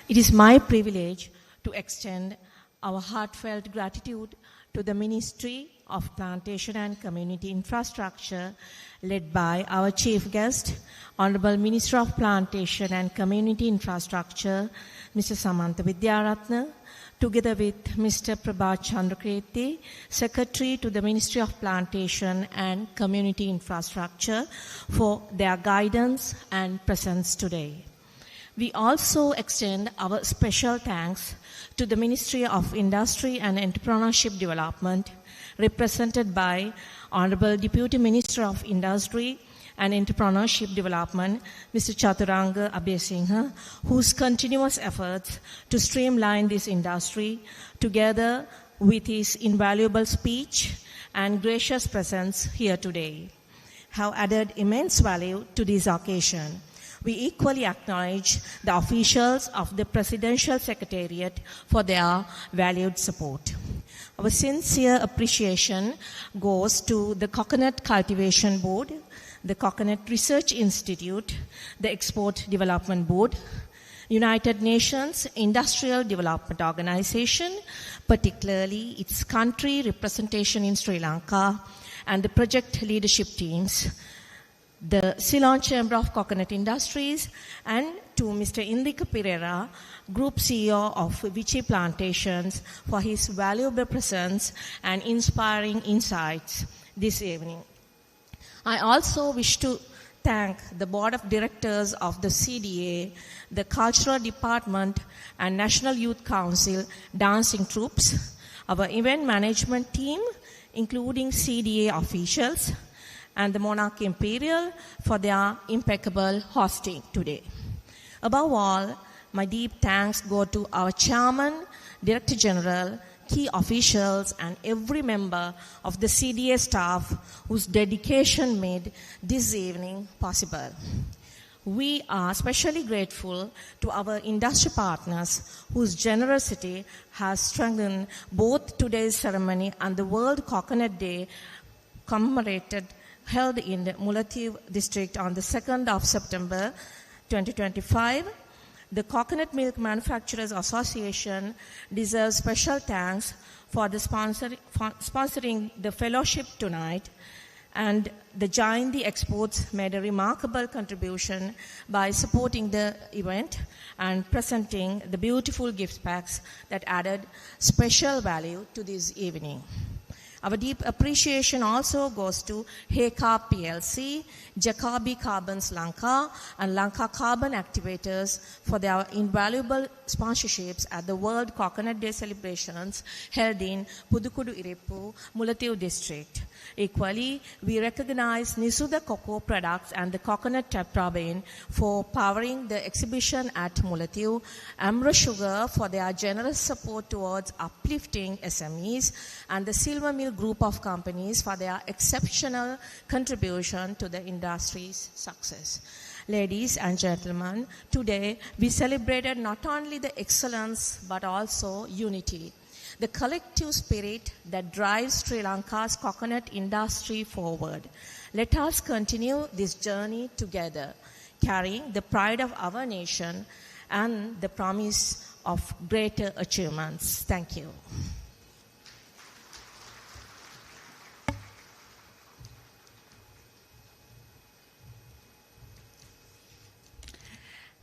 it is my privilege to extend our heartfelt gratitude to the Ministry of Plantation and Community Infrastructure, led by our Chief Guest, Honorable Minister of Plantation and Community Infrastructure, Mr. Samantha Vidyaratna, together with Mr. Prabhat Chandrakirti, Secretary to the Ministry of Plantation and Community Infrastructure, for their guidance and presence today. We also extend our special thanks to the Ministry of Industry and Entrepreneurship Development, represented by Honorable Deputy Minister of Industry and Entrepreneurship Development, Mr. Chaturanga Abesingha, whose continuous efforts to streamline this industry, together with his invaluable speech and gracious presence here today. have added immense value to this occasion. We equally acknowledge the officials of the Presidential Secretariat for their valued support. Our sincere appreciation goes to the Coconut Cultivation Board, the Coconut Research Institute, the Export Development Board, United Nations Industrial Development Organization, particularly its country representation in Sri Lanka, and the project leadership teams, the Ceylon Chamber of Coconut Industries, and to Mr. Indika Pereira, Group CEO of Vichy Plantations, for his valuable presence and inspiring insights this evening. I also wish to thank the Board of Directors of the CDA, the Cultural Department, and National Youth Council dancing troops, our event management team, including CDA officials, and the Monarch Imperial for their impeccable hosting today. Above all, my deep thanks go to our Chairman, Director General, key officials, and every member of the CDA staff whose dedication made this evening possible. We are especially grateful to our industry partners whose generosity has strengthened both today's ceremony and the World Coconut Day commemorated held in the Mullaitivu district on the 2nd of September 2025. The Coconut Milk Manufacturers Association deserves special thanks for the sponsoring the fellowship tonight, and the Jayanti Exports made a remarkable contribution by supporting the event and presenting the beautiful gift packs that added special value to this evening. Our deep appreciation also goes to Heka PLC, Jacobi Carbons Lanka, and Lanka Carbon Activators for their invaluable sponsorships at the World Coconut Day celebrations held in Pudukudu Irippu, Mullaitivu district. Equally, we recognize Nisuda Cocoa Products and the Coconut Tetraben for powering the exhibition at Mullaitivu, Amra Sugar for their generous support towards uplifting SMEs, and the Silver Mill Group of companies for their exceptional contribution to the industry's success. Ladies and gentlemen, today we celebrated not only the excellence but also unity, the collective spirit that drives Sri Lanka's coconut industry forward. Let us continue this journey together, carrying the pride of our nation and the promise of greater achievements. Thank you.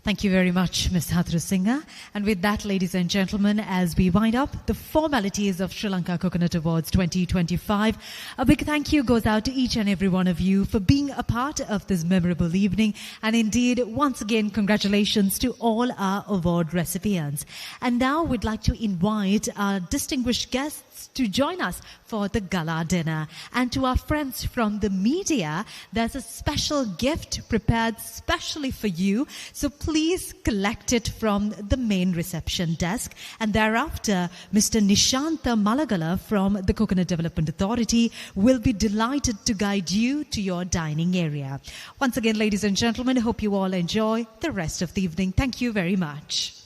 Thank you very much, Ms. Hathrusingha. And with that, ladies and gentlemen, as we wind up the formalities of Sri Lanka Coconut Awards 2025, a big thank you goes out to each and every one of you for being a part of this memorable evening. And indeed, once again, congratulations to all our award recipients. And now we'd like to invite our distinguished guests to join us for the gala dinner. And to our friends from the media, there's a special gift prepared specially for you. So please collect it from the main reception desk. And thereafter, Mr. Nishanta Malagala from the Coconut Development Authority will be delighted to guide you to your dining area. Once again, ladies and gentlemen, I hope you all enjoy the rest of the evening. Thank you very much.